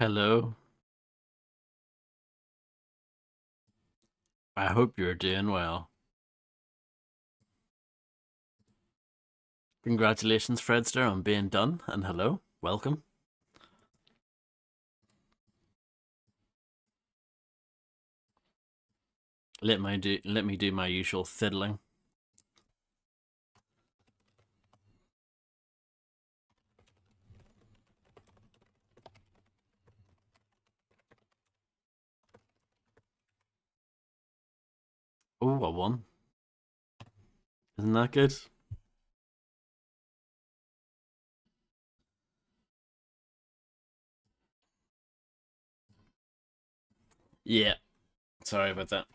Hello. I hope you're doing well. Congratulations, Fredster, on being done, and hello, welcome. Let me do my usual fiddling. Oh, I won. Isn't that good? Yeah. Sorry about that.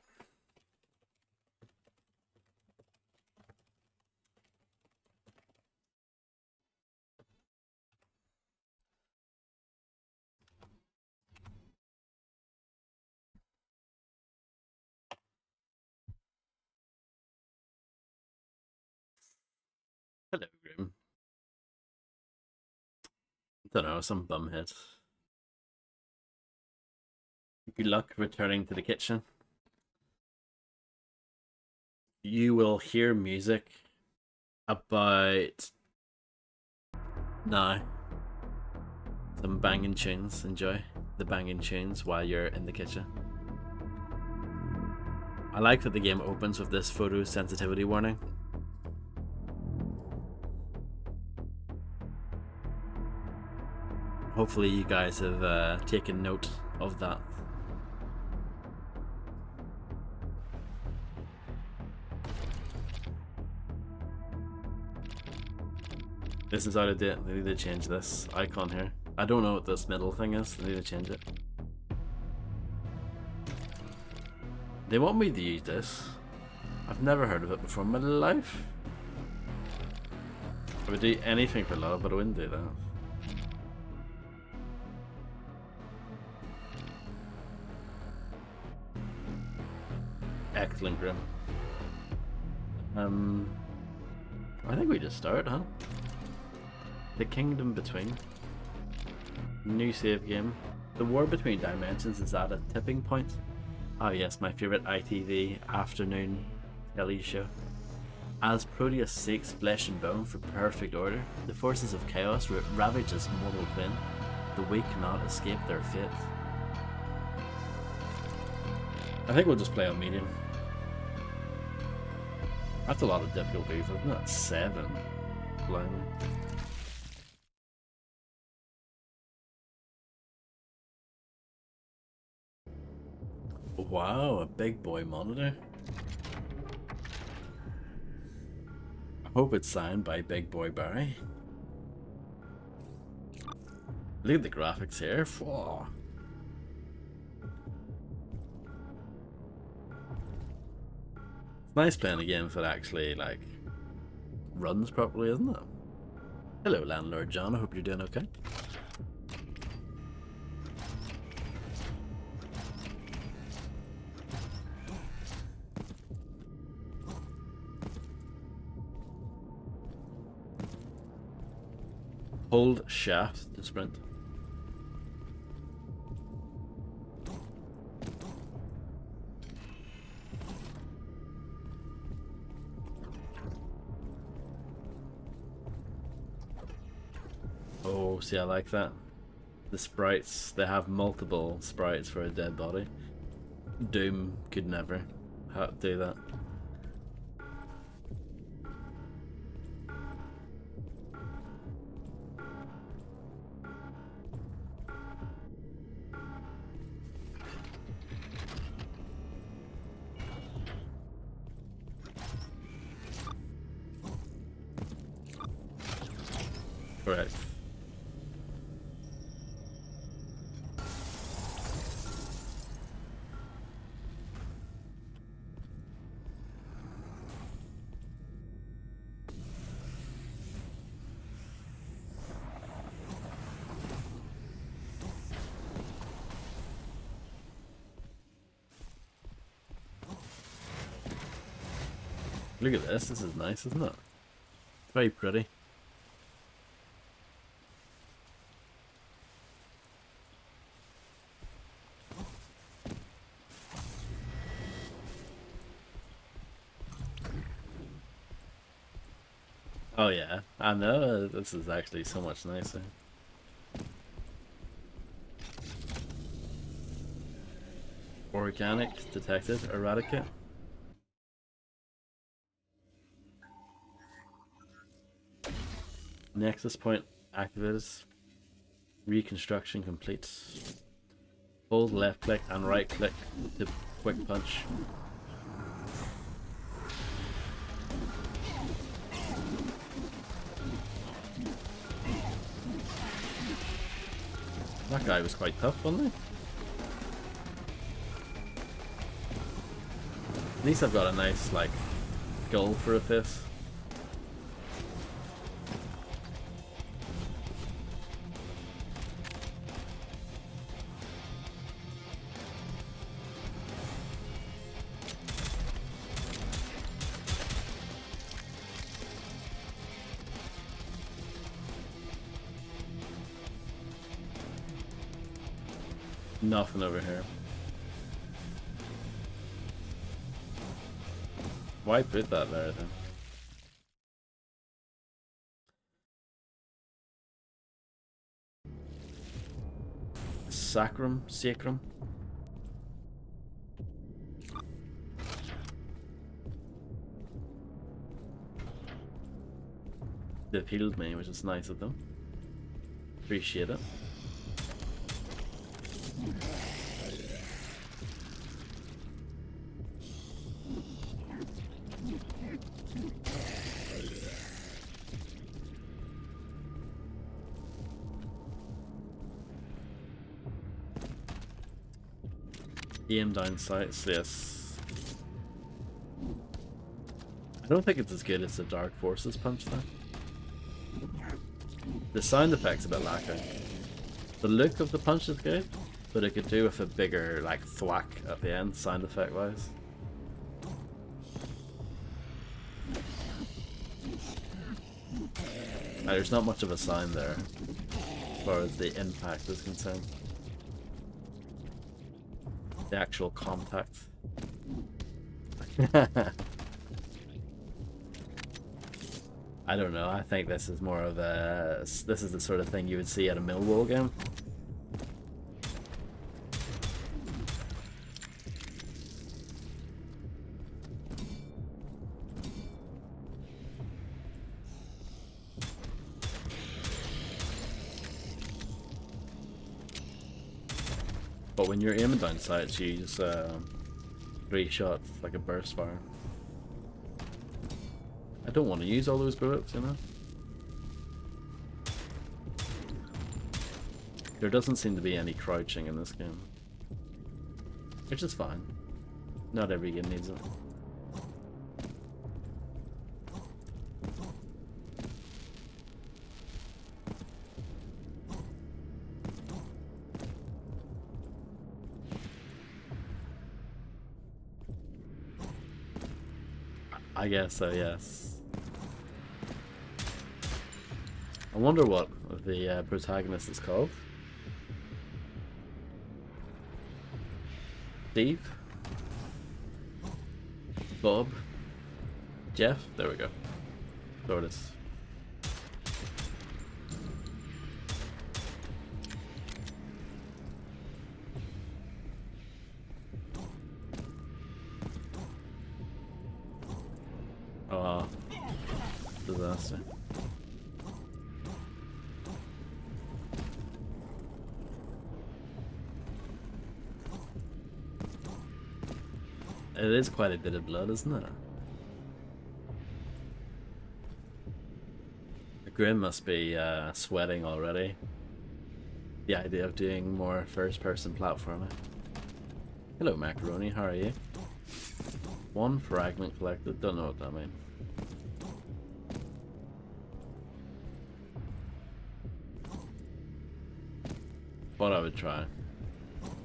Hello, Grim. Don't know, some bumhead. Good luck returning to the kitchen. You will hear music about now. Some banging tunes. Enjoy the banging tunes while you're in the kitchen. I like that the game opens with this photo sensitivity warning. Hopefully you guys have taken note of that. This is out of date. They need to change this icon here. I don't know what this middle thing is. They need to change it. They want me to use this. I've never heard of it before in my life. I would do anything for love, but I wouldn't do that. Excellent, Grim. I think we just start, huh? The Kingdom Between. New save game. The war between dimensions is at a tipping point. Oh yes, my favourite ITV afternoon telly show. As Prodeus seeks flesh and bone for perfect order, the forces of chaos ravage his mortal plane. The weak cannot escape their fate. I think we'll just play on medium. That's a lot of difficulties, isn't it? 7. Blimey. Wow, a big boy monitor. I hope it's signed by Big Boy Barry. Look at the graphics here. Whoa. It's nice playing a game that actually, like, runs properly, isn't it? Hello, Landlord John. I hope you're doing okay. Hold shaft to sprint. Oh, see, I like that. The sprites, they have multiple sprites for a dead body. Doom could never do that. Correct. Look at this. This is nice, isn't it? It's very pretty. Oh yeah, I know. This is actually so much nicer. Organic detected. Eradicate. Nexus point activated. Reconstruction complete. Hold left click and right click to quick punch. That guy was quite tough, wasn't he? At least I've got a nice, like, goal for a fifth. Nothing over here. Why put that there then? Sacrum? Sacrum? They've healed me, which is nice of them. Appreciate it. Aim down sights, yes. I don't think it's as good as the Dark Forces punch though. The sound effect's a bit lacking. The look of the punch is good, but it could do with a bigger, like, thwack at the end, sound effect wise. There's not much of a sound there, as far as the impact is concerned. The actual contact. I don't know, I think this is more of a... This is the sort of thing you would see at a Millwall game. But when you're aiming down sights, you use 3 shots, like a burst fire. I don't want to use all those bullets, you know? There doesn't seem to be any crouching in this game. Which is fine. Not every game needs it. I guess so, yes. I wonder what the protagonist is called. Steve? Bob? Jeff? There we go. There it is. Oh, disaster. It is quite a bit of blood, isn't it? Grim must be sweating already. The idea of doing more first-person platforming. Hello, Macaroni. How are you? 1 fragment collected. Don't know what that means. But I would try.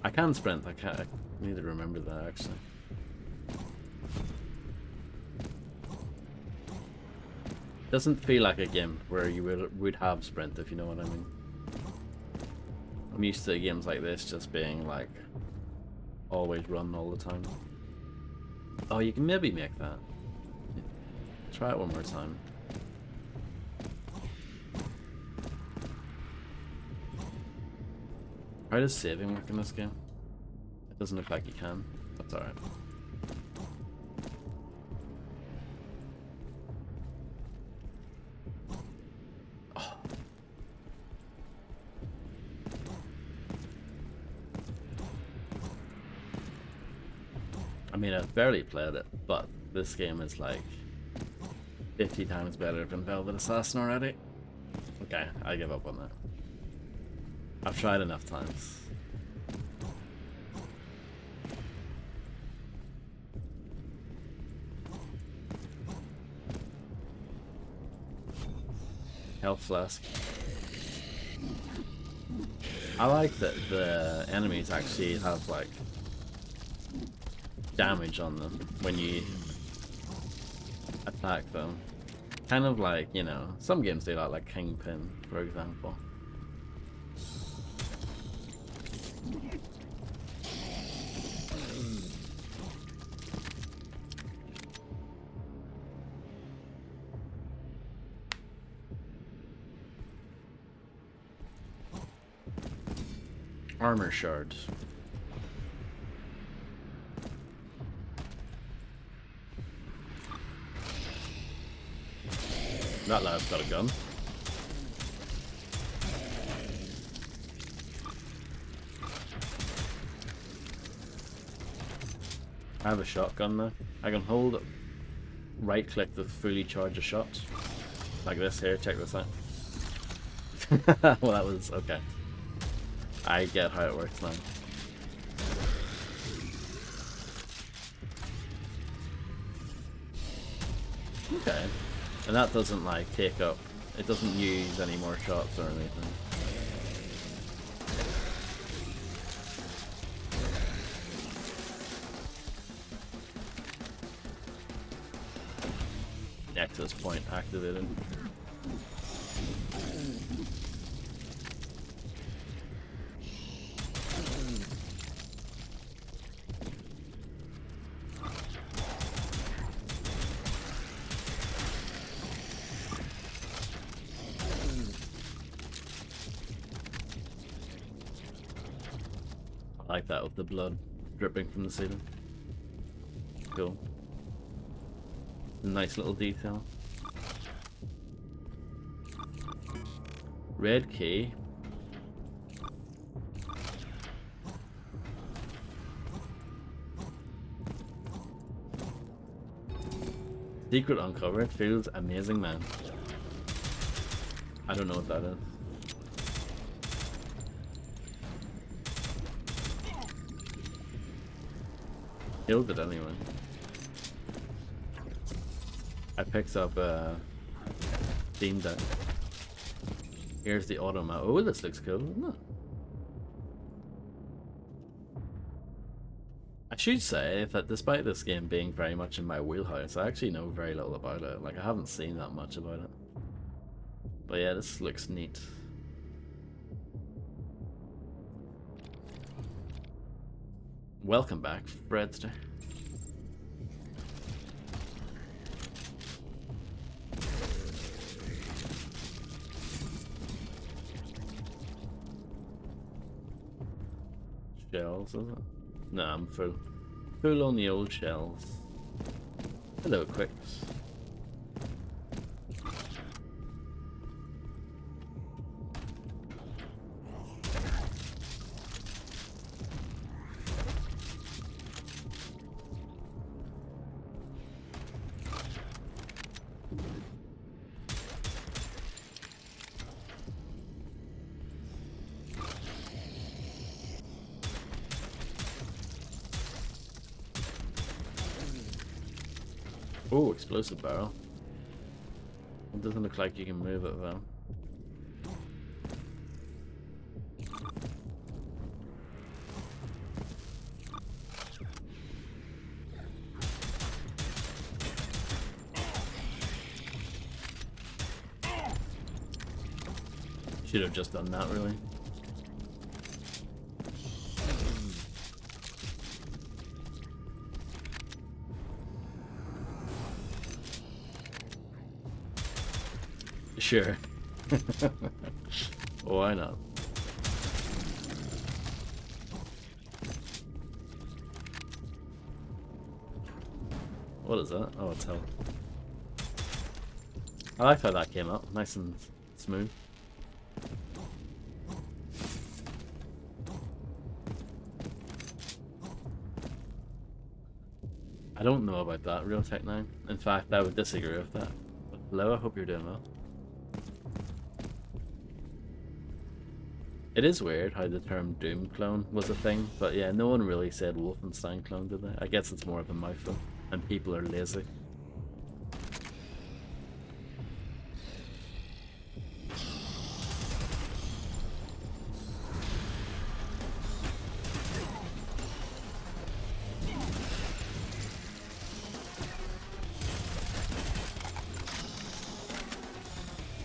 I can sprint. I need to remember that actually. Doesn't feel like a game where you would have sprint, if you know what I mean. I'm used to games like this just being like always run all the time. Oh, you can maybe make that. Try it one more time. How does saving work in this game? It doesn't look like you can. That's alright. Oh. I mean, I've barely played it, but this game is like 50 times better than Velvet Assassin already. Okay, I give up on that. I've tried enough times. Health flask. I like that the enemies actually have like damage on them when you attack them. Kind of like, you know, some games do that, like Kingpin, for example. Armor shards. That lad's got a gun. I have a shotgun now. I can hold right click to fully charge a shot. Like this here, check this out. Well, that was okay. I get how it works now. Okay. And that doesn't like take up, it doesn't use any more shots or anything. Access point activated. I like that with the blood dripping from the ceiling. Cool. Nice little detail. Red key. Secret uncovered. Feels amazing, man. I don't know what that is. Killed it anyway. I picked up Steam Deck. Here's the automat. Oh, this looks cool, doesn't it? I should say that despite this game being very much in my wheelhouse, I actually know very little about it. Like, I haven't seen that much about it. But yeah, this looks neat. Welcome back, Fredster. Shells, is it? No, I'm full. Full on the old shells. Hello, Quicks. Oh, explosive barrel. It doesn't look like you can move it though. Should have just done that, really. Sure. Why not? What is that? Oh, it's hell. I like how that came up. Nice and smooth. I don't know about that, Real Tech 9. In fact, I would disagree with that. But hello, I hope you're doing well. It is weird how the term Doom clone was a thing, but yeah, no one really said Wolfenstein clone, did they? I guess it's more of a mouthful, and people are lazy.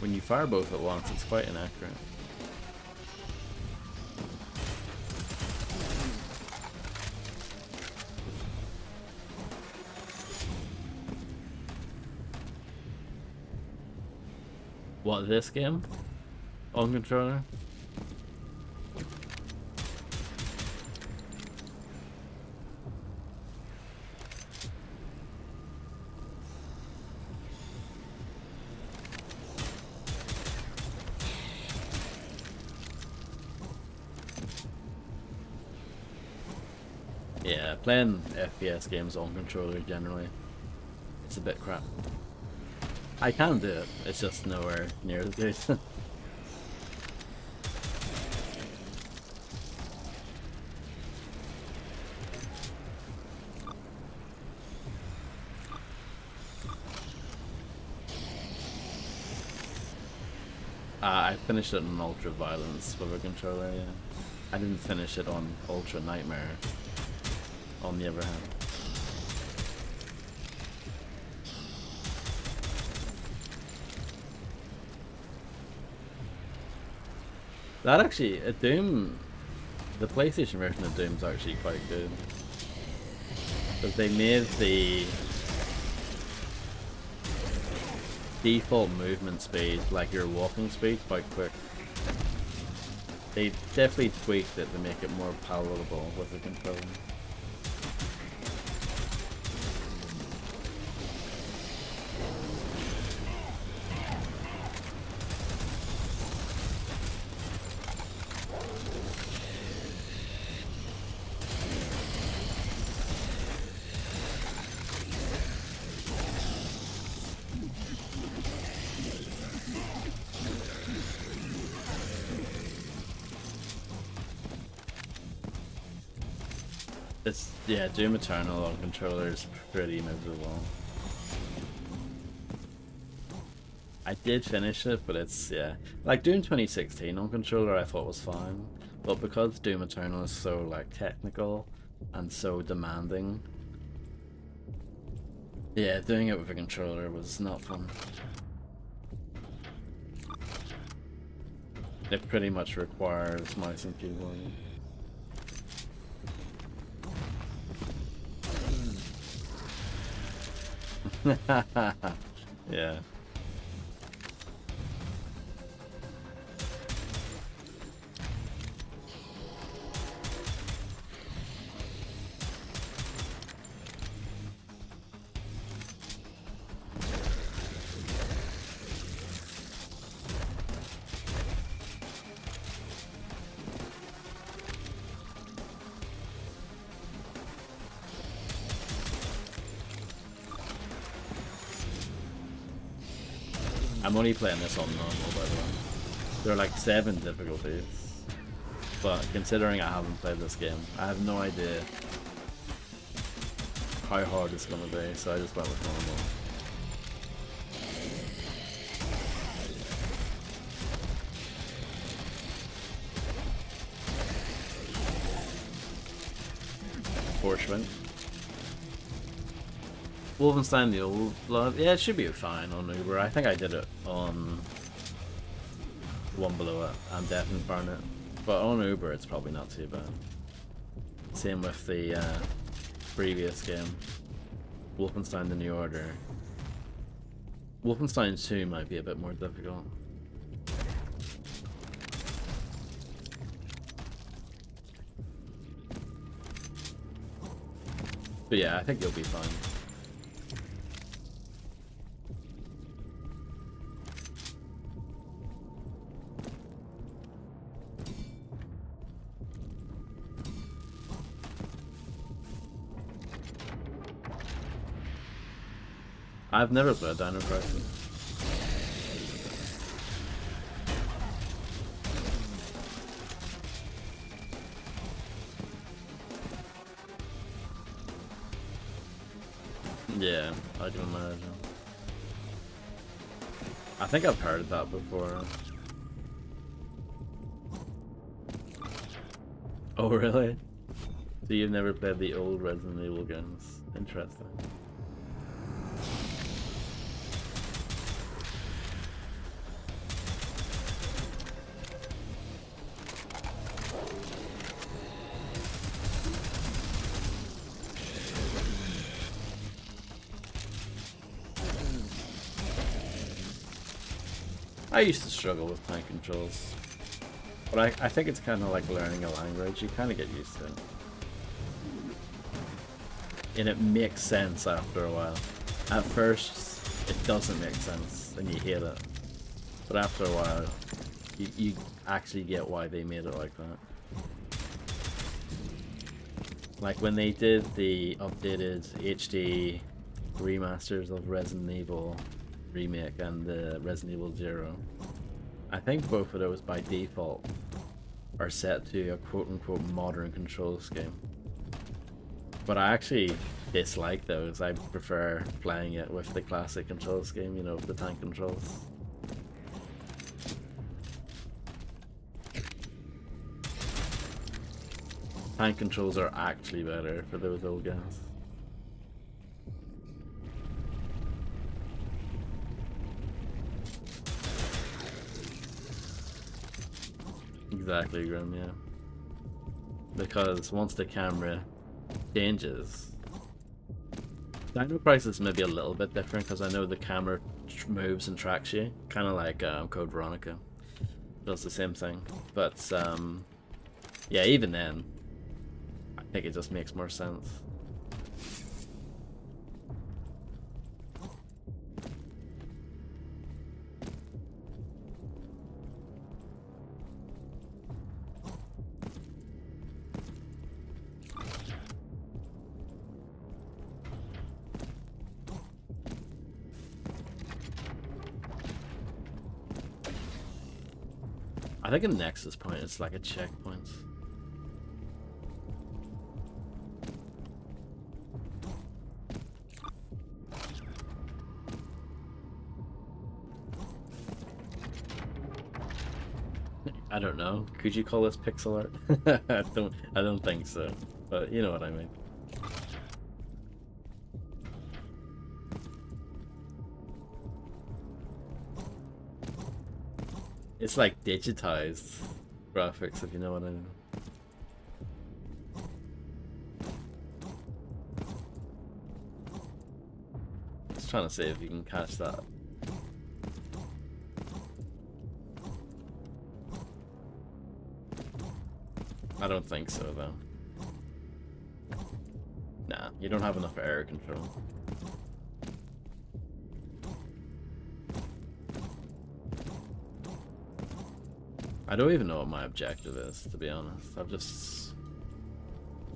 When you fire both at once, it's quite inaccurate. What, this game? On controller? Yeah, playing FPS games on controller generally, it's a bit crap. I can do it, it's just nowhere near as good. I finished it on Ultra Violence with a controller, yeah. I didn't finish it on Ultra Nightmare, on the other hand. That actually, Doom, the PlayStation version of Doom's actually quite good. Because they made the default movement speed, like your walking speed, quite quick. They definitely tweaked it to make it more palatable with the controller. It's, yeah, Doom Eternal on controller is pretty miserable. I did finish it, but it's, yeah. Like Doom 2016 on controller I thought was fine, but because Doom Eternal is so like technical and so demanding, yeah, doing it with a controller was not fun. It pretty much requires mouse and keyboard. Yeah. I'm only playing this on normal, by the way. There are like 7 difficulties, but considering I haven't played this game, I have no idea how hard it's gonna be, so I just went with normal. Foreshment. Wolfenstein the Old Blood, yeah, it should be fine on Uber. I think I did it on one below it and Death Incarnate, but on Uber it's probably not too bad. Same with the previous game, Wolfenstein the New Order. Wolfenstein 2 might be a bit more difficult. But yeah, I think you'll be fine. I've never played Dino Crisis. Yeah, I can imagine. I think I've heard that before. Oh, really? So you've never played the old Resident Evil games? Interesting. I used to struggle with tank controls, but I think it's kind of like learning a language. You kind of get used to it. And it makes sense after a while. At first, it doesn't make sense, and you hate it. But after a while, you actually get why they made it like that. Like when they did the updated HD remasters of Resident Evil Remake and the Resident Evil 0, I think both of those by default are set to a quote-unquote modern control scheme. But I actually dislike those. I prefer playing it with the classic control scheme, you know, with the tank controls. Tank controls are actually better for those old games. Exactly, Grim, yeah. Because once the camera changes, Dino Crisis may be a little bit different because I know the camera moves and tracks you, kind of like Code Veronica does the same thing. But yeah, even then, I think it just makes more sense. I think a Nexus point is like a checkpoint. I don't know. Could you call this pixel art? I don't think so. But you know what I mean. It's like digitized graphics, if you know what I mean. Just trying to see if you can catch that. I don't think so, though. Nah, you don't have enough air control. I don't even know what my objective is, to be honest. I've just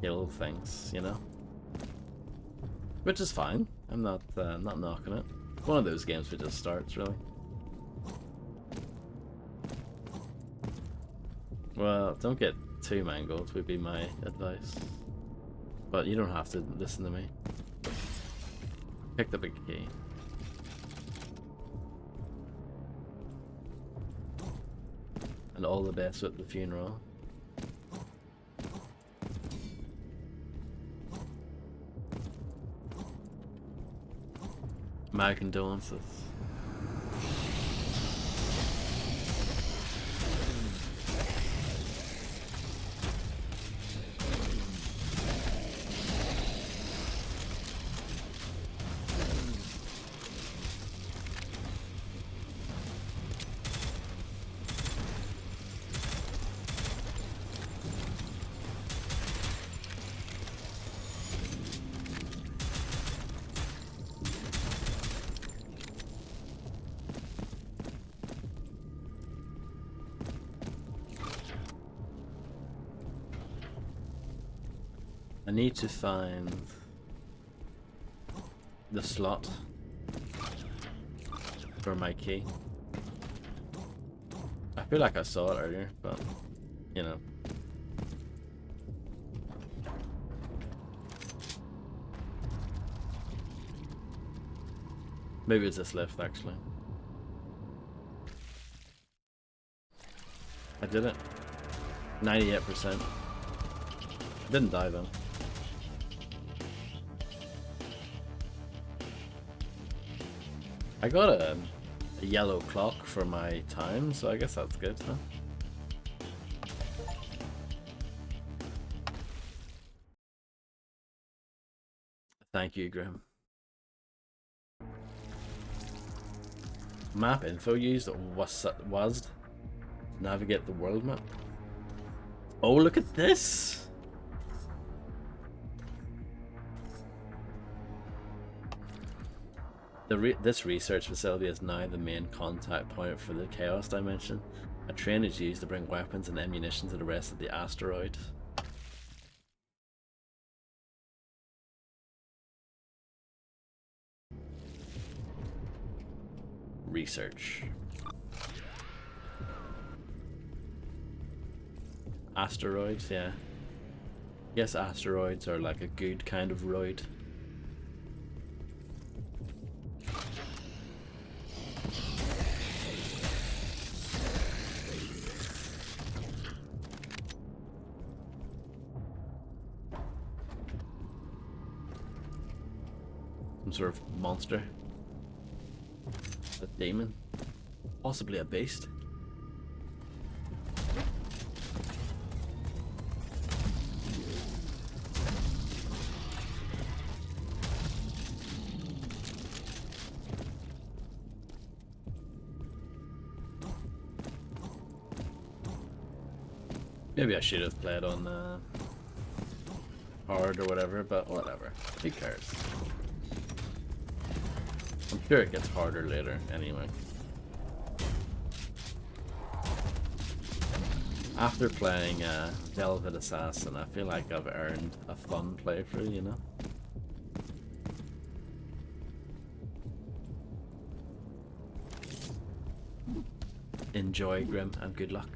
killed things, you know? Which is fine. I'm not knocking it. It's one of those games that just starts, really. Well, don't get too mangled would be my advice. But you don't have to listen to me. Pick the big key. And all the best with the funeral. My condolences. I need to find the slot for my key. I feel like I saw it earlier, but you know. Maybe it's this lift actually. I did it. 98%. I didn't die though. I got a yellow clock for my time, so I guess that's good, huh? Thank you, Grim. Map info used was navigate the world map. Oh, look at this! This research facility is now the main contact point for the Chaos Dimension. A train is used to bring weapons and ammunition to the rest of the asteroid. Research. Asteroids, yeah. Yes, asteroids are like a good kind of roid. Some sort of monster. A demon. Possibly a beast. Maybe I should have played on hard or whatever, but whatever. Who cares? I'm sure it gets harder later anyway. After playing Velvet Assassin, I feel like I've earned a fun playthrough, you know? Enjoy, Grim, and good luck.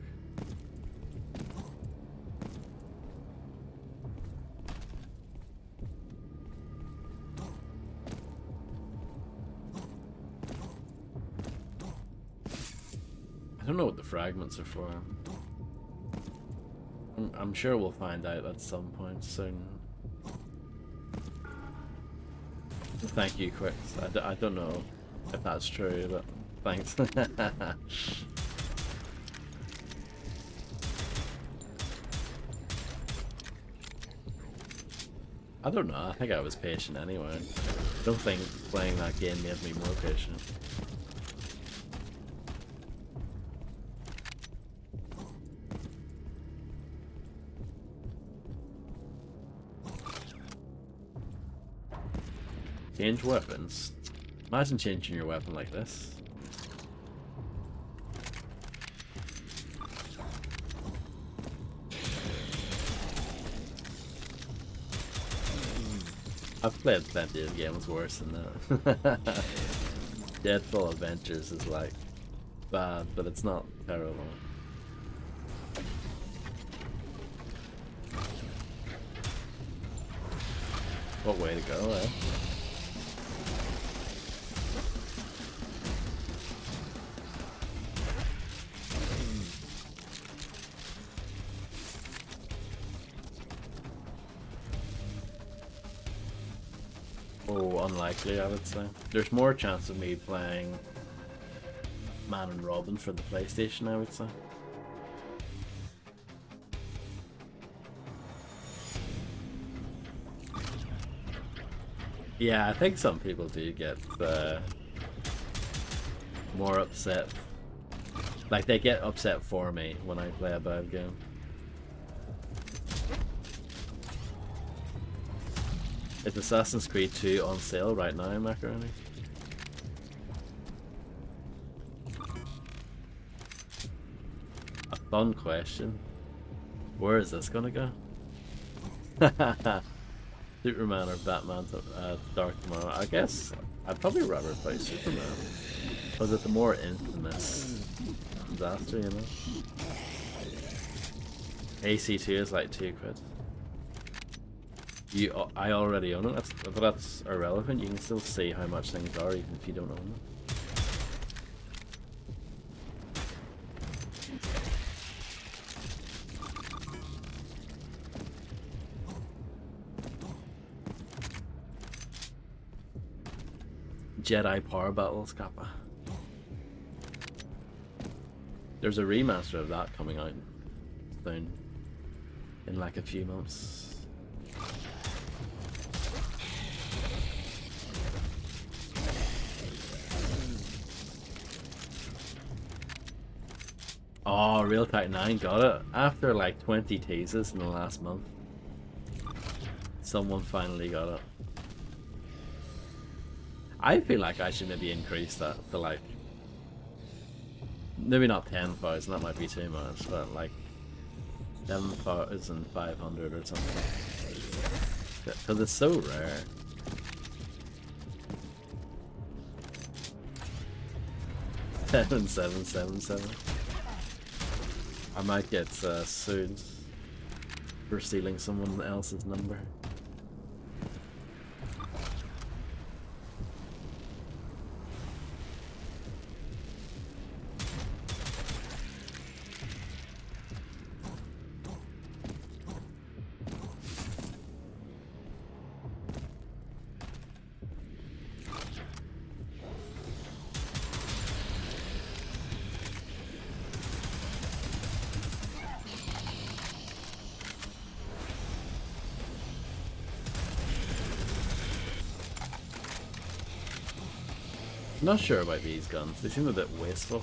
I don't know what the fragments are for. I'm sure we'll find out at some point soon. Thank you, Quicks. I don't know if that's true, but thanks. I don't know, I think I was patient anyway. I don't think playing that game made me more patient. Change weapons. Imagine changing your weapon like this. I've played plenty of games worse than that. Deadfall Adventures is like bad, but it's not terrible. What way to go, eh? Oh, unlikely, I would say. There's more chance of me playing Man and Robin for the PlayStation, I would say. Yeah, I think some people do get more upset. Like, they get upset for me when I play a bad game. Is Assassin's Creed 2 on sale right now, Macaroni? A fun question. Where is this gonna go? Superman or Batman Dark Tomorrow? I guess I'd probably rather play Superman. Was it the more infamous disaster, you know? AC2 is like 2 quid. I already own it, but that's irrelevant. You can still see how much things are even if you don't own them. Jedi Power Battles, Kappa. There's a remaster of that coming out soon, in like a few months. Oh, Real Tech 9 got it after like 20 teases in the last month. Someone finally got it. I feel like I should maybe increase that to like, maybe not 10,000, that might be too much, but like 7,500 or something. Because it's so rare. Seven, 777. I might get sued for stealing someone else's number. I'm not sure about these guns, they seem a bit wasteful.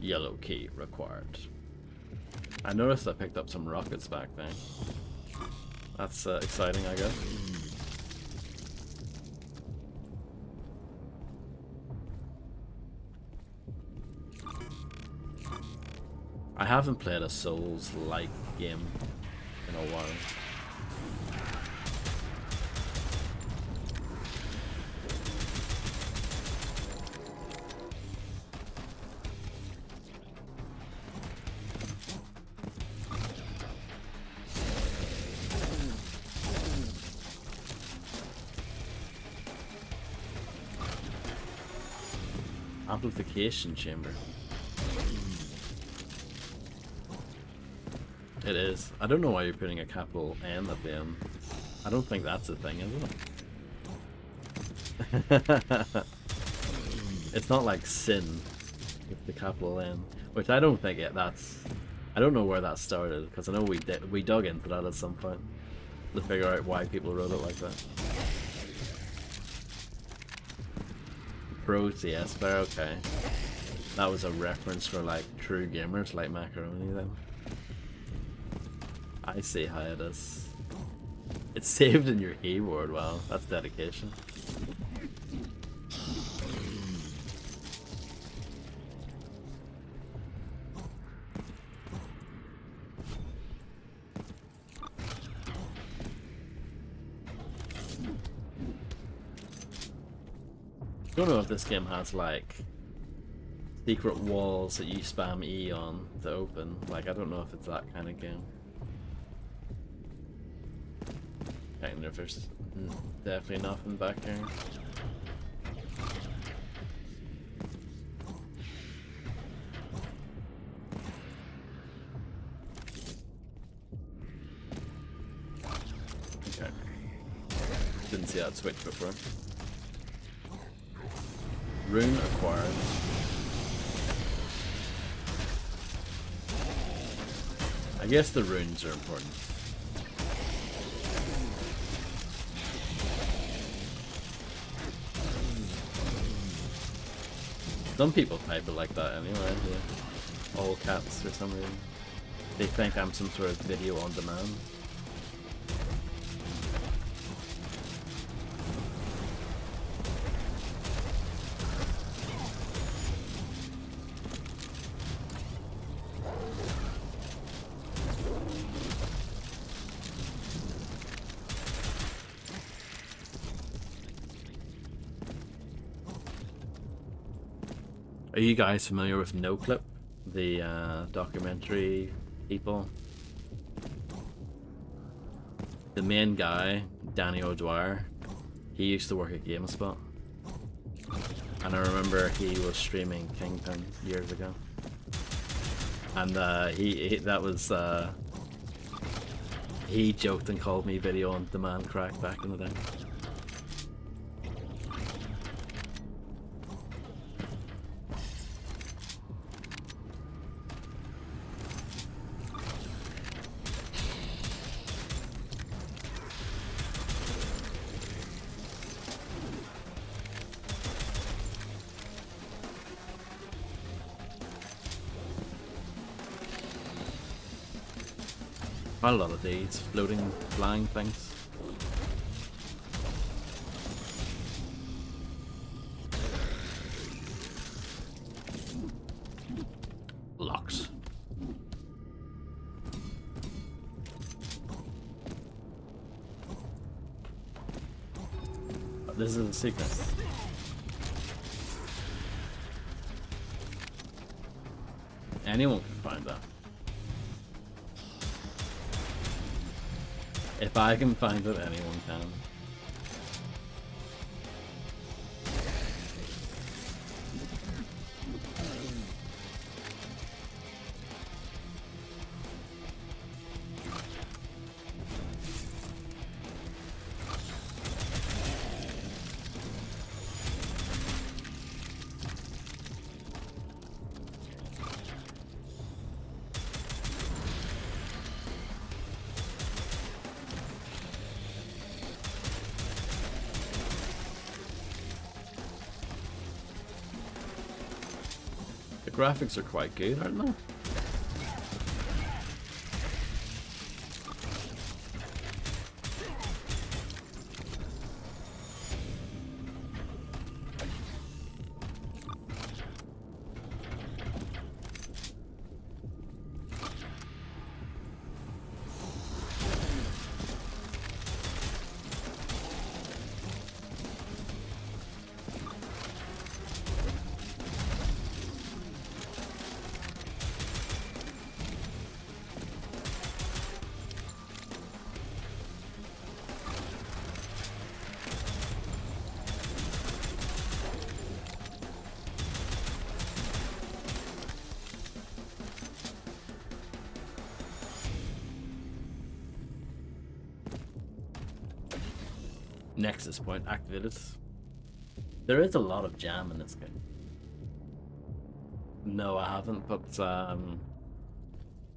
Yellow key required. I noticed I picked up some rockets back then. That's exciting, I guess. I haven't played a Souls-like game in a while. Amplification chamber. It is. I don't know why you're putting a capital N at the end. I don't think that's a thing, is it? It's not like sin with the capital N, which I don't think that's. I don't know where that started because I know we dug into that at some point to figure out why people wrote it like that. Prodeus, but okay. That was a reference for like true gamers like Macaroni then. I see how it is. It's saved in your keyboard, wow, that's dedication. I don't know if this game has like secret walls that you spam E on to open. Like, I don't know if it's that kind of game. I don't know if there's definitely nothing back here. Okay. Didn't see that switch before. Rune acquired. I guess the runes are important. Some people type it like that anyway, yeah. All caps for some reason. They think I'm some sort of video on demand. Are you guys familiar with No Clip, the documentary people? The main guy, Danny O'Dwyer, he used to work at GameSpot. And I remember he was streaming Kingpin years ago. And he joked and called me video on demand crack back in the day. Quite a lot of these floating, flying things. Locks. Oh, this is a secret. Anyone can find that. If I can find it, anyone can. The graphics are quite good, aren't they? Nexus point activated. There is a lot of jam in this game. No, I haven't, but I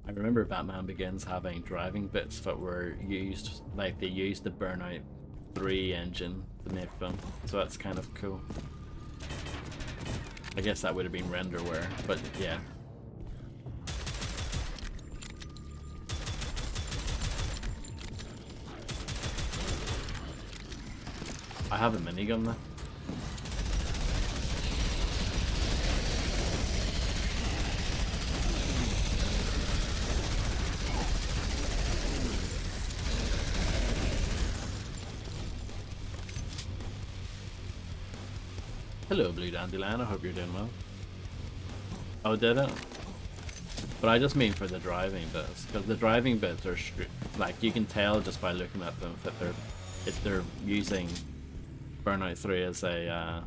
remember Batman Begins having driving bits that were used, like they used the Burnout 3 engine to make them, so that's kind of cool. I guess that would have been renderware, but yeah. I have a minigun there. Hello, Blue Dandelion. I hope you're doing well. Oh, did it? But I just mean for the driving bits, because the driving bits are like you can tell just by looking at them that they're using Burnout 3 as a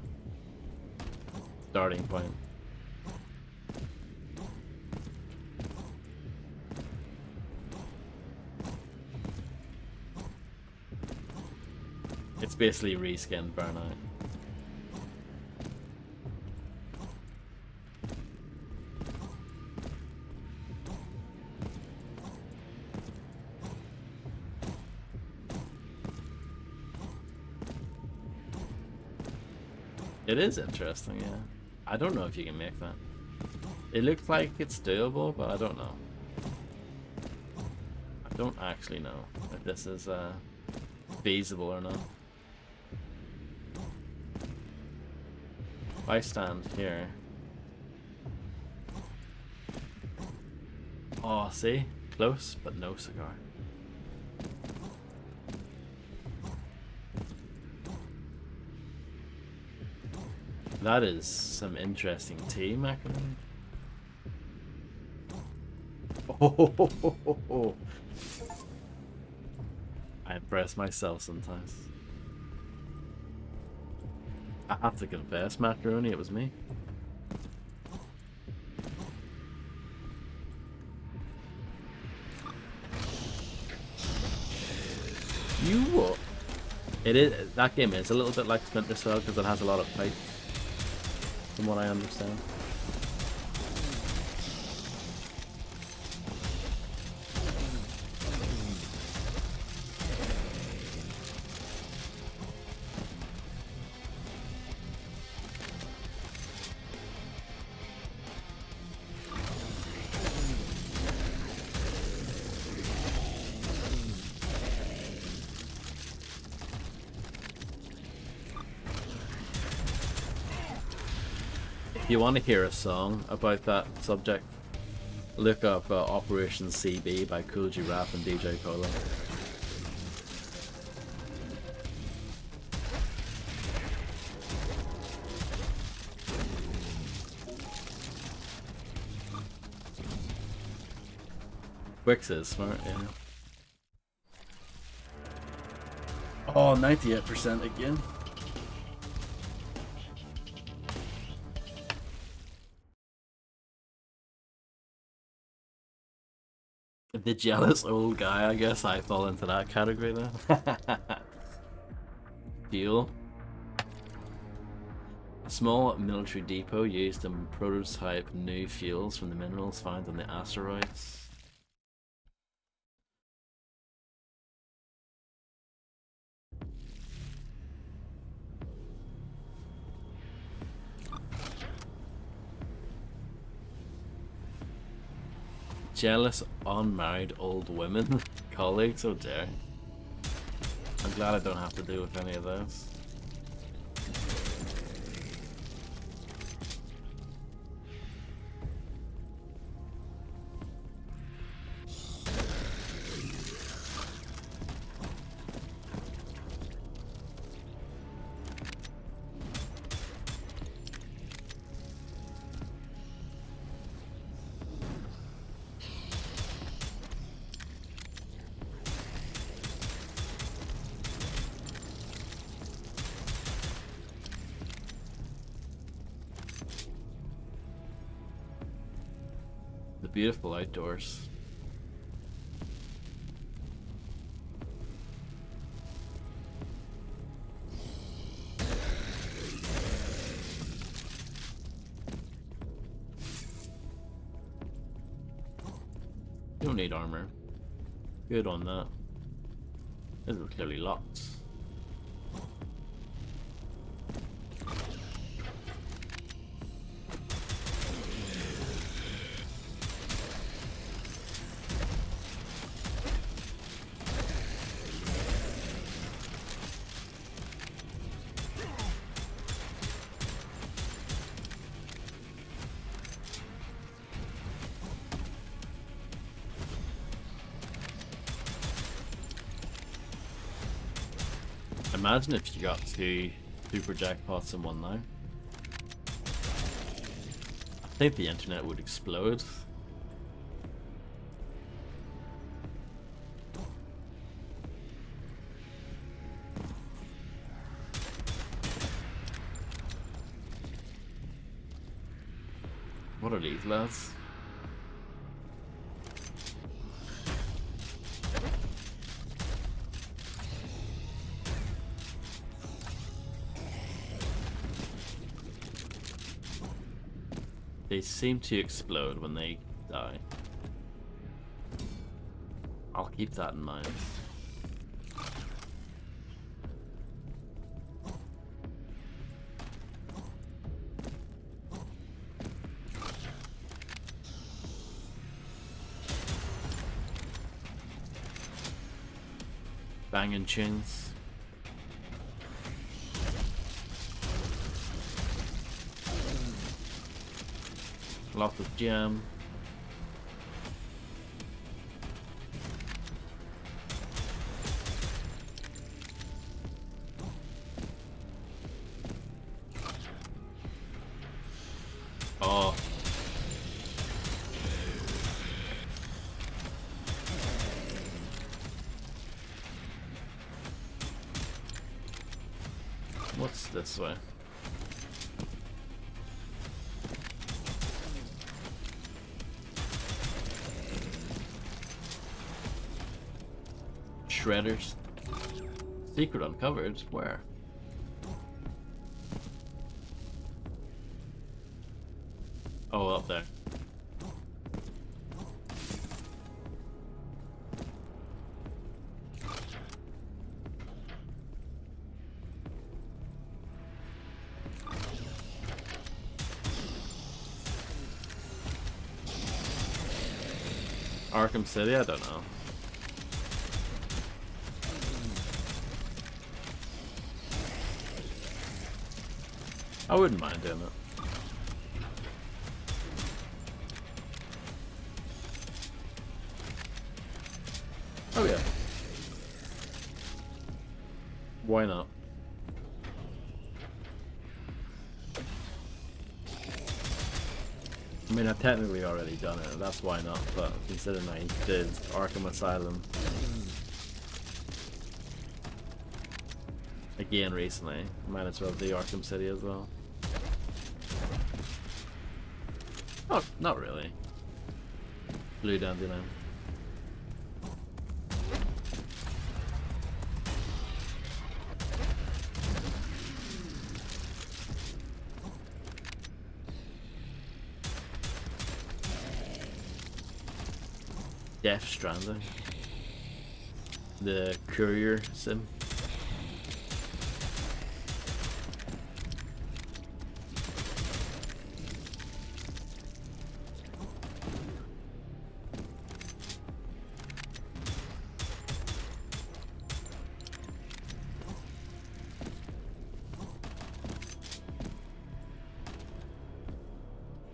starting point. It's basically reskinned Burnout. It is interesting, yeah. I don't know if you can make that. It looks like it's doable, but I don't know. I don't actually know if this is feasible or not. If I stand here... Oh, see? Close, but no cigar. That is some interesting tea, macaroni. Oh, I impress myself sometimes. I have to confess, macaroni, it was me. You what? It is, that game is a little bit like Splinter Cell because it has a lot of fights, from what I understand. If you want to hear a song about that subject, look up Operation CB by Cool G Rap and DJ Polo. Wix is smart, yeah. Oh, 98% again. The jealous old guy, I guess I fall into that category then. Fuel. A small military depot used to prototype new fuels from the minerals found on the asteroids. Jealous unmarried old women colleagues, oh dear. I'm glad I don't have to deal with any of those. The beautiful outdoors. You don't need armor. Good on that. This is clearly locked. Imagine if you got two super jackpots in one now. I think the internet would explode. What are these lads? They seem to explode when they die. I'll keep that in mind. Banging tunes. Lots of jam. Oh. What's this way? Shredders. Secret uncovered? Where? Oh, up there. Arkham City? I don't know. I wouldn't mind doing it. Oh yeah. Why not? I mean, I've technically already done it, that's why not, but considering I did Arkham Asylum again recently, might as well do Arkham City as well. Oh, not really. Blue Dandelion. Death Stranding. The courier sim.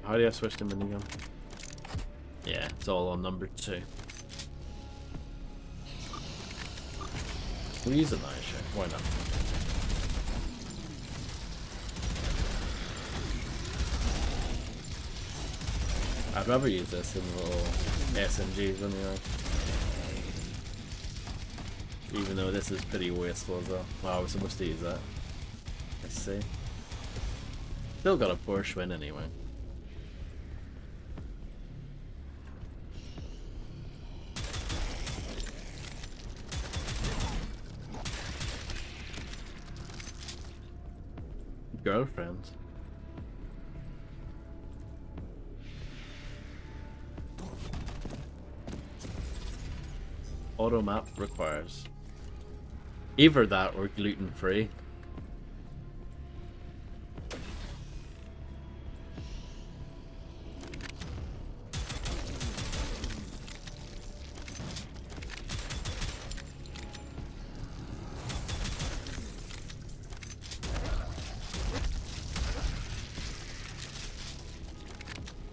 How do I switch to minigun? Yeah, it's all on number 2. We'll use it now, sure. Why not? I'd rather use this than the little SMGs anyway. Even though this is pretty wasteful as well. Wow, I was supposed to use that. Let's see. Still got a Porsche win anyway. Girlfriend. Auto map requires either that or gluten free.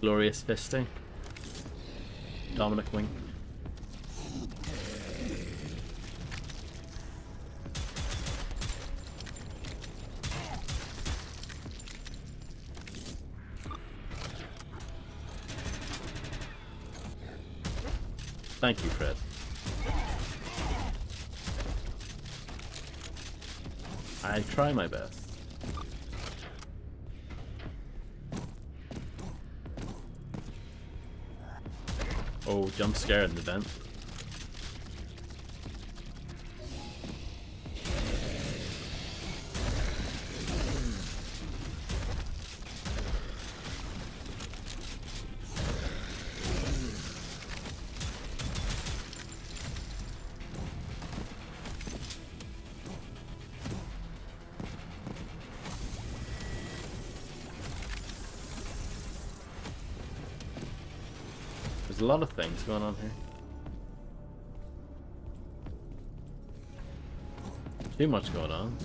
Glorious Fisting. Dominic Wing. Thank you, Fred. I try my best. Oh, jump scare in the vent. There's a lot of things going on here. Too much going on.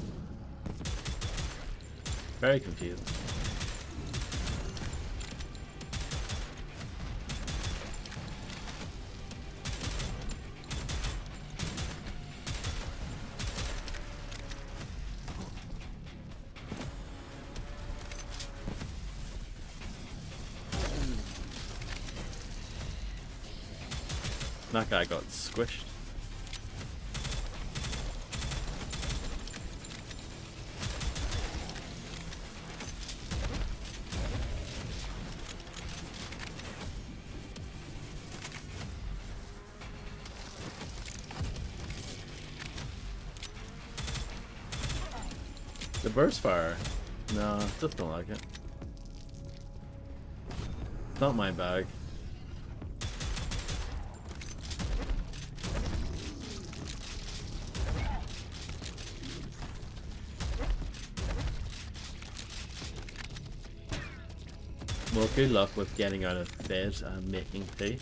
Very confused. That guy got squished. The burst fire? No, just don't like it. Not my bag. Well, good luck with getting out of bed and making tea.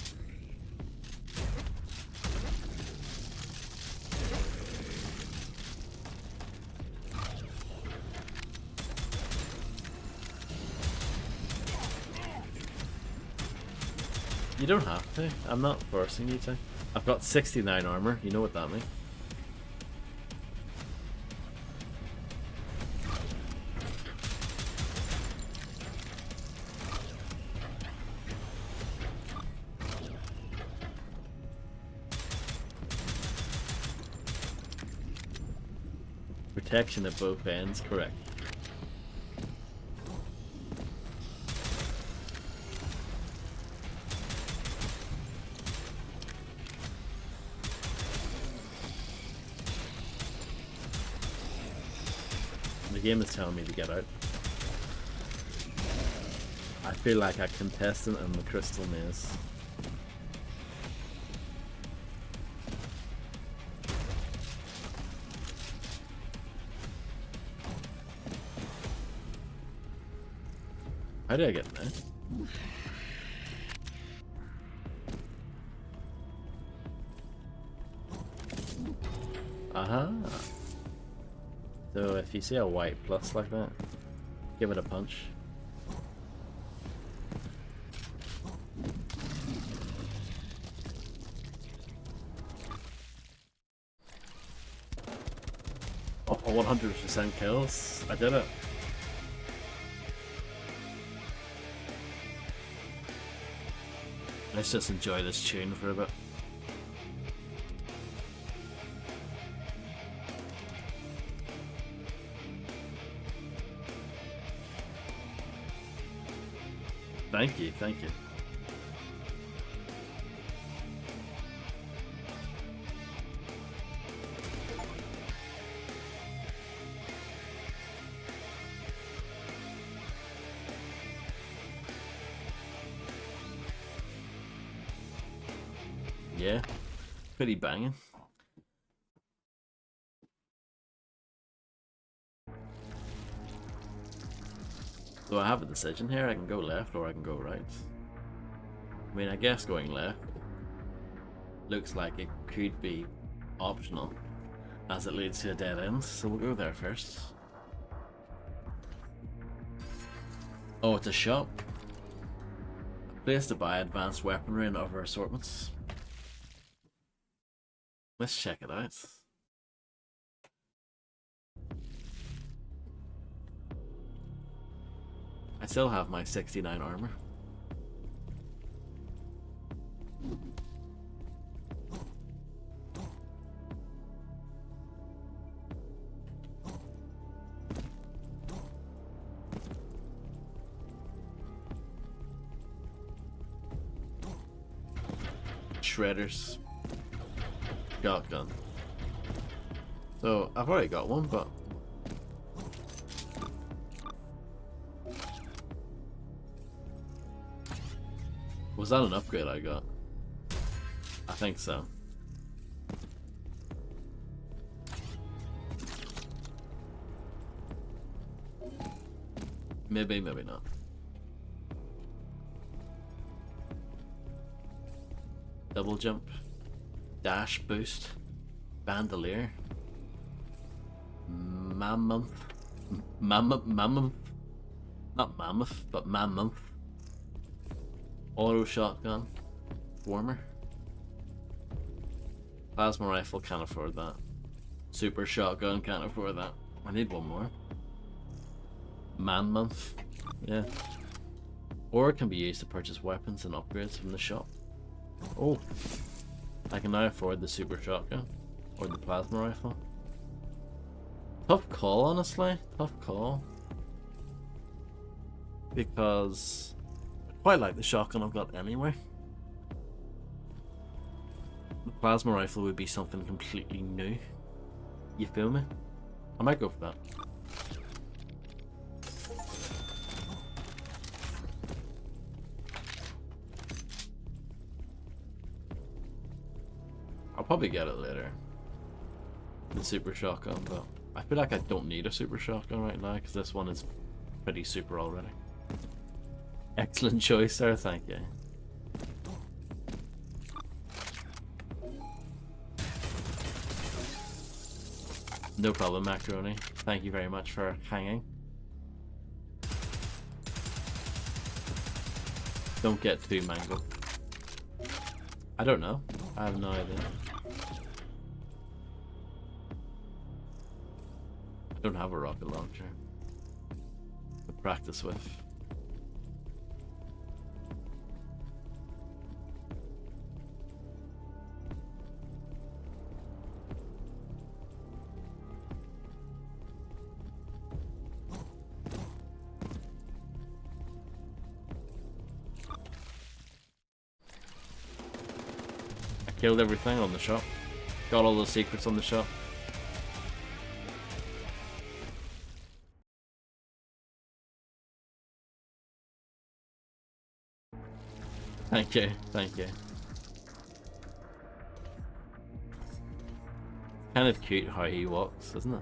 You don't have to. I'm not forcing you to. I've got 69 armor. You know what that means. Protection at both ends, correct. The game is telling me to get out. I feel like a contestant in the crystal maze. How did I get there? Aha! So if you see a white plus like that, give it a punch. Oh, 100% kills. I did it. Let's just enjoy this tune for a bit. Thank you, thank you. Yeah, pretty banging. So I have a decision here. I can go left or I can go right. I mean, I guess going left looks like it could be optional as it leads to a dead end, so we'll go there first. Oh, it's a shop. A place to buy advanced weaponry and other assortments. Let's check it out. I still have my 69 armor. Shredders. Shotgun. So I've already got one, but was that an upgrade I got? I think so. Maybe, maybe not. Double jump. Dash boost. Bandolier. Mammoth. Mammoth. Not mammoth, but mammoth. Auto shotgun. Warmer. Plasma rifle, can't afford that. Super shotgun, can't afford that. I need one more. Man-month. Yeah. Or it can be used to purchase weapons and upgrades from the shop. Oh. I can now afford the super shotgun or the plasma rifle. Tough call, honestly. Tough call. Because I quite like the shotgun I've got anyway. The plasma rifle would be something completely new. You feel me? I might go for that. I'll probably get it later. The super shotgun, but I feel like I don't need a super shotgun right now because this one is pretty super already. Excellent choice, sir. Thank you. No problem, Macaroni. Thank you very much for hanging. Don't get too mangled. I don't know. I have no idea. I don't have a rocket launcher to practice with. Killed everything on the shop. Got all the secrets on the shop. Thank you, thank you. Kind of cute how he walks, isn't it?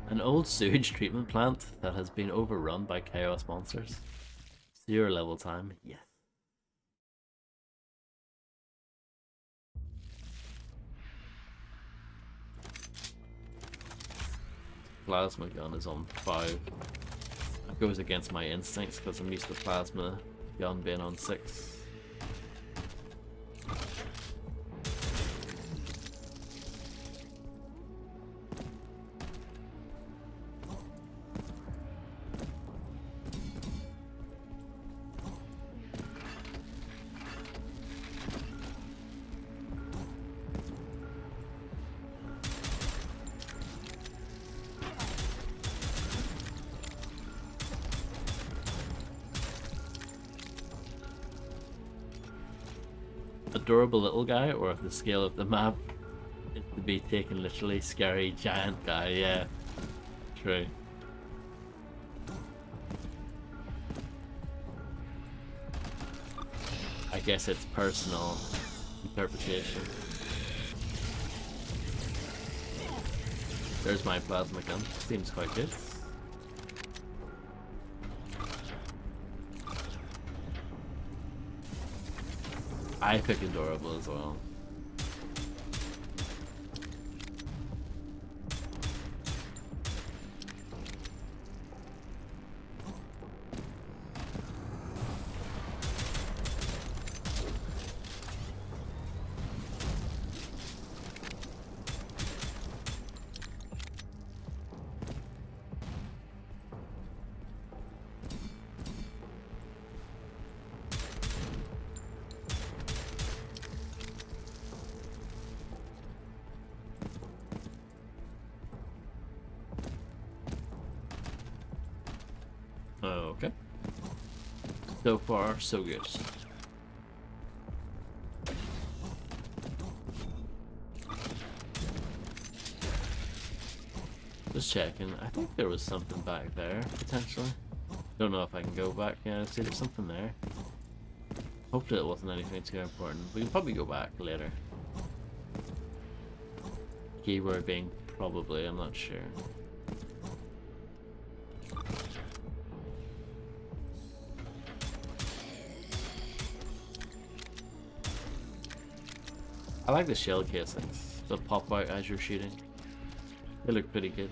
An old sewage treatment plant that has been overrun by chaos monsters. 0 level time, yes. Plasma gun is on 5. That goes against my instincts because I'm used to plasma gun being on 6. Adorable little guy, or if the scale of the map is to be taken literally, scary giant guy, yeah. True. I guess it's personal interpretation. There's my plasma gun. Seems quite good. I pick adorable as well. Okay. So far, so good. Just checking. I think there was something back there, potentially. Don't know if I can go back. Yeah, see, there's something there. Hopefully it wasn't anything too important. We can probably go back later. Keyword being probably, I'm not sure. I like the shell casings that pop out as you're shooting. They look pretty good.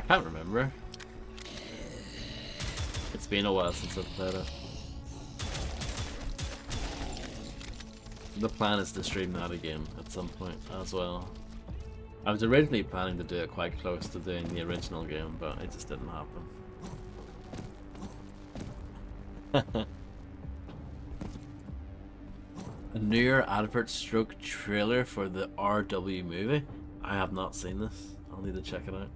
can't remember. It's been a while since I've played it. The plan is to stream that again at some point as well. I was originally planning to do it quite close to doing the original game, but it just didn't happen. A newer advert stroke trailer for the RW movie? I have not seen this. I'll need to check it out.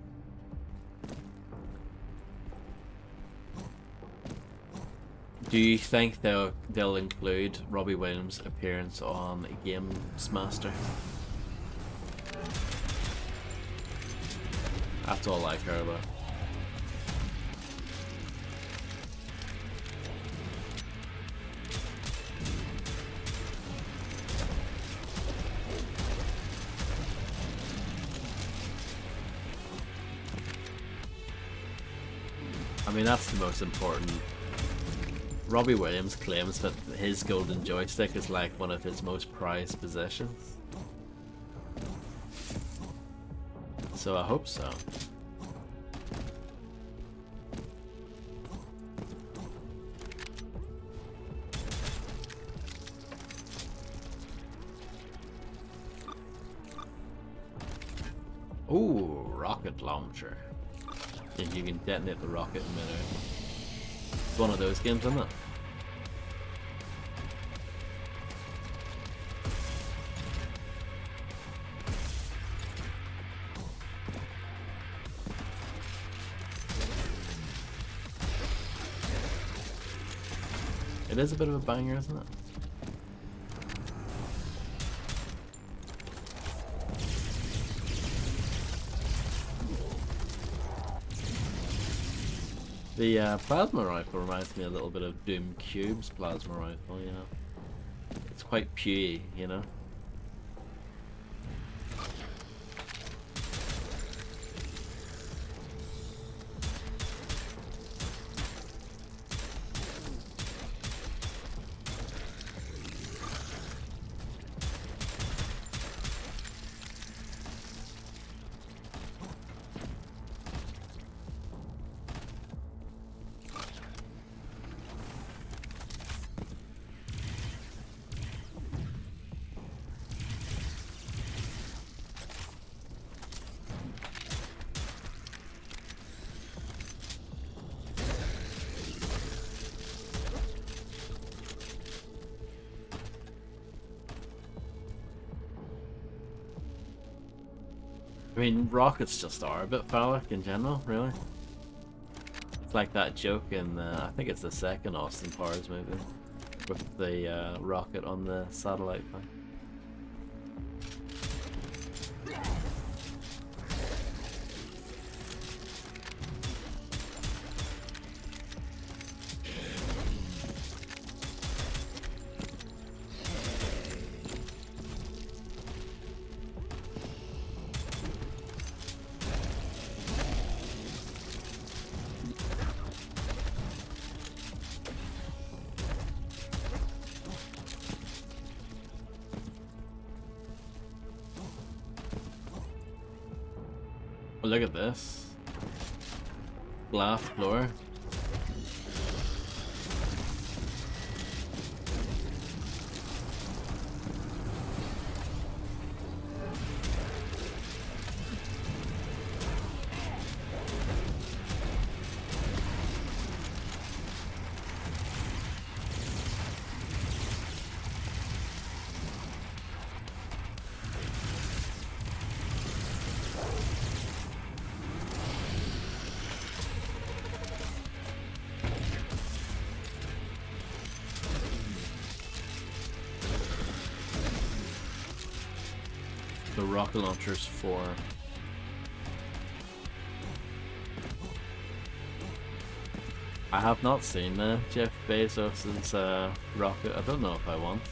Do you think they'll include Robbie Williams' appearance on Games Master? That's all I care about. I mean, that's the most important. Robbie Williams claims that his golden joystick is like one of his most prized possessions. So I hope so. Ooh, rocket launcher. Think you can detonate the rocket in midair. It's one of those games, isn't it? It is a bit of a banger, isn't it? The plasma rifle reminds me a little bit of Doom Cube's plasma rifle, you know. It's quite pewy, you know. I mean, rockets just are a bit phallic in general, really. It's like that joke in, I think it's the second Austin Powers movie, with the rocket on the satellite thing. Look at this. Glass floor. The rocket launchers for I have not seen Jeff Bezos's rocket. I don't know if I want to.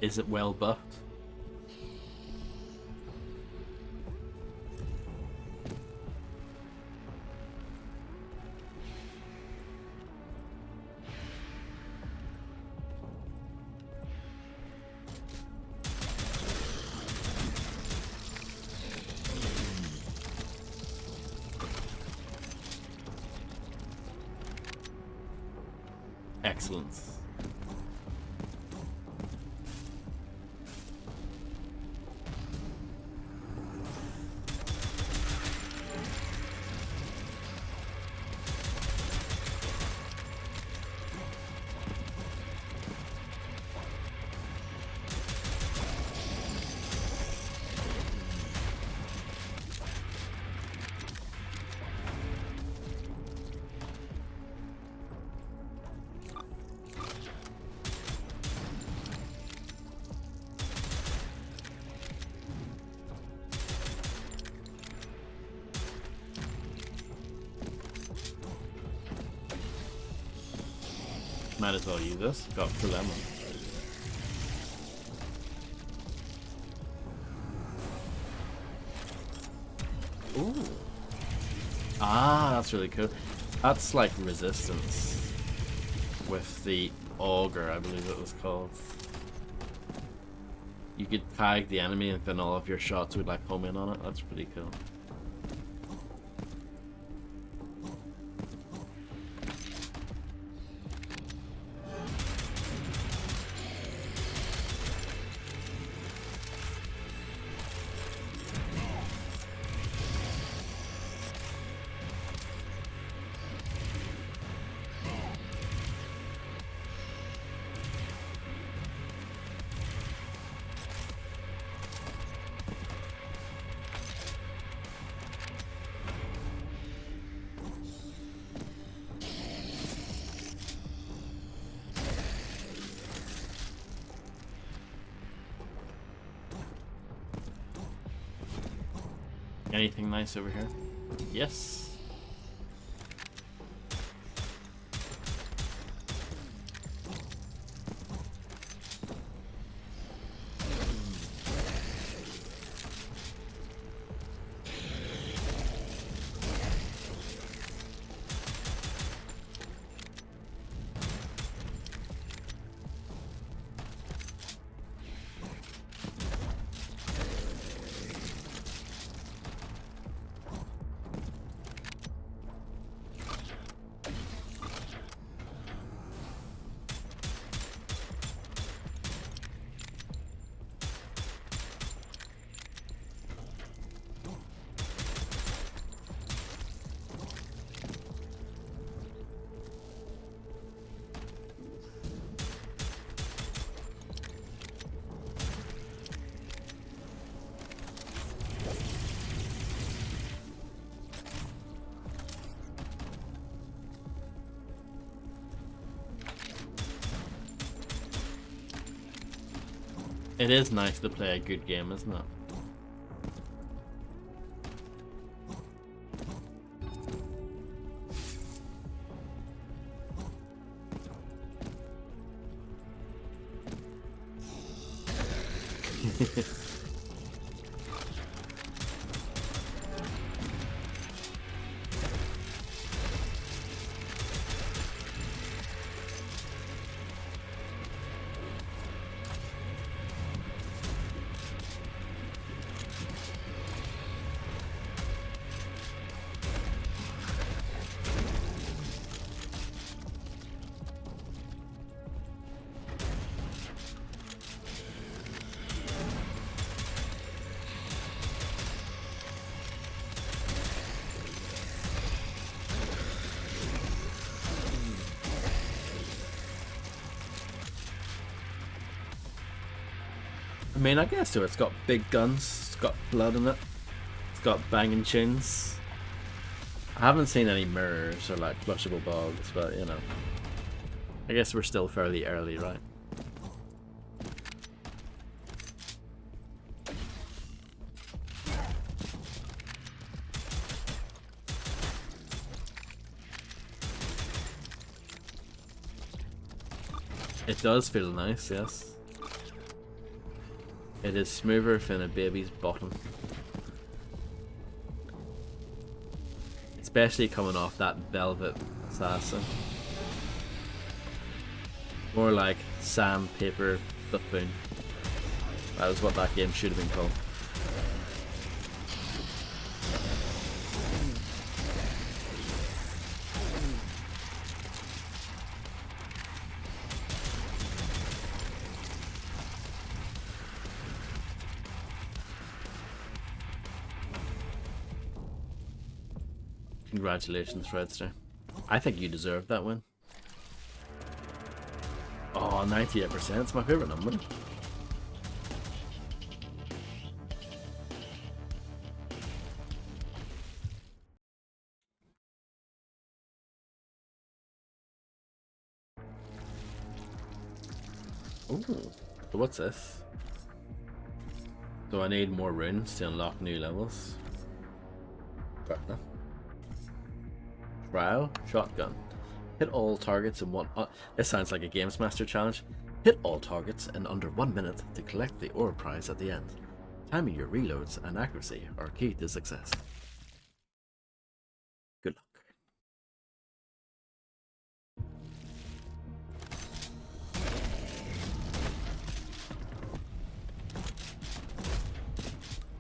Is it well buffed? Excellent. Might as well use this. Got for lemon. Ooh. Ah, that's really cool. That's like resistance with the auger, I believe it was called. You could tag the enemy and then all of your shots would like home in on it. That's pretty cool. Anything nice over here? Yes. It is nice to play a good game, isn't it? I mean, I guess so. It's got big guns, it's got blood in it, it's got banging chins. I haven't seen any mirrors or like flushable bugs, but you know. I guess we're still fairly early, right? It does feel nice, yes. It is smoother than a baby's bottom. Especially coming off that velvet assassin. More like sandpaper buffoon. That was what that game should have been called. Congratulations, Fredster. I think you deserve that win. Oh, 98%. It's my favorite number. Ooh, so what's this? So I need more runes to unlock new levels. Fair enough. Trial shotgun. Hit all targets in one. This sounds like a Games Master challenge. Hit all targets in under 1 minute to collect the ore prize at the end. Timing your reloads and accuracy are key to success. Good luck.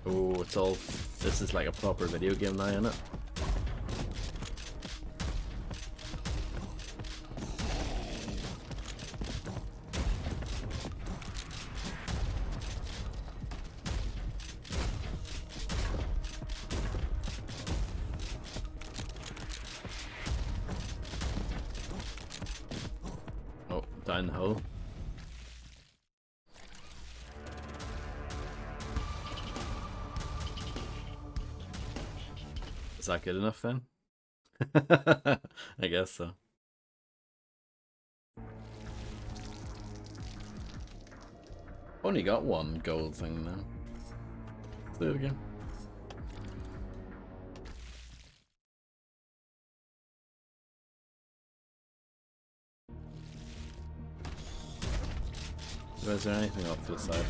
Oh, it's all. This is like a proper video game now, isn't it? Oh, down the hole. Is that good enough then? I guess so. Only got one gold thing now. Let's do it again. Is there anything off to the side here?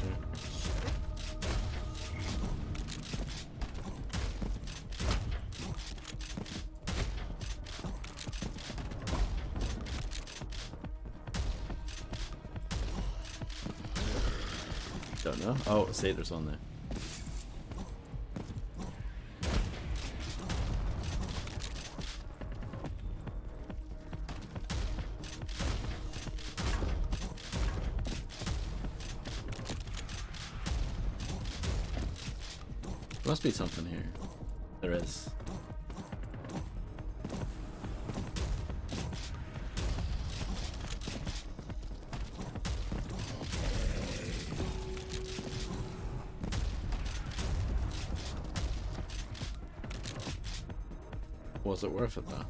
Don't know. Oh, see, there's one there. There must be something here. There is. Was it worth it though?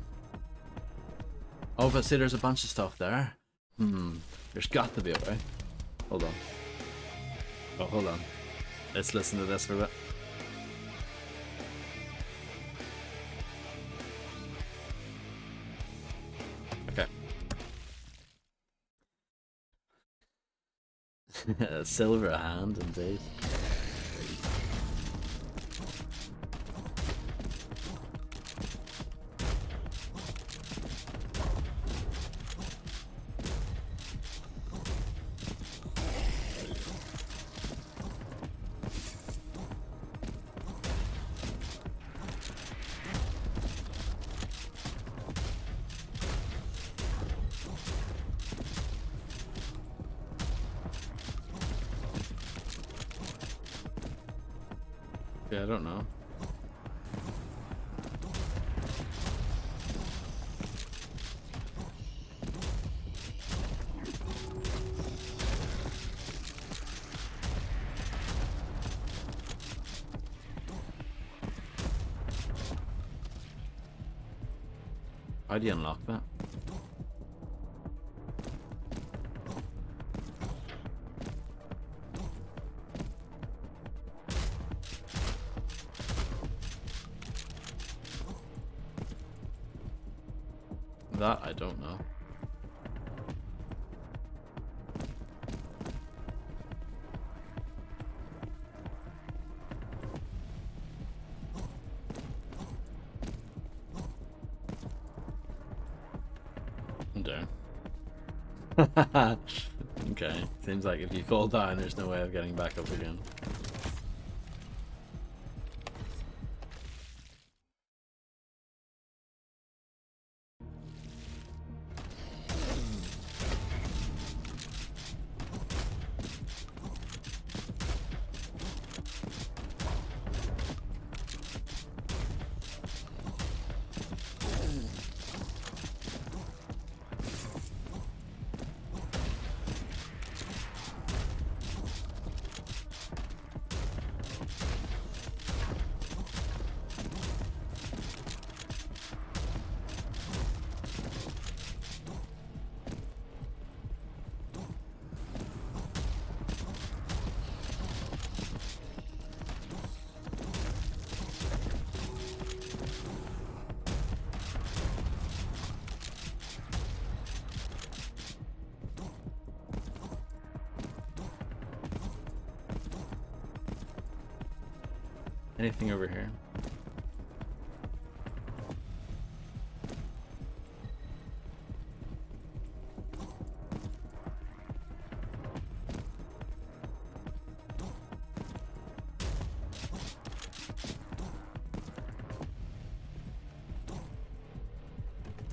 Oh, but see, there's a bunch of stuff there. There's got to be a way. Hold on. Oh, hold on. Let's listen to this for a bit. Okay. A silver hand, indeed. Yeah, I don't know. How do you unlock that? That I don't know. I'm down. Okay, seems like if you fall down, there's no way of getting back up again. Anything over here?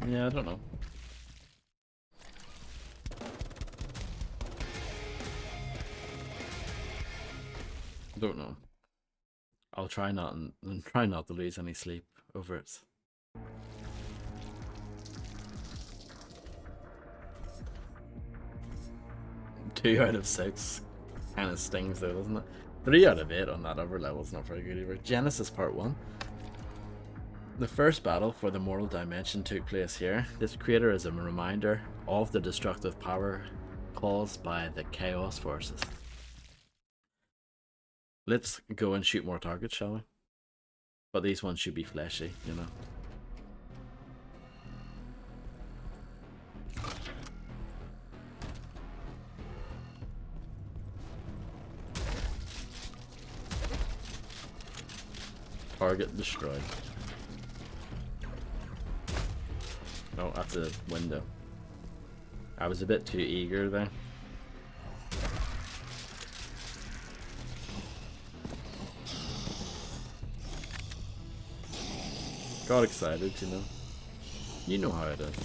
Yeah, I don't know. Don't know. I'll try not and try not to lose any sleep over it. Two out of 6 kind of stings though, doesn't it? 3 out of 8 on that upper level is not very good either. Genesis Part 1. The first battle for the mortal dimension took place here. This crater is a reminder of the destructive power caused by the chaos forces. Let's go and shoot more targets, shall we? But these ones should be fleshy, you know. Target destroyed. Oh, that's a window. I was a bit too eager there. Got excited, you know. You know how it is.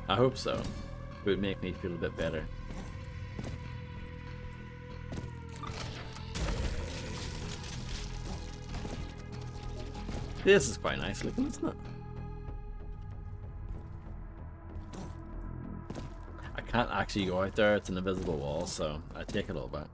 I hope so. It would make me feel a bit better. This is quite nice looking, isn't it? I can't actually go out there, it's an invisible wall, so I take it all back.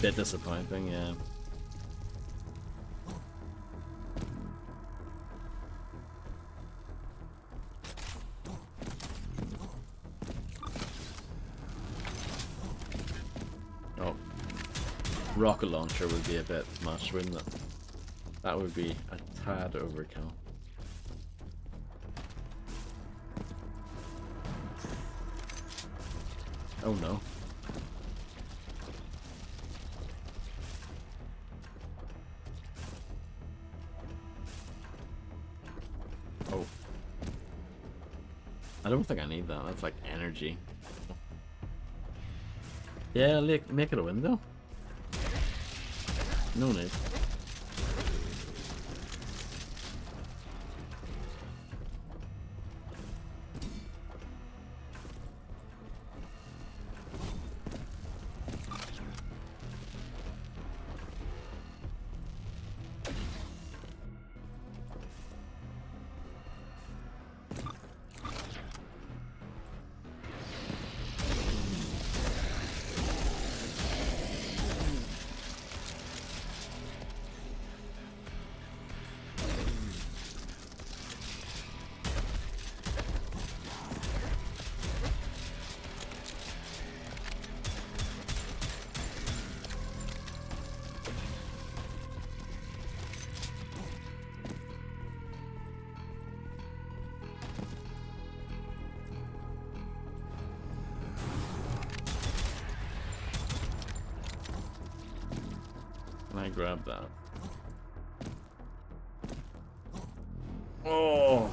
Bit disappointing, yeah. Oh. Rocket launcher would be a bit much, wouldn't it? That would be a tad overkill. Oh no. Oh. I don't think I need that. That's like energy. Yeah, make it a window. No need. Can I grab that? Oh!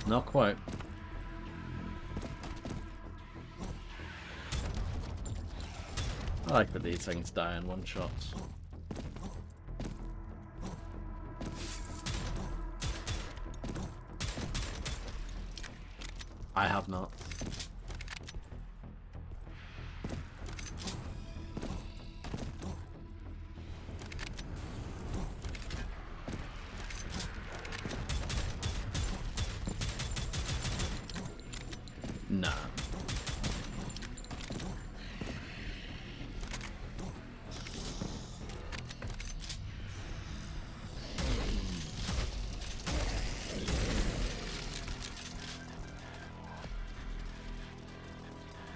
Not quite. like that these things die in one shot. I have not. Nah.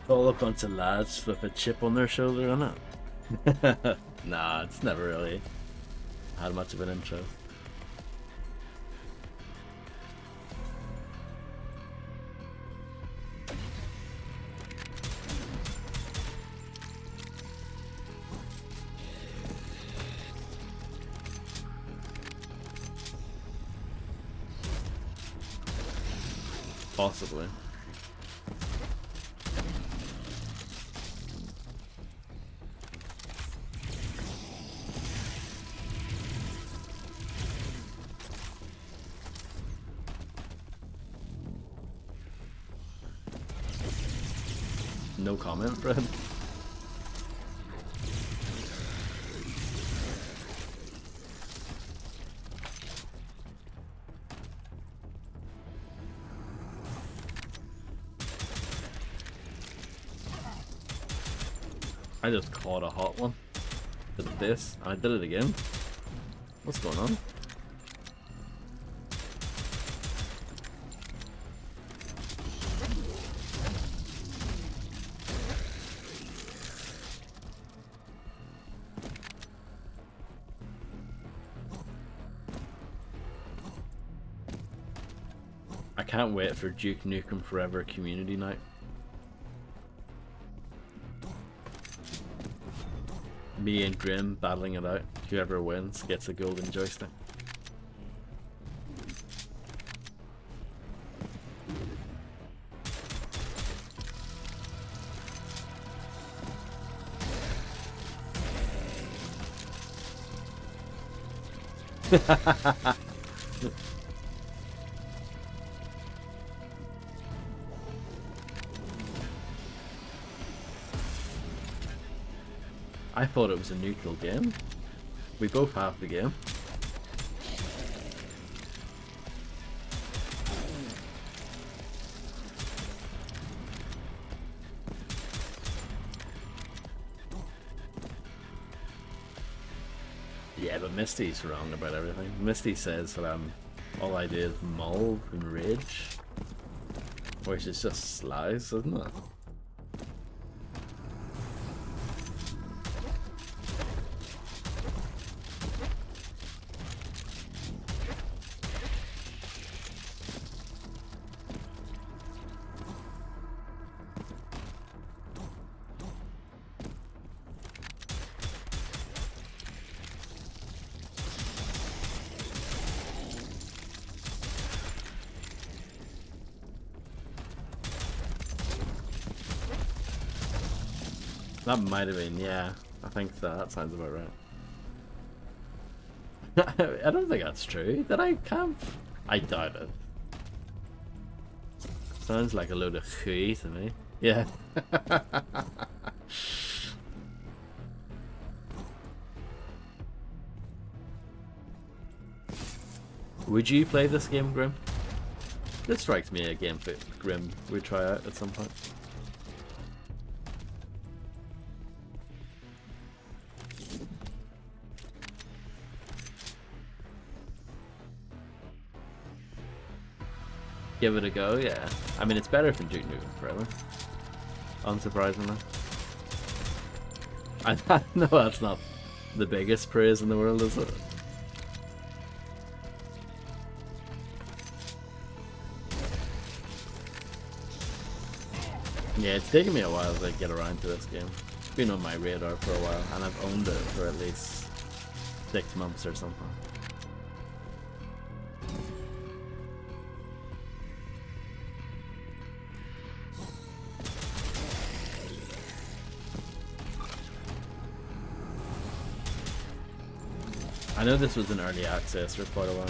All a bunch of lads with a chip on their shoulder, innit? Nah, it's never really had much of an interest. Possibly. No comment, Fred. I just caught a hot one. Did this, and I did it again. What's going on? I can't wait for Duke Nukem Forever community night. Me and Grim battling it out. Whoever wins gets a golden joystick. I thought it was a neutral game. We both have the game. Yeah, but Misty's wrong about everything. Misty says that all I do is mull and rage, which is just lies, isn't it? That might have been, yeah. I think so. That sounds about right. I don't think that's true. Did I camp? I doubt it. Sounds like a load of hooey to me. Yeah. Would you play this game, Grim? This strikes me a game that Grim would try out at some point. Give it a go, yeah. I mean, it's better than Duke Nukem Forever. Unsurprisingly. I know that's not the biggest praise in the world, is it? Yeah, it's taken me a while to get around to this game. It's been on my radar for a while, and I've owned it for at least 6 months or something. know this was an early access for quite a while.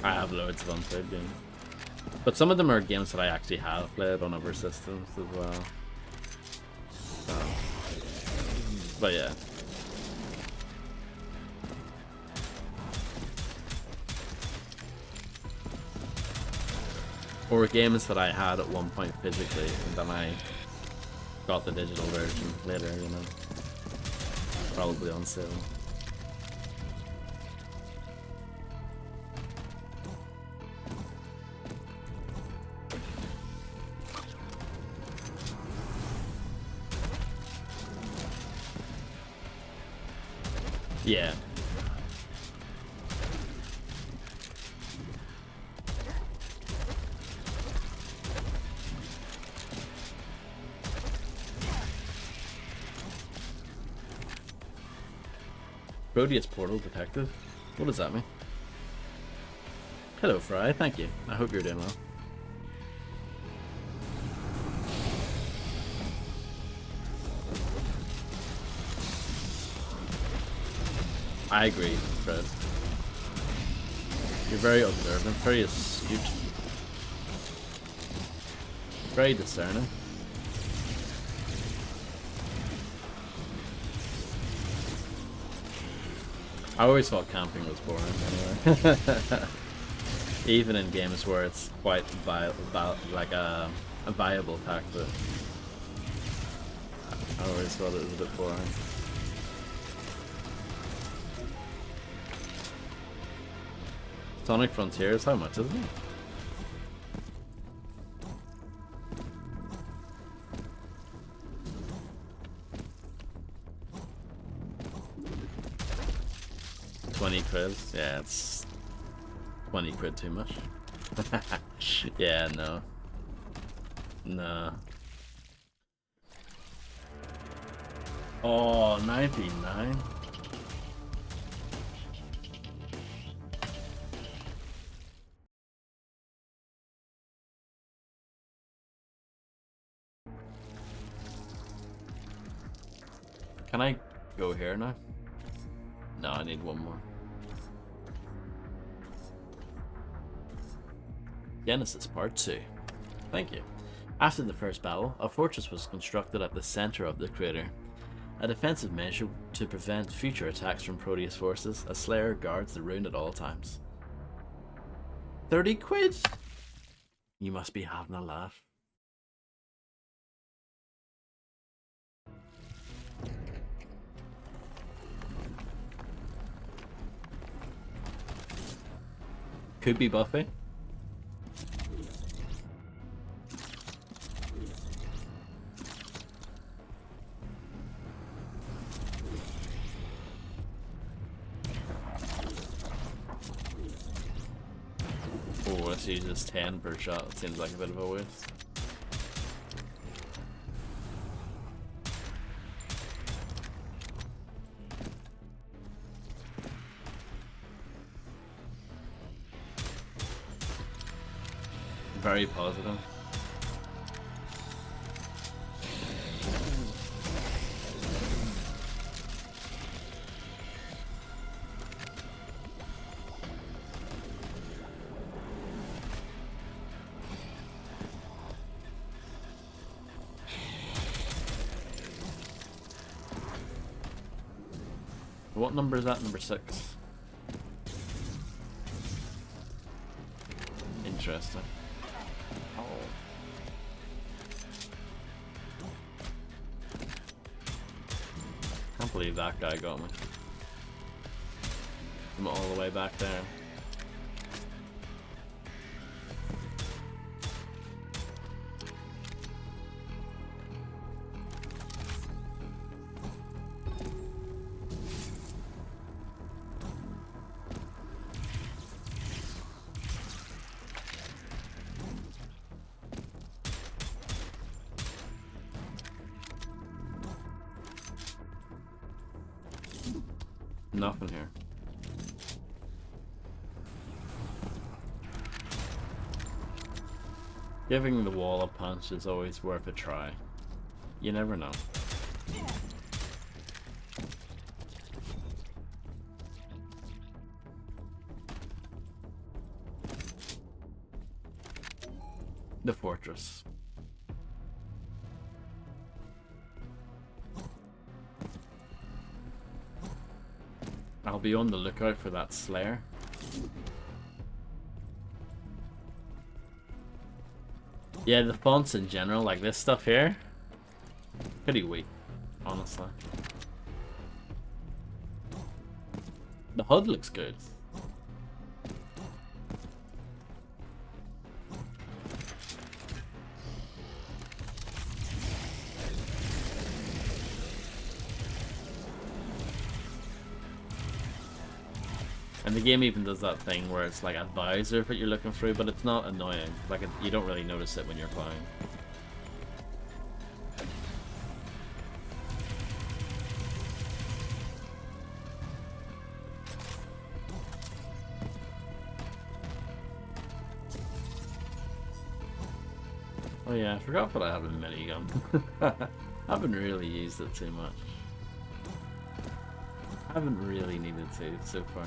I have loads of unplayed games. But some of them are games that I actually have played on other systems as well. So, but yeah. Or games that I had at one point physically, and then I got the digital version later, you know. Probably on sale. Yeah. Prodeus portal detected? What does that mean? Hello, Fry. Thank you. I hope you're doing well. I agree, Fred. You're very observant, very astute, very discerning. I always thought camping was boring anyway. Even in games where it's quite like a viable tactic. I always thought it was a bit boring. Sonic Frontiers, how much is it? £20? Yeah, it's 20 quid too much. Yeah, no. No. Oh, 99? Can I go here now? No, I need one more. Genesis Part 2. Thank you. After the first battle, a fortress was constructed at the center of the crater. A defensive measure to prevent future attacks from Proteus forces, a Slayer guards the ruin at all times. 30 quid? You must be having a laugh. Could be Buffy. Oh, this uses 10 per shot. It seems like a bit of a waste. Very positive. What number is that? Number 6. Interesting. Oh. Can't believe that guy got me. I'm all the way back there. Nothing here. Giving the wall a punch is always worth a try. You never know. The fortress. I'll be on the lookout for that Slayer. Yeah, the fonts in general, like this stuff here, pretty weak, honestly. The HUD looks good. And the game even does that thing where it's like a visor that you're looking through, but it's not annoying. Like you don't really notice it when you're playing. Oh yeah, I forgot what I have in minigun. I haven't really used it too much. I haven't really needed to so far.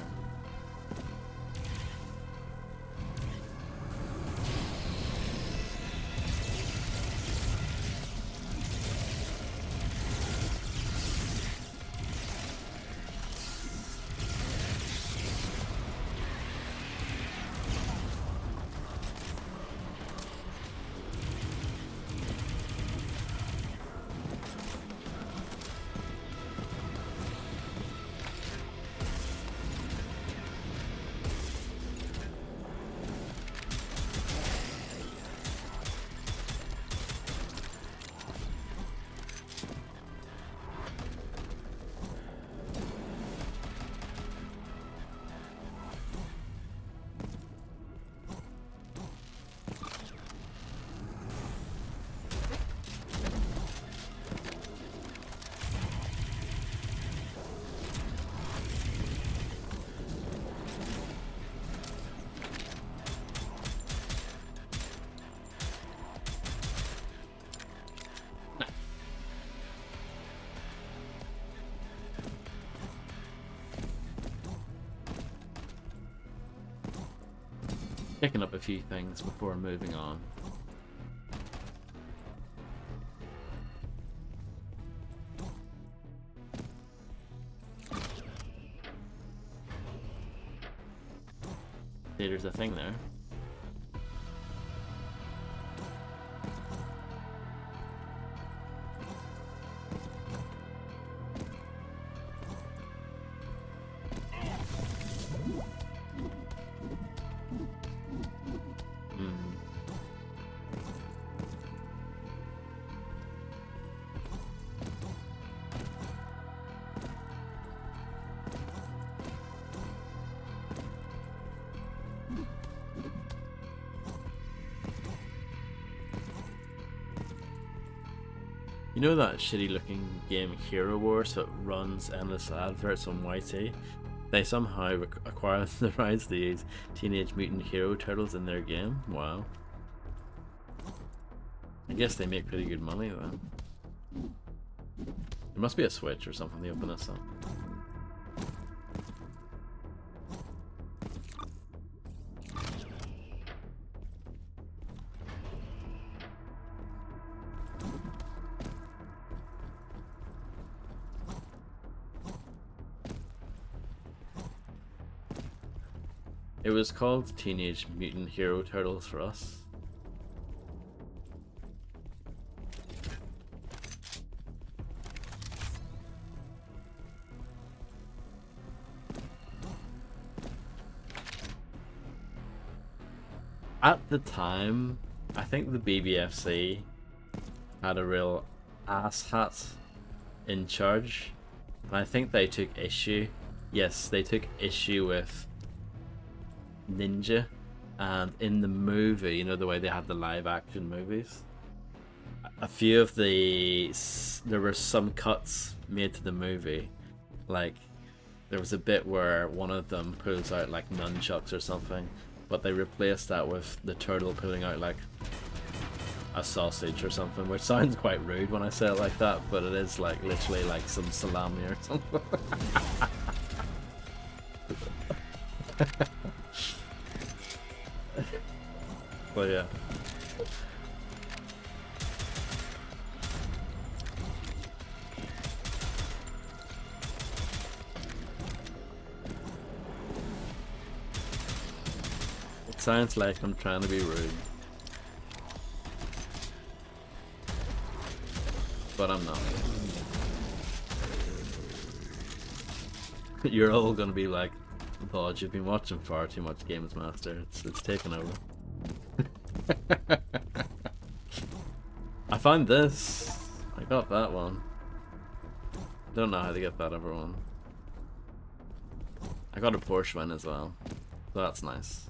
Picking up a few things before moving on. See, there's a thing there. You know that shitty looking game Hero Wars that runs endless adverts on YT? They somehow acquire the rights to use Teenage Mutant Hero Turtles in their game? Wow. I guess they make pretty good money then. There must be a switch or something to open this up. It was called Teenage Mutant Hero Turtles for us. At the time, I think the BBFC had a real asshat in charge, and I think they took issue. Yes, they took issue with Ninja, and in the movie, you know, the way they had the live action movies, a few of there were some cuts made to the movie, like There was a bit where one of them pulls out like nunchucks or something, but they replaced that with the turtle pulling out like a sausage or something, which sounds quite rude when I say it like that, but it is like literally like some salami or something. But yeah. It sounds like I'm trying to be rude. But I'm not. You're all gonna be like, Pod, you've been watching far too much Games Master. It's taken over. I found this. I got that one. Don't know how to get that other one. I got a Porsche one as well. So that's nice.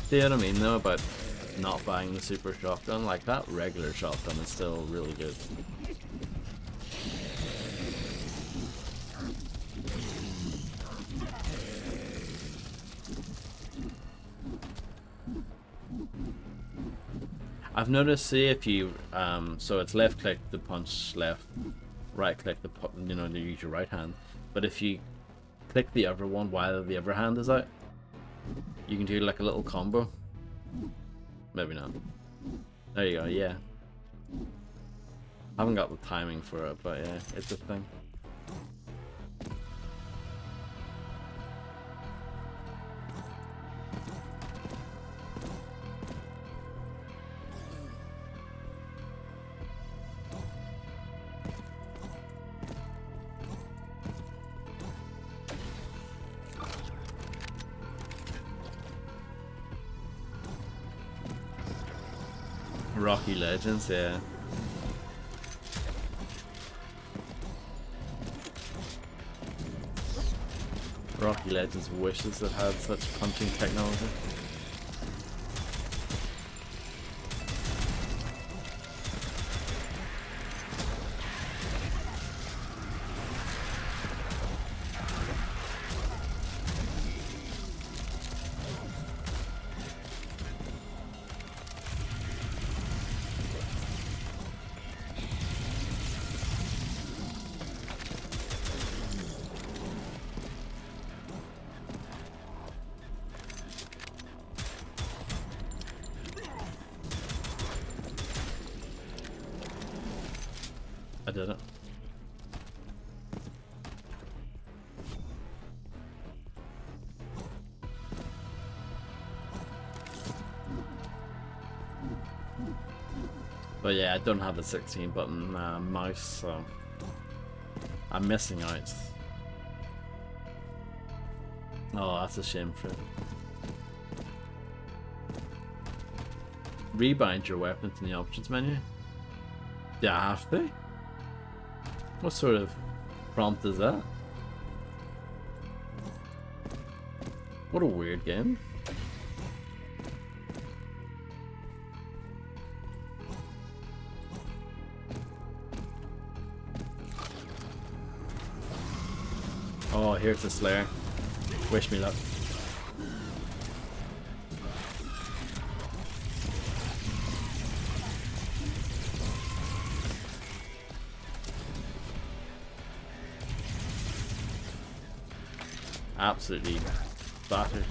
See what I mean though about not buying the super shotgun? Like that regular shotgun is still really good. I've noticed, see if you, so it's left click the punch left, right click the, you know, to use your right hand. But if you click the other one while the other hand is out, you can do like a little combo. Maybe not. There you go, yeah. I haven't got the timing for it, but yeah, it's a thing. Rocky Legends, yeah. Rocky Legends wishes it had such punching technology. I did it. But yeah, I don't have the 16 button mouse, so I'm missing out. Oh, that's a shame for it. Rebind your weapons in the options menu? Do I have to? What sort of prompt is that? What a weird game. Oh, here's the Slayer. Wish me luck. Absolutely battered.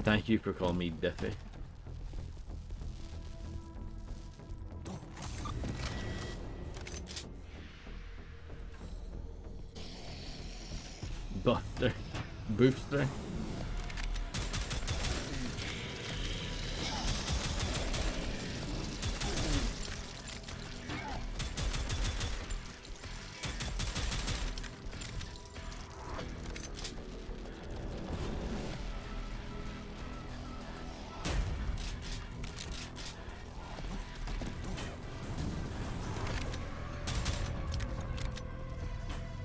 Thank you for calling me Biffy. Buster. Booster.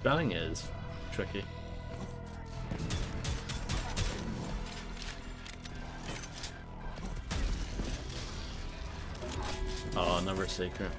Drowning is tricky. Oh, another secret.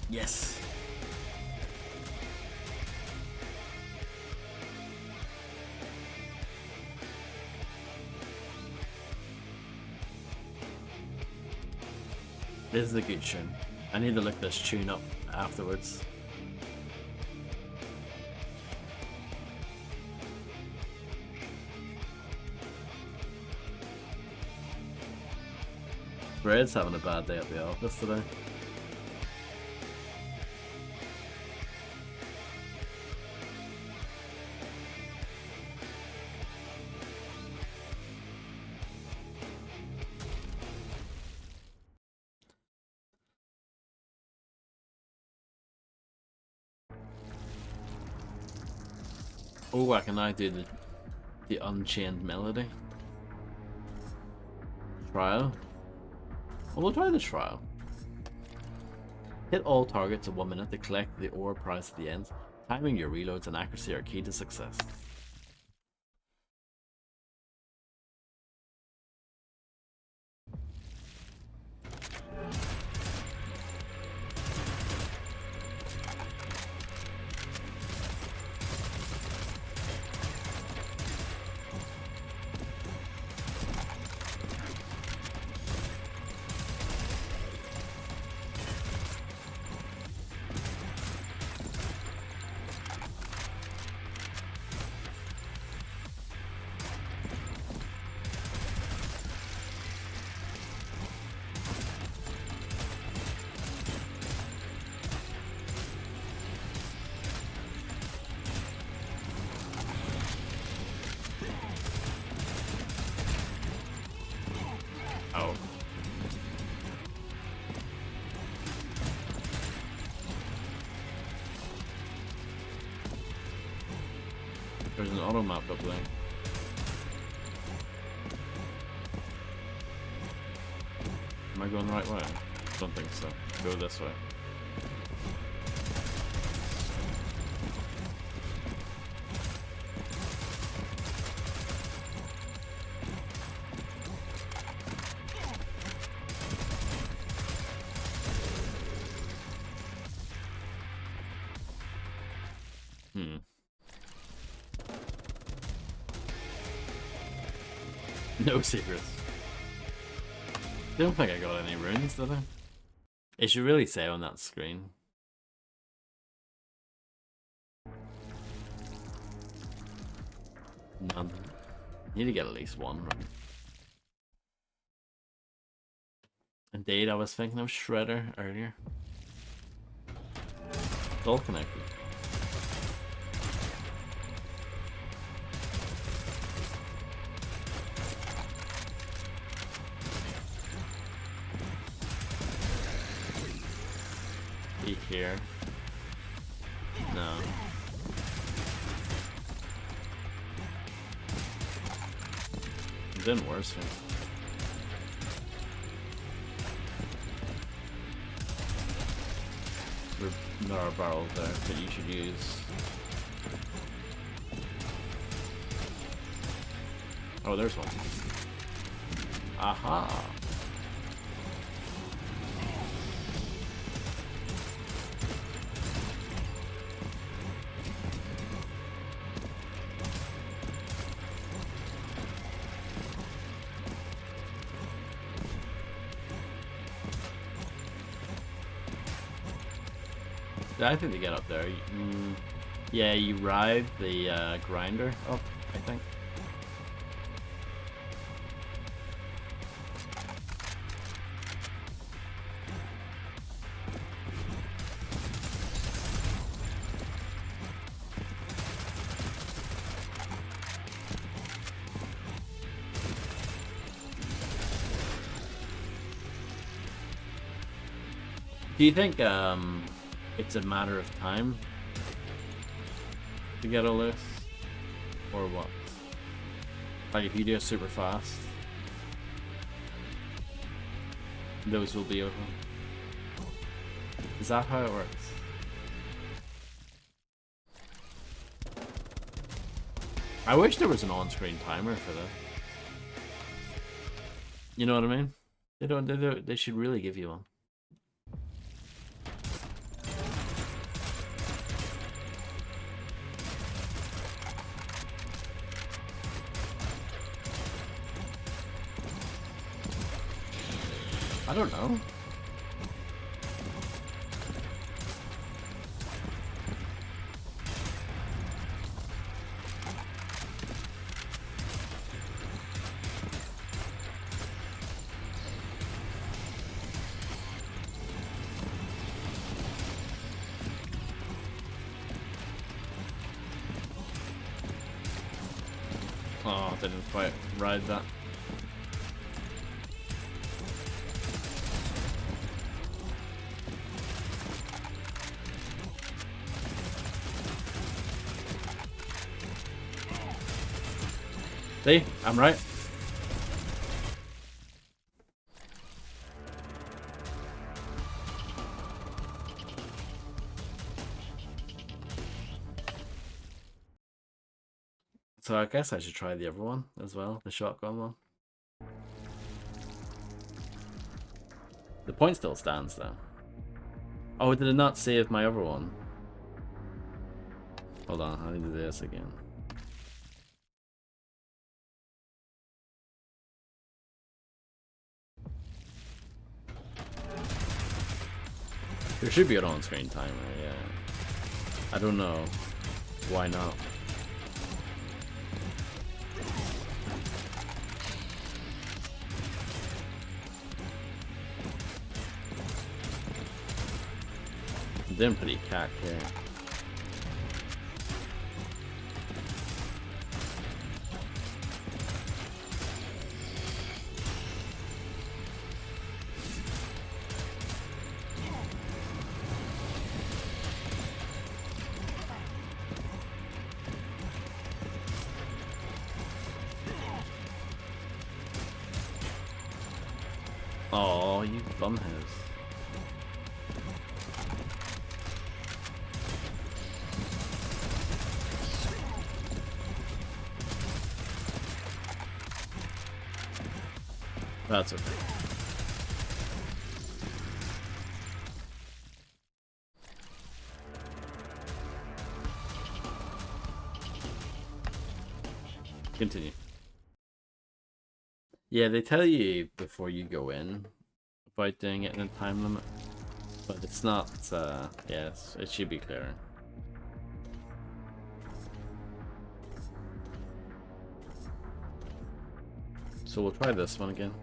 Yes. This is a good tune. I need to look this tune up afterwards. Red's having a bad day at the office today. Oh, I can now do the Unchained Melody. Trial. Well, we'll try the trial. Hit all targets in 1 minute to collect the ore prize at the end. Timing your reloads and accuracy are key to success. Oh. There's an auto map up there. Am I going the right way? Don't think so. Go this way. No secrets. Don't think I got any runes, did I? It should really say on that screen. None. Need to get at least one rune. Indeed, I was thinking of Shredder earlier. It's all connected. Here. No. It didn't worse. There are barrels there that you should use. Oh, there's one. Aha! I think to get up there, yeah, you ride the grinder up, I think. Do you think it's a matter of time to get all this, or what? Like if you do it super fast, those will be over. Is that how it works? I wish there was an on-screen timer for that. You know what I mean? They don't. They should really give you one. I don't know. Oh, I didn't quite ride that. See? I'm right. So I guess I should try the other one as well, the shotgun one. The point still stands though. Oh, did it not save my other one? Hold on, I need to do this again. There should be an on-screen timer, yeah. I don't know. Why not? I'm doing pretty cack here. Oh, you bumheads. That's okay. Continue. Yeah, they tell you before you go in about doing it in a time limit, but it's not, yes, it should be clear. So we'll try this one again.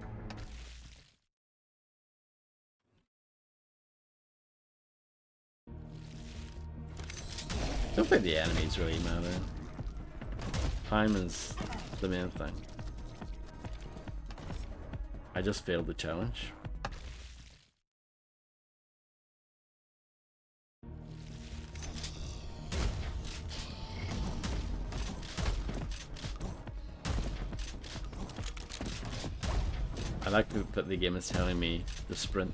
Don't think the enemies really matter. Time is the main thing. I just failed the challenge. I like that the game is telling me to sprint.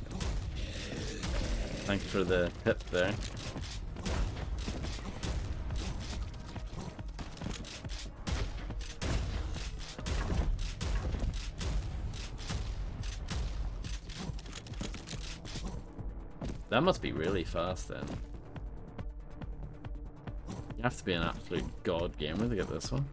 Thanks for the tip there. That must be really fast then. You have to be an absolute god gamer to get this one.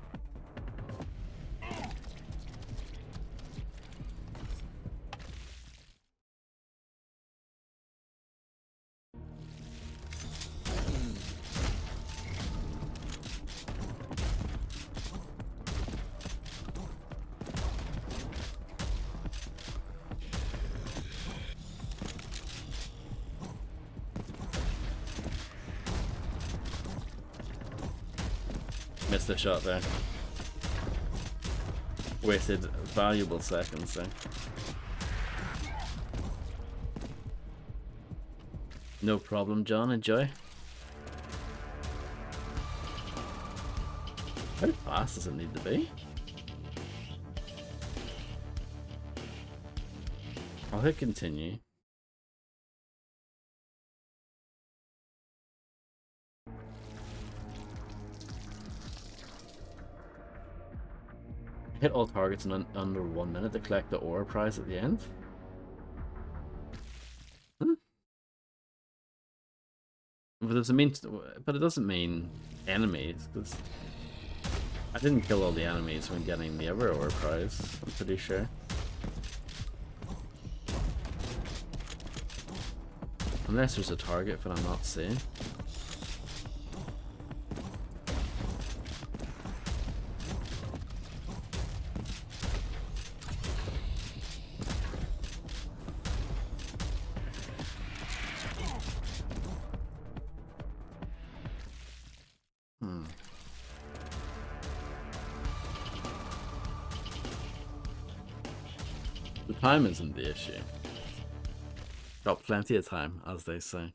Missed a shot there. Wasted valuable seconds there. No problem, John. Enjoy. How fast does it need to be? I'll hit continue. Hit all targets in under 1 minute to collect the ore prize at the end. Huh? But it doesn't mean enemies, because I didn't kill all the enemies when getting the other ore prize, I'm pretty sure. Unless there's a target that I'm not seeing. The time isn't the issue. Got plenty of time, as they say.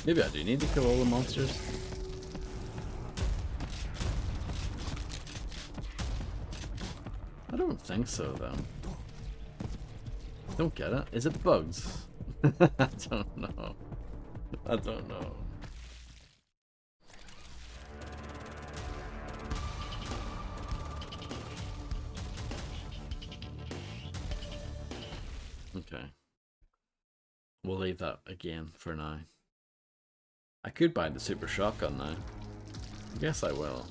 Maybe I do need to kill all the monsters. I don't think so, though. Don't get it. Is it bugs? I don't know. I don't know. Okay. We'll leave that again for now. I could buy the super shotgun now. I guess I will.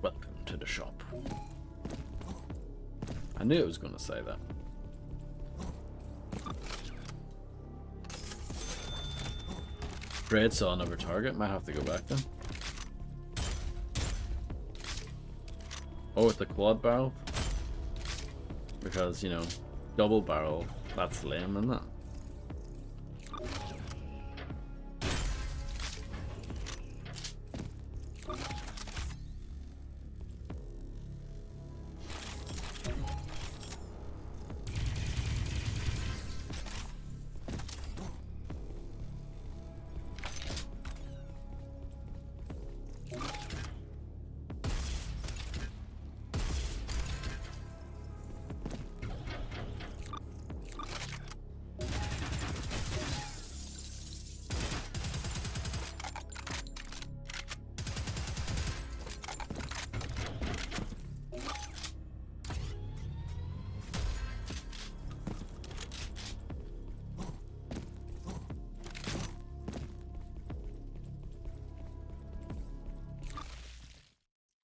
Welcome to the shop. I knew it was going to say that. Fred saw another target. Might have to go back then. Oh, with the quad barrel? Because, you know, double barrel, that's lame, isn't it?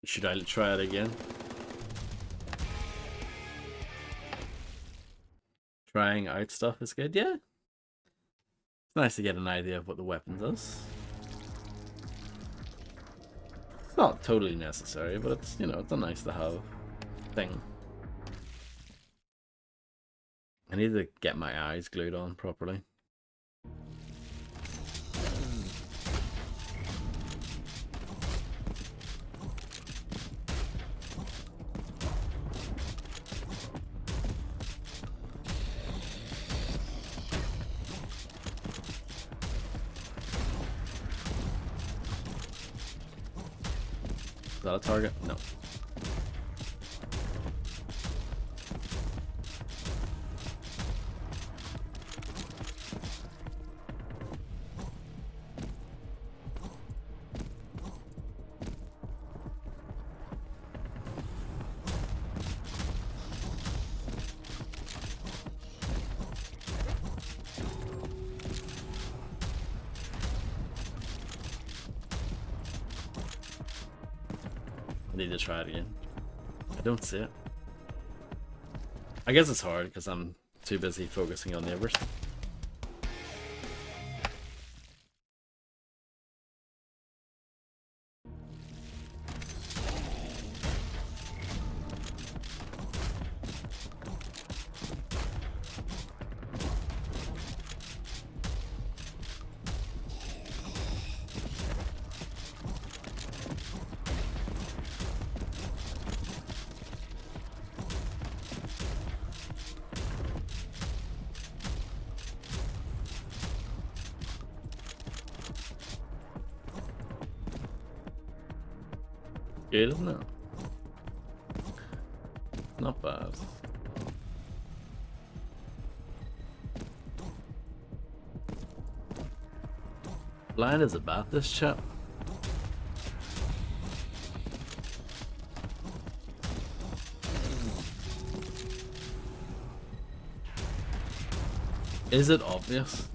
Should I try it again? Trying out stuff is good, yeah. It's nice to get an idea of what the weapon does. It's not totally necessary, but it's, you know, it's a nice to have thing. I need to get my eyes glued on properly. Is that a target? No. Need to try it again. I don't see it. I guess it's hard because I'm too busy focusing on neighbors. Good, isn't it? Not bad. Blind as a bat, this chap. Is it obvious?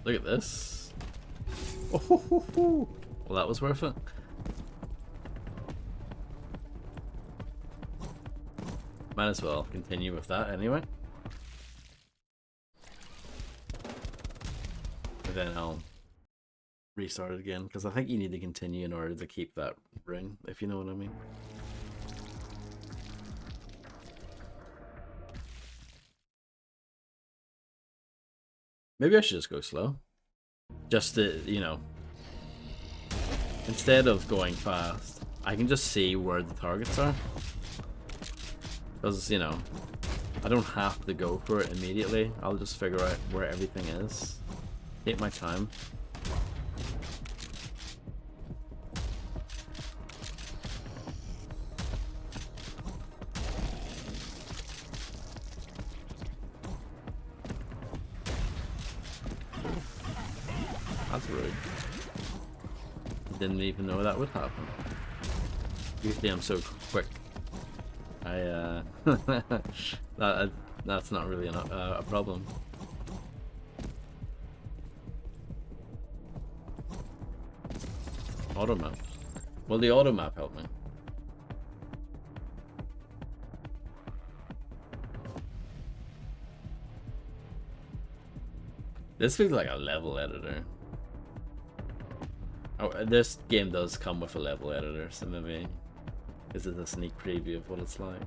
Look at this. Oh, well, that was worth it. Might as well continue with that anyway. And then I'll restart it again, because I think you need to continue in order to keep that ring, if you know what I mean. Maybe I should just go slow. Just to, you know, instead of going fast, I can just see where the targets are. Because, you know, I don't have to go for it immediately. I'll just figure out where everything is. Take my time. That's rude. Didn't even know that would happen. Usually I'm so quick. That's not really a problem. Auto map. Well, the auto map helped me. This feels like a level editor. Oh, this game does come with a level editor, so maybe this is a sneak preview of what it's like.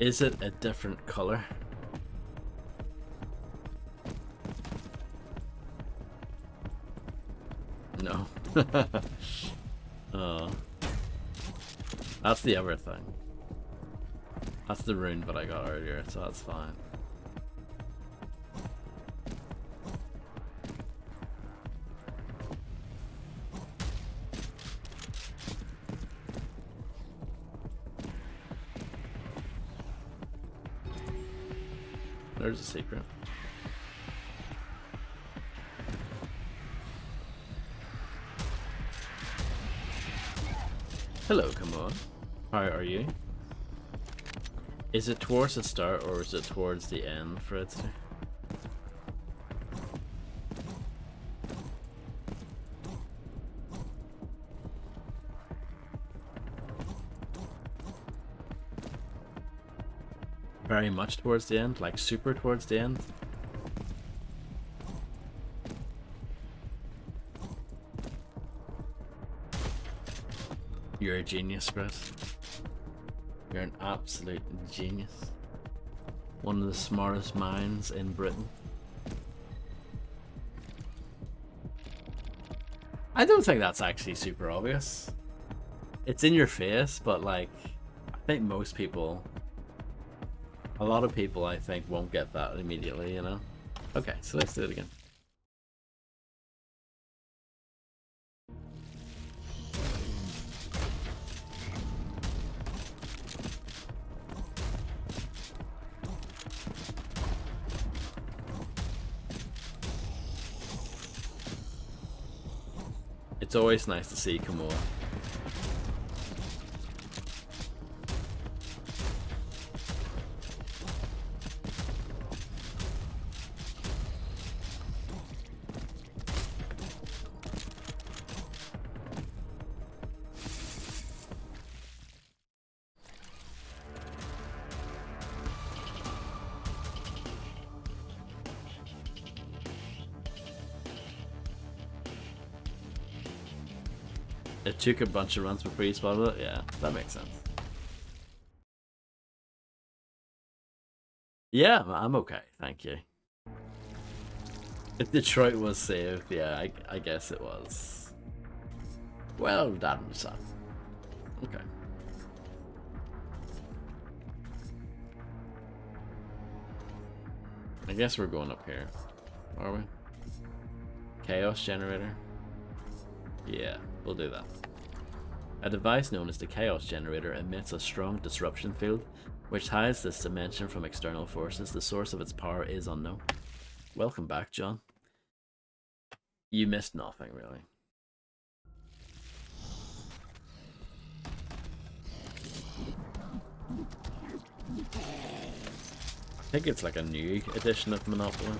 Is it a different color? No. Oh. That's the other thing. That's the rune that I got earlier, so that's fine. There's a secret. Hello, come on. How are you? Is it towards the start or is it towards the end for it to? Very much towards the end, like super towards the end. You're a genius, Chris. You're an absolute genius. One of the smartest minds in Britain. I don't think that's actually super obvious. It's in your face, but like, I think most people A lot of people, I think, won't get that immediately, you know? Okay, so let's do it again. It's always nice to see Kamua. It took a bunch of runs before you spotted it? Yeah, that makes sense. Yeah, I'm okay, thank you. If Detroit was saved, yeah, I guess it was. Well done, son. Okay. I guess we're going up here. Are we? Chaos generator? Yeah, we'll do that. A device known as the Chaos Generator emits a strong disruption field, which hides this dimension from external forces. The source of its power is unknown. Welcome back, John. You missed nothing, really. I think it's like a new edition of Monopoly.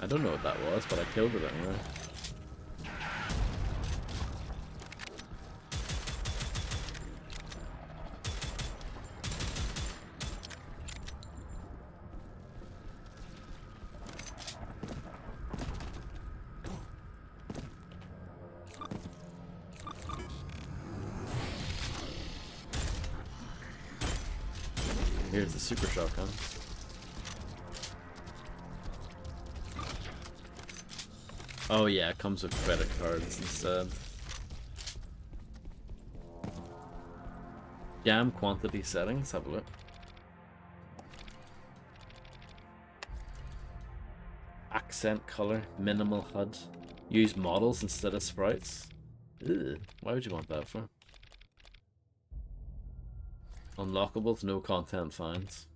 I don't know what that was, but I killed it anyway. Here's the super shotgun. Oh yeah, it comes with credit cards instead. Jam quantity settings, have a look. Accent color, minimal HUD. Use models instead of sprites. Ugh, why would you want that for? Unlockables, no content finds.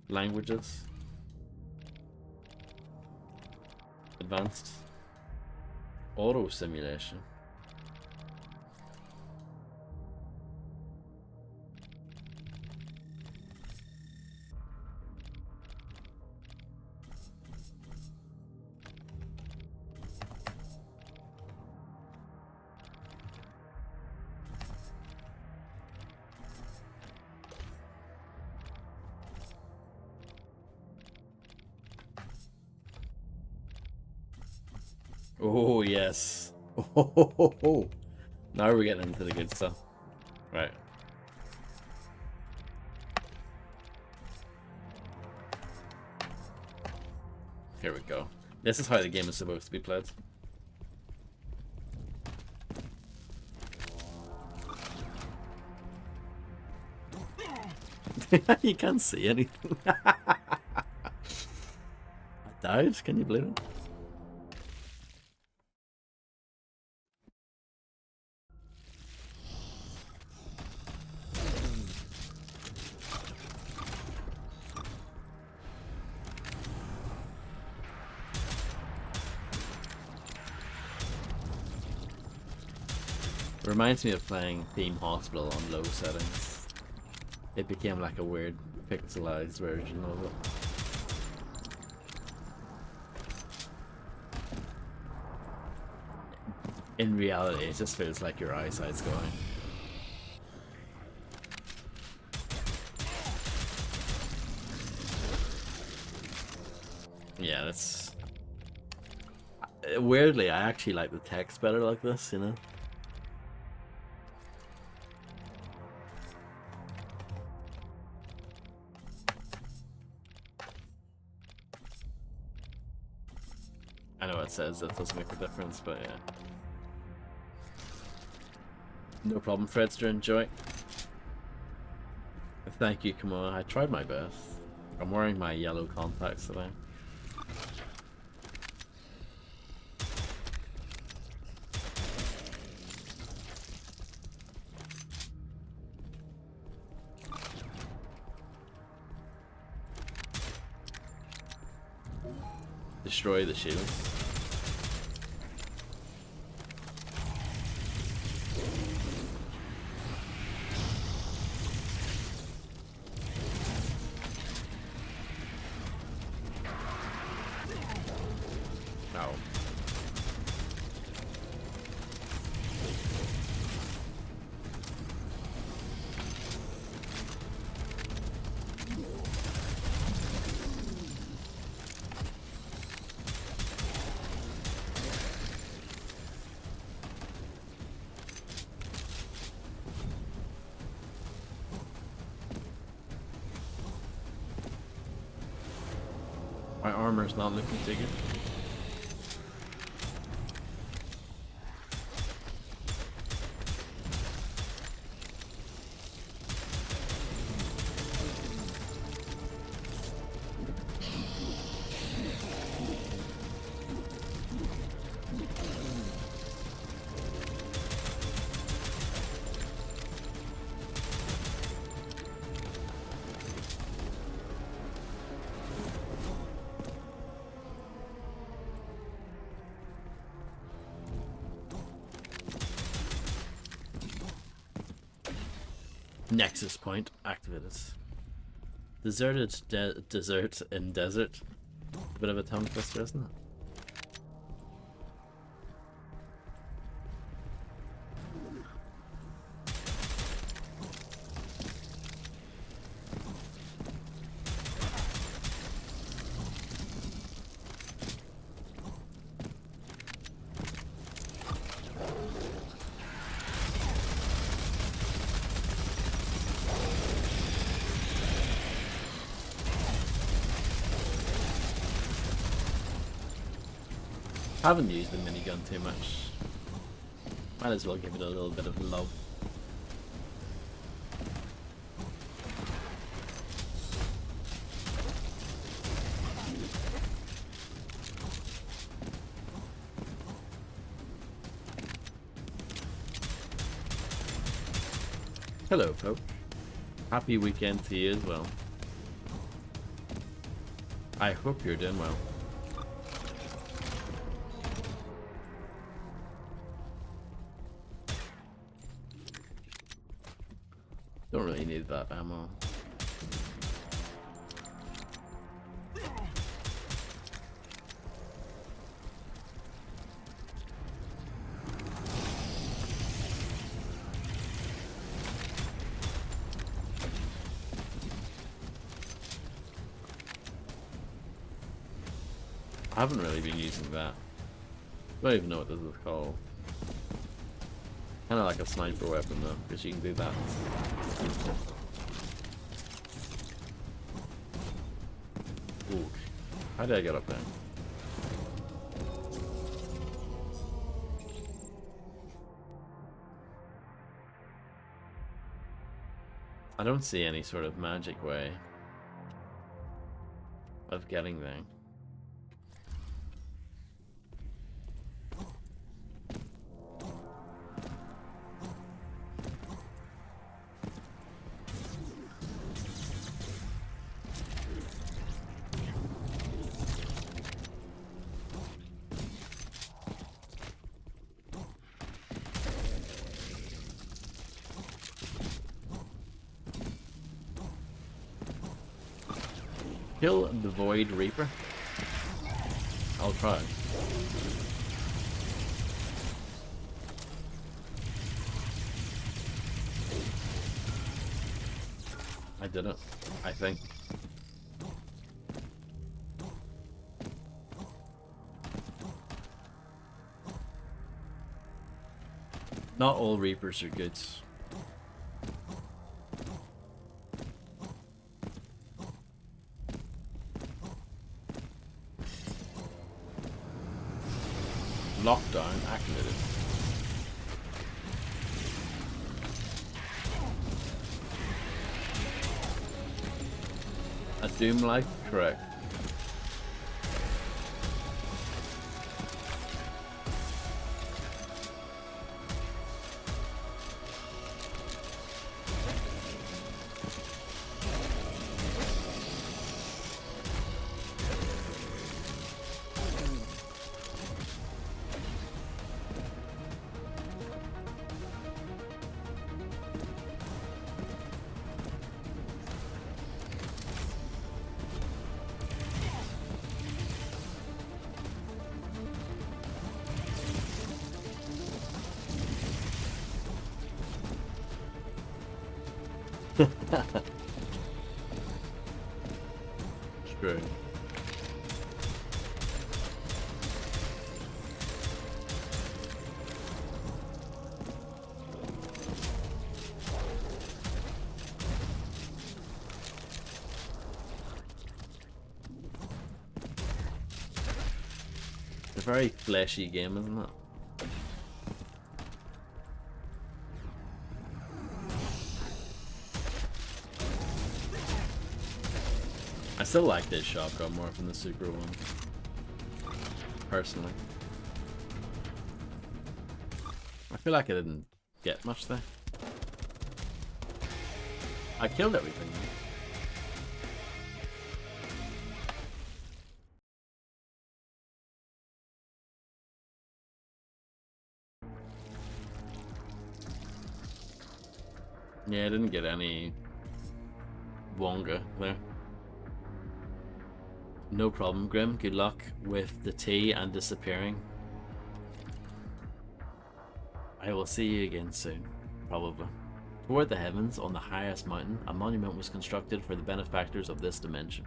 Languages. Advanced. Auto simulation. Oh yes. Oh, now we're getting into the good stuff. Right. Here we go. This is how the game is supposed to be played. You can't see anything. I died, can you believe it? Reminds me of playing Theme Hospital on low settings. It became like a weird pixelized version of it. In reality, it just feels like your eyesight's going. Yeah, that's... Weirdly, I actually like the text better like this, you know? I know it says that doesn't make a difference, but yeah. No problem, Fredster, enjoy. Thank you, come on, I tried my best. I'm wearing my yellow contacts today. Destroy the shields. No. My armor's not looking too good. Nexus point activated. Deserted desert in desert. A bit of a tongue twister, isn't it? Haven't used the minigun too much. Might as well give it a little bit of love. Hello, Pope. Happy weekend to you as well. I hope you're doing well. Don't really need that ammo. I haven't really been using that. I don't even know what this is called. Kind of like a sniper weapon though, because you can do that. Ooh. How did I get up there? I don't see any sort of magic way of getting there. Kill the Void Reaper? I'll try. I did it, I think. Not all Reapers are good. Lockdown activated. A Doom life? Correct. True. It's a very fleshy game, isn't it? I still like this shotgun more than the super one, personally. I feel like I didn't get much there. I killed everything though. Yeah, I didn't get any Wonga there. No problem, Grim. Good luck with the tea and disappearing. I will see you again soon, probably. Toward the heavens, on the highest mountain, a monument was constructed for the benefactors of this dimension.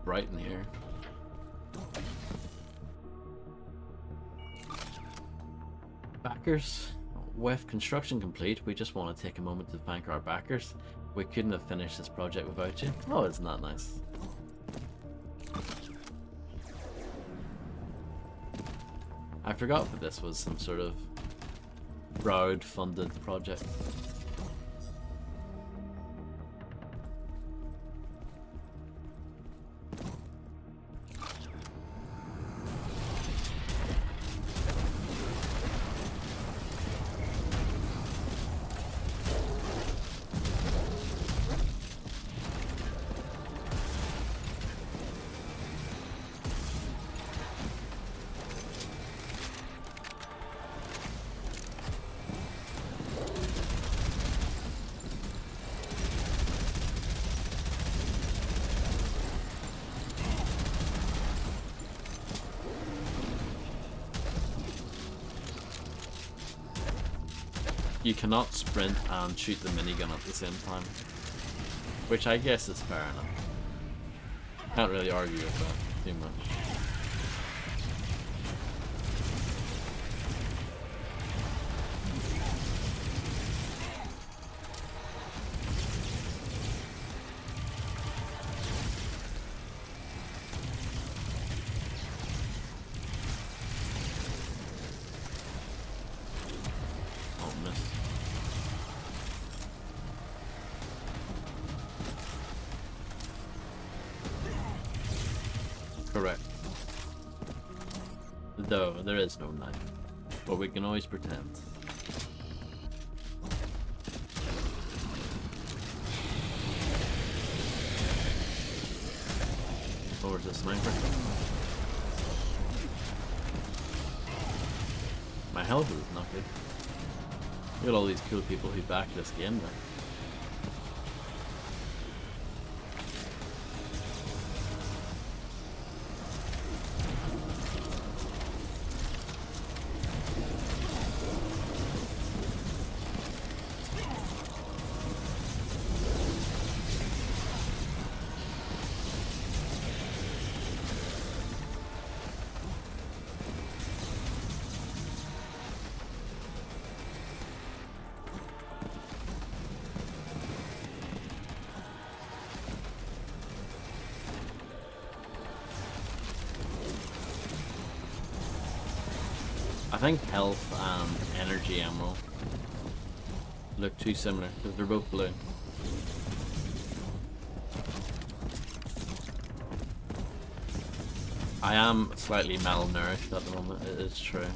Bright in here. Backers, with construction complete, we just want to take a moment to thank our backers. We couldn't have finished this project without you. Oh, isn't that nice? I forgot that this was some sort of crowd-funded project. You cannot sprint and shoot the minigun at the same time, which I guess is fair enough. Can't really argue with that too much. Correct. Though there is no knife, but we can always pretend. Oh, where's the sniper? My health is not good. Look at all these cool people who back this game now. I think health and energy emerald look too similar because they're both blue. I am slightly malnourished at the moment, it is true.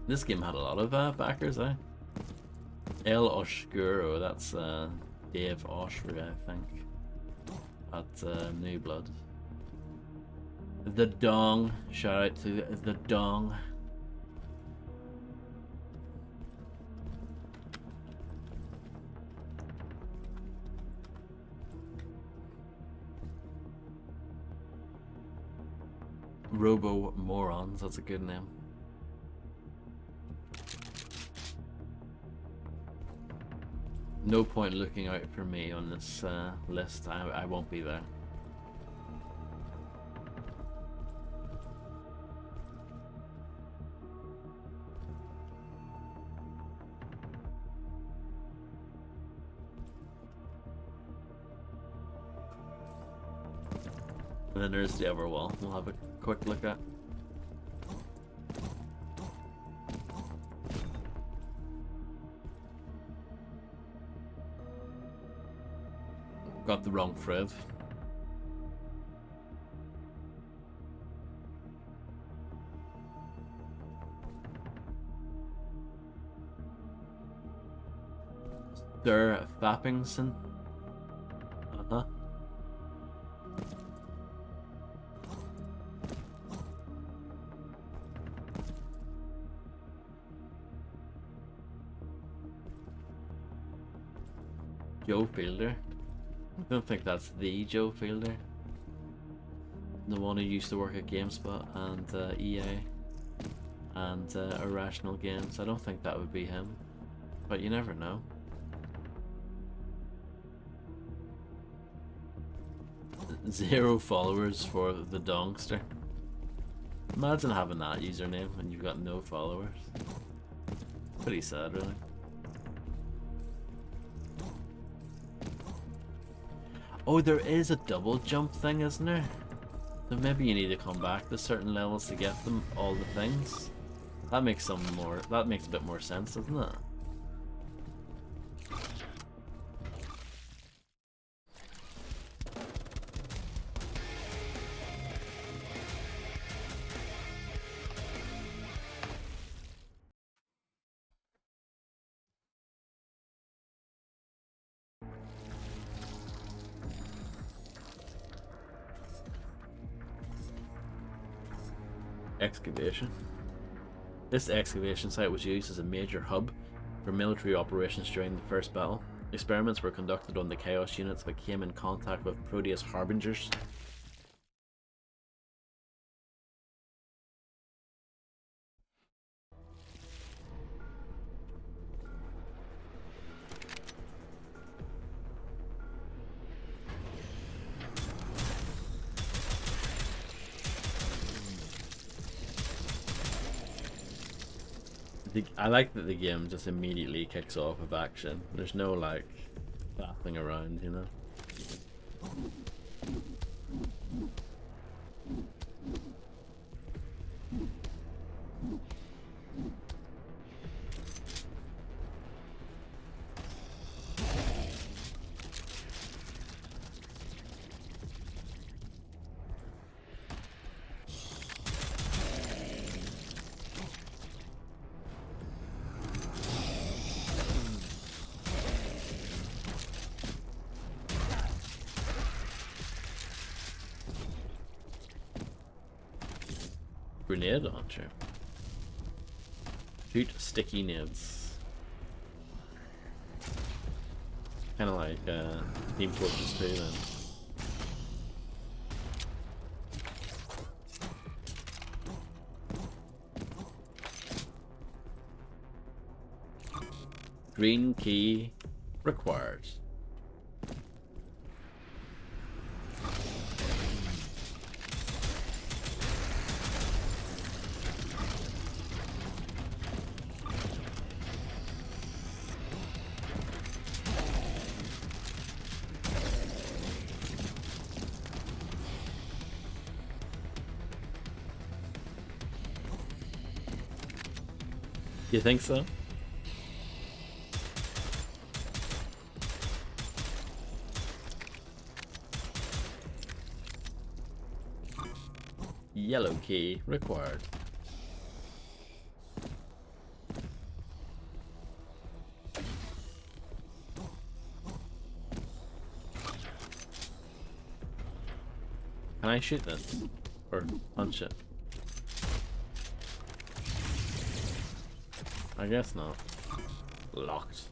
This game had a lot of backers, eh? El Oscuro, that's Dave Oshry, I think. At New Blood. The Dong, shout out to the Dong. Robo Morons, that's a good name. No point looking out for me on this list. I won't be there. And then there's the other wall. We'll have a quick look at. Got the wrong thread. Der Fappingson. Uh-huh. Joe Fielder. I don't think that's the Joe Fielder. The one who used to work at GameSpot and EA and Irrational Games. I don't think that would be him, but you never know. Zero followers for the Dongster. Imagine having that username and you've got no followers. Pretty sad, really. Oh, there is a double jump thing, isn't there? So maybe you need to come back to certain levels to get them, all the things. That makes a bit more sense, doesn't it? Excavation. This excavation site was used as a major hub for military operations during the First Battle. Experiments were conducted on the Chaos units that came in contact with Prodeus Harbingers. I like that the game just immediately kicks off with action. There's no like faffing around, you know. Grenade launcher. Shoot sticky nades. Kinda like Team Fortress 2 then. Green key required. You think so? Yellow key required. Can I shoot this? Or punch it? I guess not. Locked.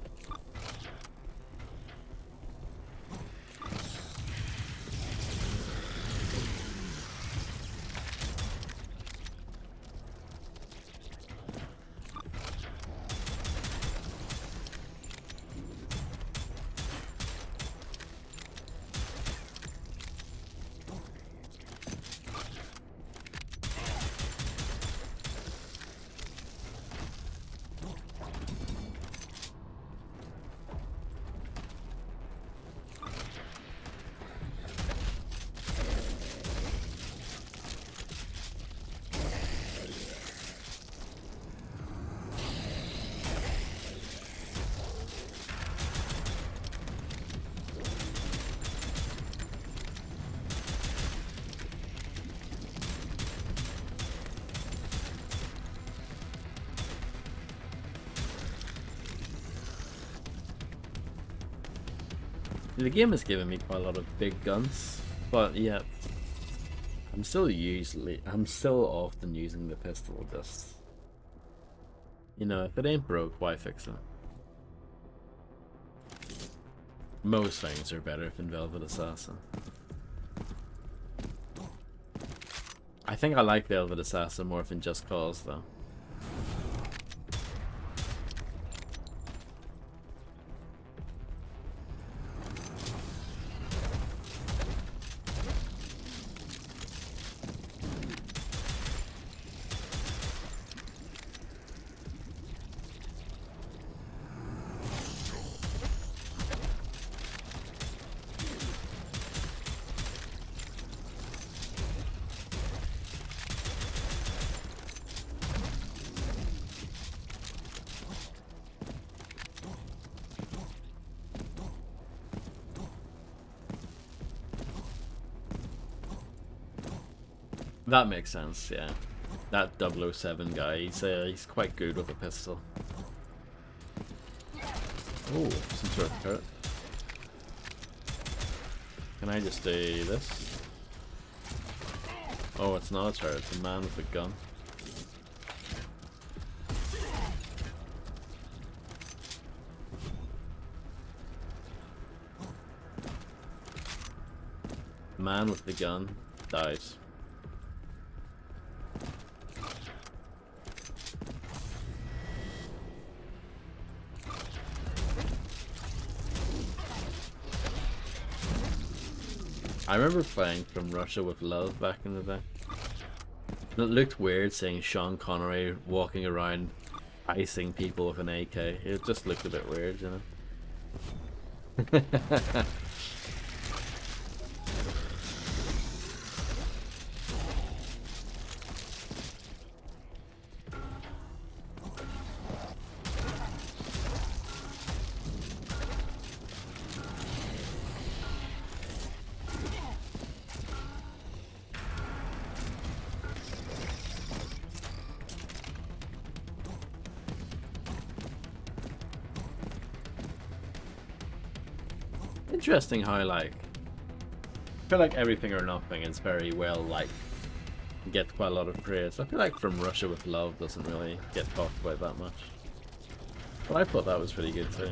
The game has given me quite a lot of big guns, but yeah, I'm still often using the pistol. Just, you know, if it ain't broke, why fix it? Most things are better than Velvet Assassin. I think I like Velvet Assassin more than Just Cause though. That makes sense, yeah. That 007 guy, he's quite good with a pistol. Oh, some sort of turret. Can I just do this? Oh, it's not a turret, it's a man with a gun. The man with the gun dies. I remember playing From Russia with Love back in the day. And it looked weird seeing Sean Connery walking around icing people with an AK. It just looked a bit weird, you know? Interesting how, like, I feel like Everything or Nothing is very well liked, get quite a lot of praise. I feel like From Russia with Love doesn't really get talked about that much, but I thought that was pretty good too.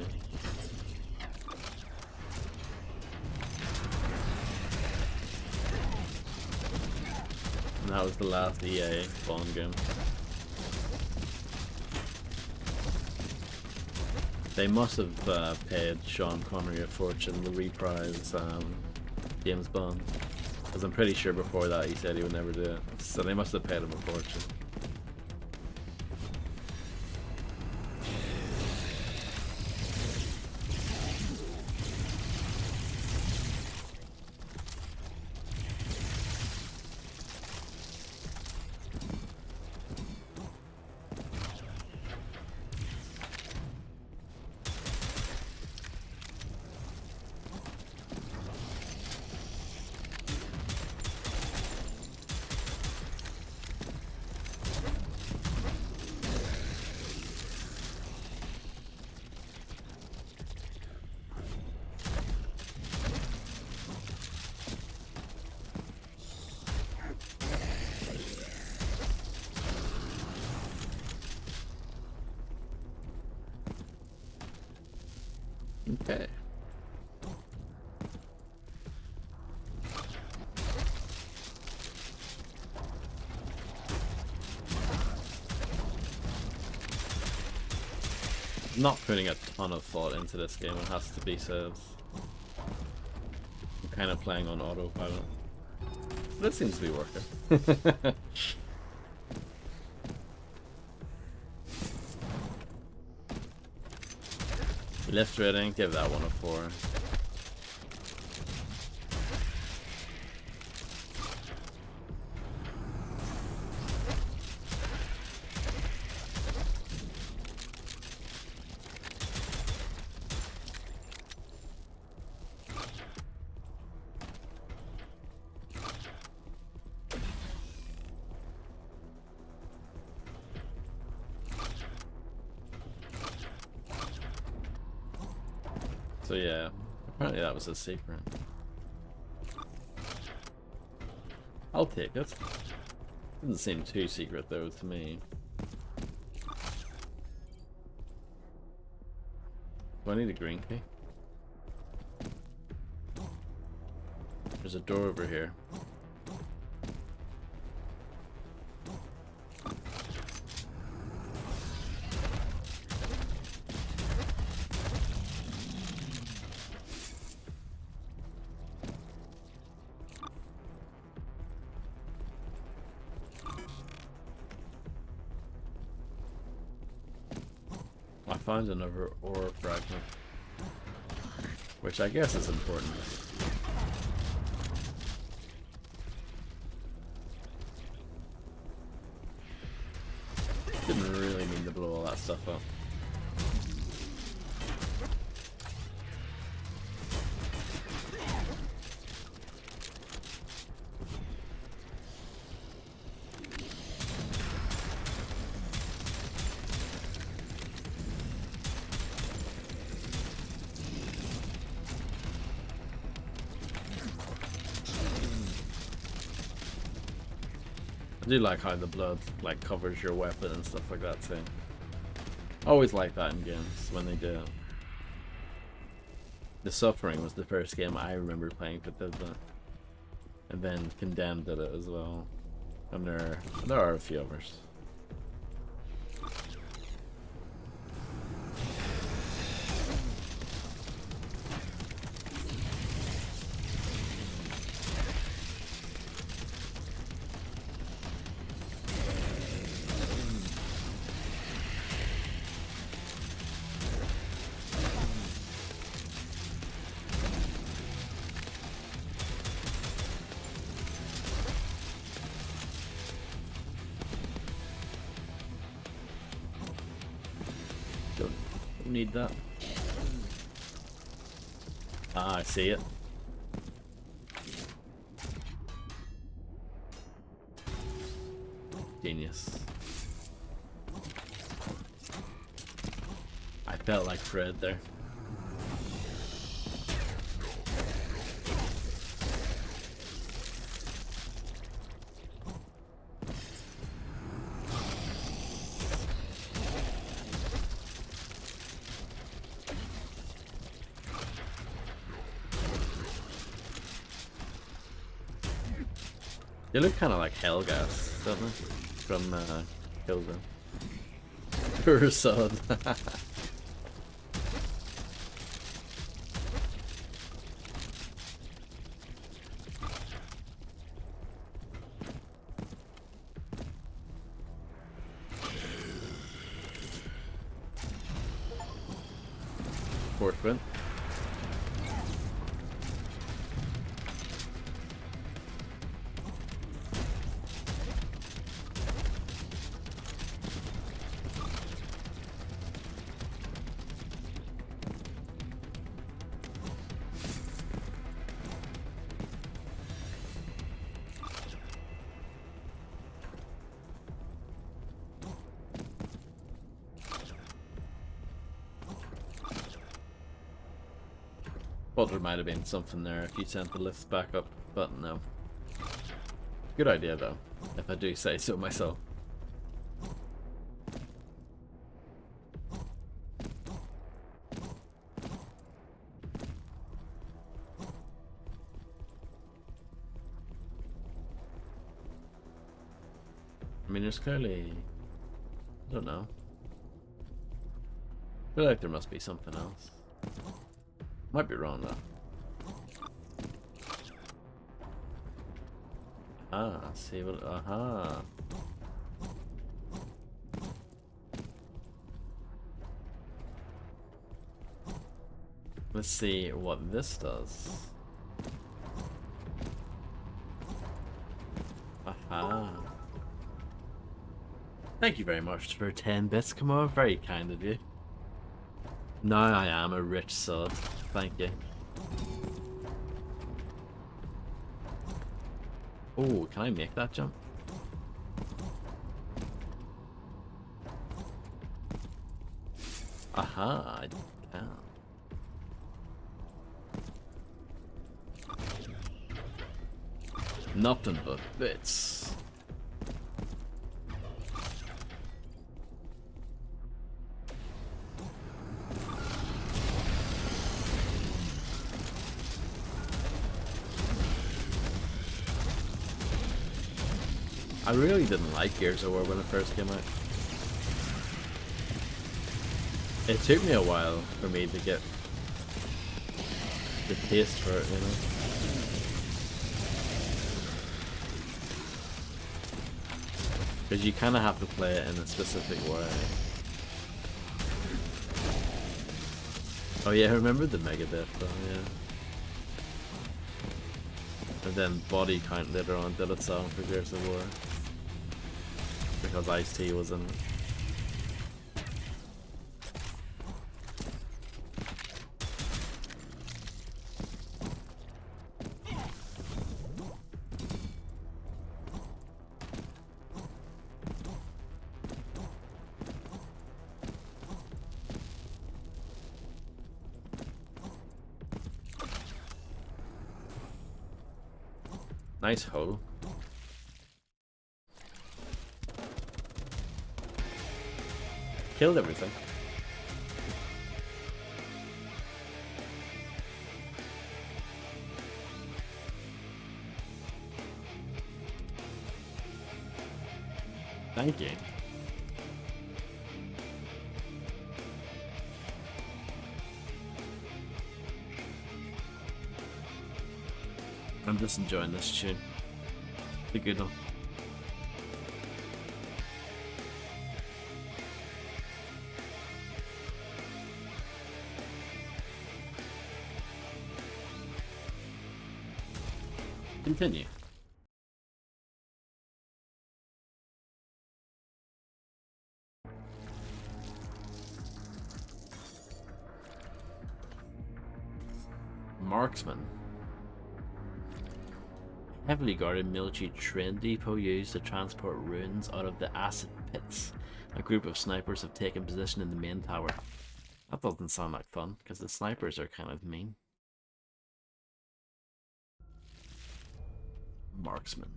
And that was the last EA Bond game. They must have paid Sean Connery a fortune to reprise James Bond. Because I'm pretty sure before that he said he would never do it. So they must have paid him a fortune. Okay. Not putting a ton of thought into this game, it has to be said. I'm kind of playing on autopilot. But it seems to be working. Lift rating, give that one a 4. So yeah, apparently that was a secret. I'll take it. Didn't seem too secret though to me. Do I need a green key? There's a door over here. I found another ore fragment, which I guess is important. Didn't really mean to blow all that stuff up. I do like how the blood like covers your weapon and stuff like that too. Always like that in games when they do it. The Suffering was the first game I remember playing that did that. And then Condemned did it as well. And there are a few others. Don't need that. Ah, I see it. Genius. I felt like Fred there. They look kind of like Hellgas, don't they? From Kilda. Poor sod. Sprint. Well, there might have been something there if you sent the lifts back up, but no. Good idea, though, if I do say so myself. I mean, there's clearly... I don't know. I feel like there must be something else. Might be wrong, though. Ah, see what... Aha. Let's see what this does. Aha. Thank you very much for 10 bits, come on, very kind of you. Now I am a rich sod. Thank you. Oh, can I make that jump? Aha, I can. Nothing but bits. I really didn't like Gears of War when it first came out. It took me a while for me to get the taste for it, you know. Because you kind of have to play it in a specific way. Oh yeah, I remember the Megadeth though, yeah. And then Body Count later on did a song for Gears of War. Because Ice-T was in it. Nice hole. Killed everything. Thank you. I'm just enjoying this tune. It's a good one. Continue. Marksman. Heavily guarded military train depot used to transport ruins out of the acid pits. A group of snipers have taken position in the main tower. That doesn't sound like fun, because the snipers are kind of mean. Marksman.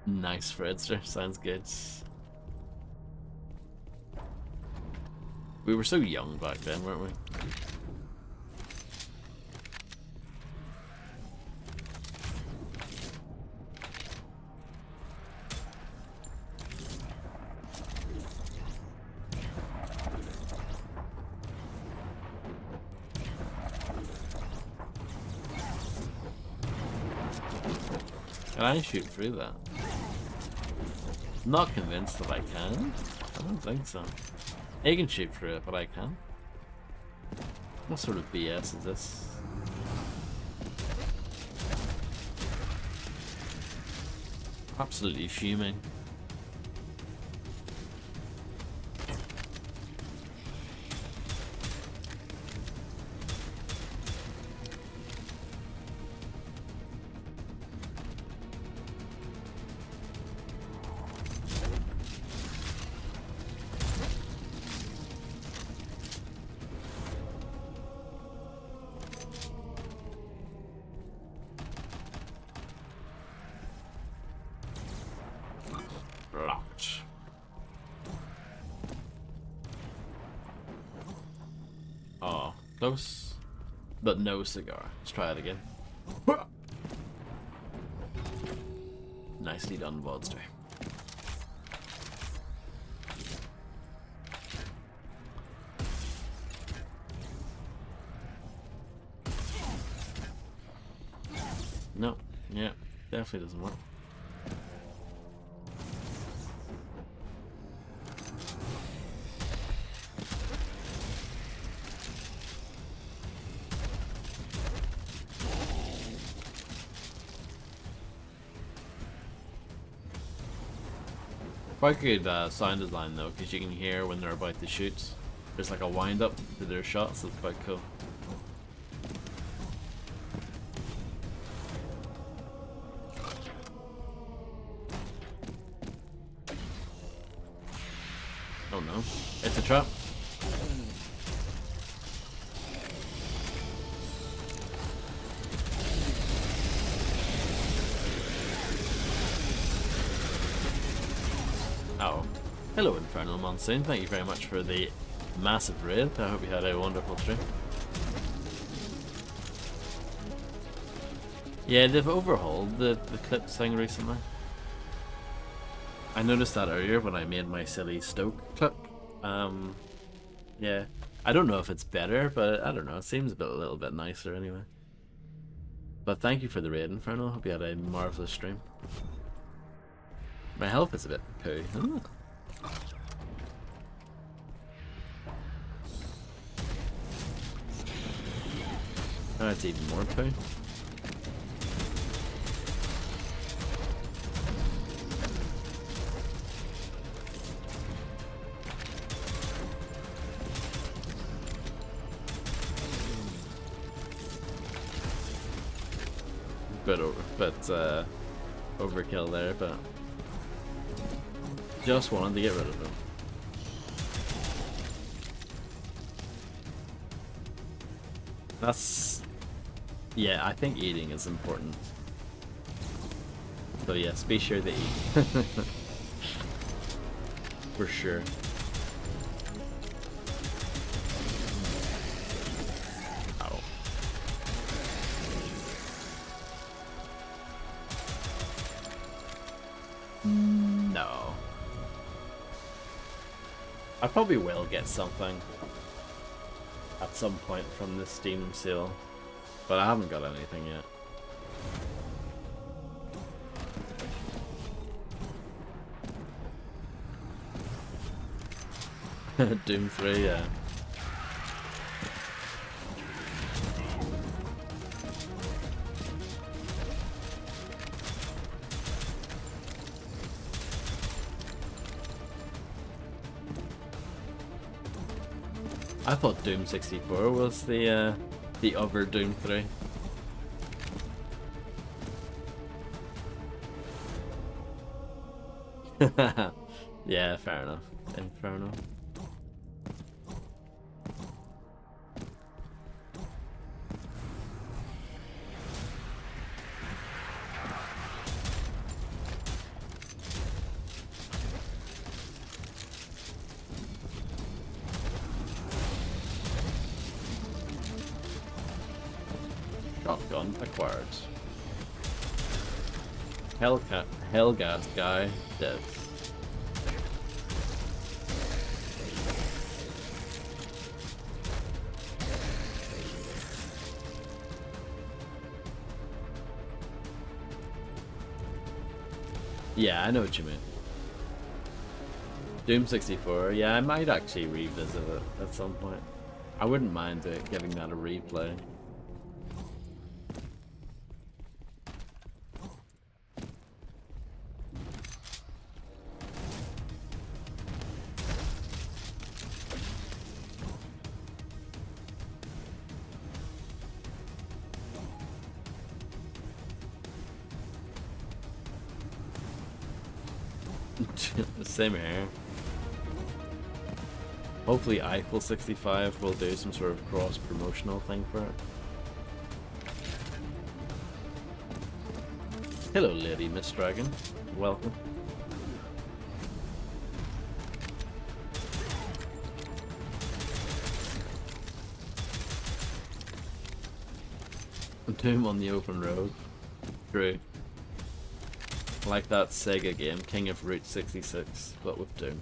Nice, Fredster. Sounds good. We were so young back then, weren't we? Can I shoot through that? Not convinced that I can. I don't think so. He can shoot through it, but I can. What sort of BS is this? Absolutely fuming. Locked. Oh, close. But no cigar. Let's try it again. Nicely done, Vodster. No, yeah, definitely doesn't work. Quite good sound design though, because you can hear when they're about to shoot. There's like a wind up to their shots, so it's quite cool. Oh no, it's a trap. Oh, hello Infernal Monsoon, thank you very much for the massive raid. I hope you had a wonderful stream. Yeah, they've overhauled the clips thing recently. I noticed that earlier when I made my silly Stoke clip. Yeah, I don't know if it's better, but I don't know, it seems a little bit nicer anyway. But thank you for the raid, Infernal. Hope you had a marvelous stream. My health is a bit poo. Ooh. Oh, it's even more poo. Overkill there, but just wanted to get rid of him. That's, yeah, I think eating is important. So yes, be sure to eat. For sure. No. I probably will get something at some point from this Steam sale, but I haven't got anything yet. Doom 3, yeah. I thought Doom 64 was the other Doom 3. Yeah, fair enough. Inferno. Shotgun acquired. Hellgas guy dead. Yeah, I know what you mean. Doom 64, yeah, I might actually revisit it at some point. I wouldn't mind giving that a replay. Same here. Hopefully Eiffel 65 will do some sort of cross-promotional thing for it. Hello, Lady Miss Dragon. Welcome. Doom on the open road. True. Like that Sega game, King of Route 66, but with Doom.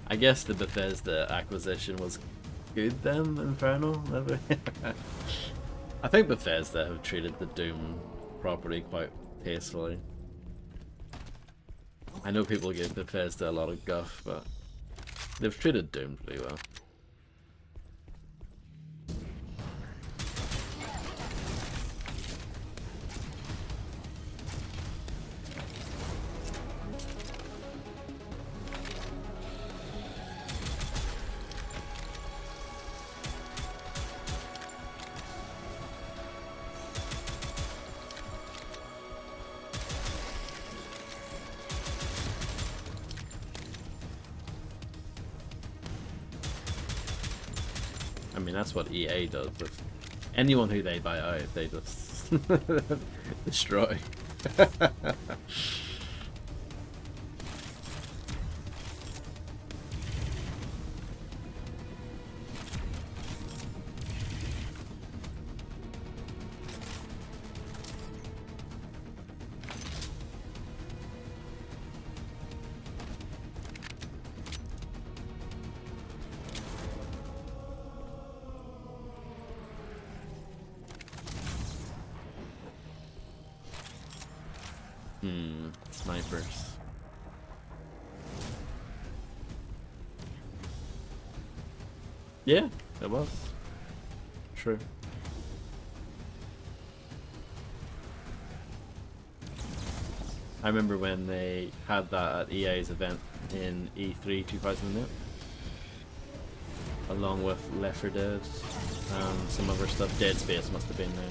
I guess the Bethesda acquisition was good then, Inferno, maybe? I think Bethesda have treated the Doom property quite tastefully. I know people give Bethesda a lot of guff, but they've treated Doom pretty well. I mean, that's what EA does with anyone who they buy out, they just destroy. Snipers. Yeah, it was. True. I remember when they had that at EA's event in E3 2008, along with Left 4 Dead and some other stuff. Dead Space must have been there.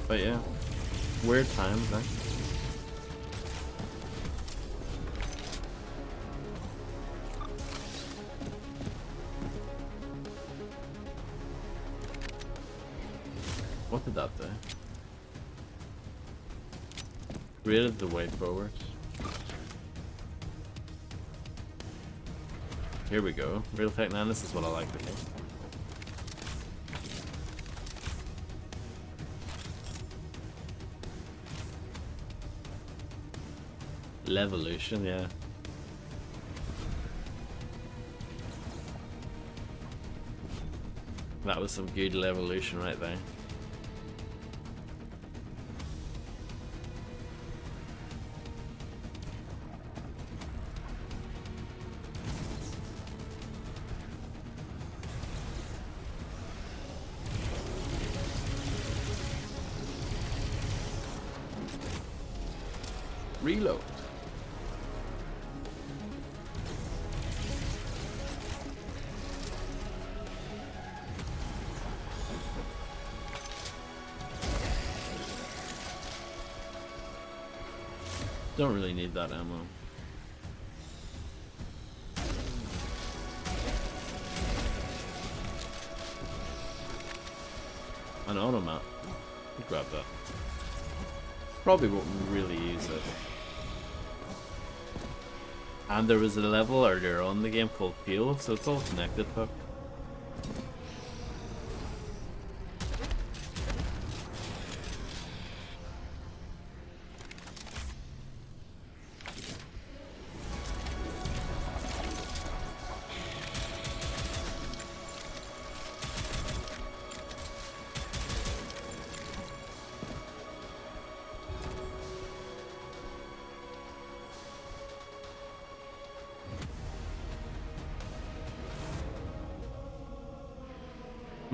But yeah, weird times, eh? What did that do? Created the way forward. Here we go. Real Tech 9, this is what I like to hear. Levolution, yeah. That was some good Levolution right there. Reload. Don't really need that ammo. An automat. Grab that. Probably won't really use it. And there was a level earlier on in the game called Fuel, so it's all connected, fuck.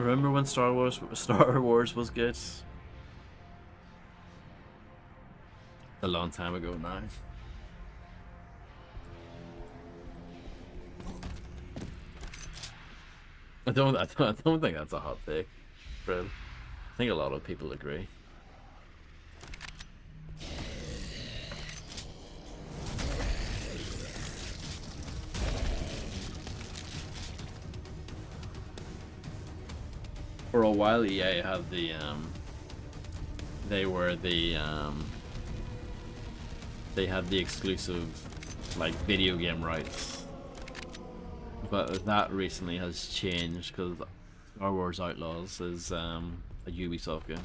Remember when Star Wars was good? A long time ago now. I don't think that's a hot take, Fred. I think a lot of people agree. For a while, EA had they were they had the exclusive, like, video game rights. But that recently has changed because Star Wars Outlaws is a Ubisoft game.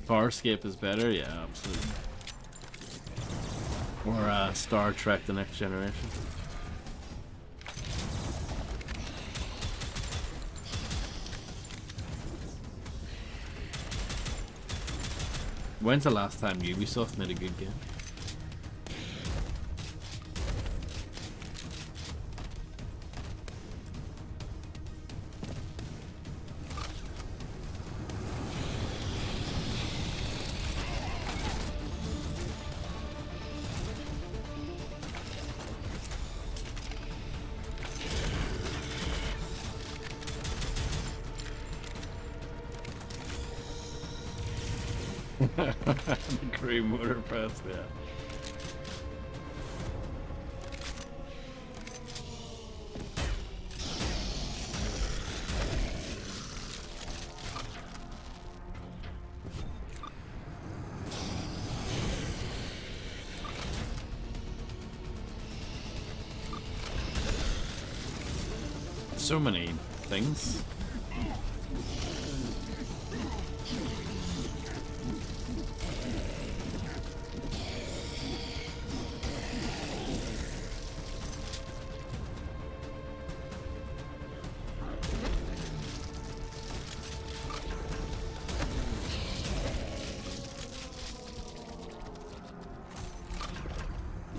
Farscape is better, yeah, absolutely. Or Star Trek: The Next Generation. When's the last time Ubisoft made a good game? The crew motor press, yeah. So many things.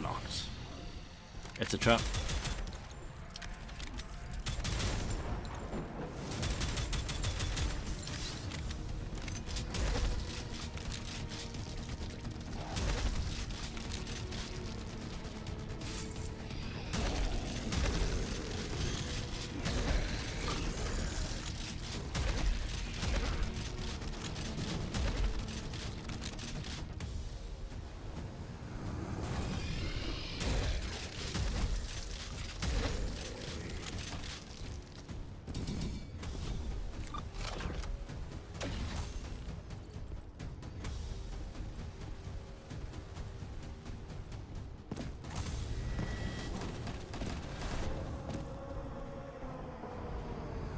Locked. It's a trap.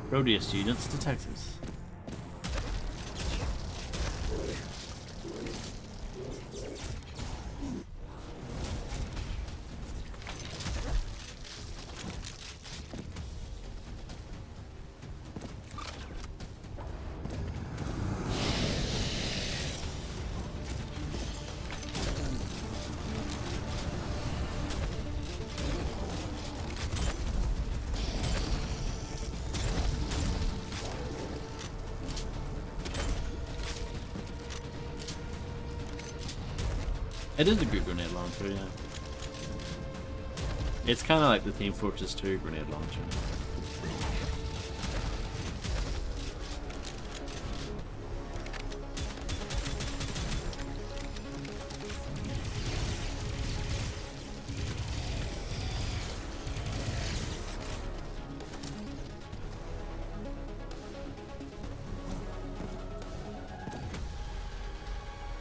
Prodeus units to Texas. It is a good grenade launcher, yeah. It's kind of like the Team Fortress 2 grenade launcher.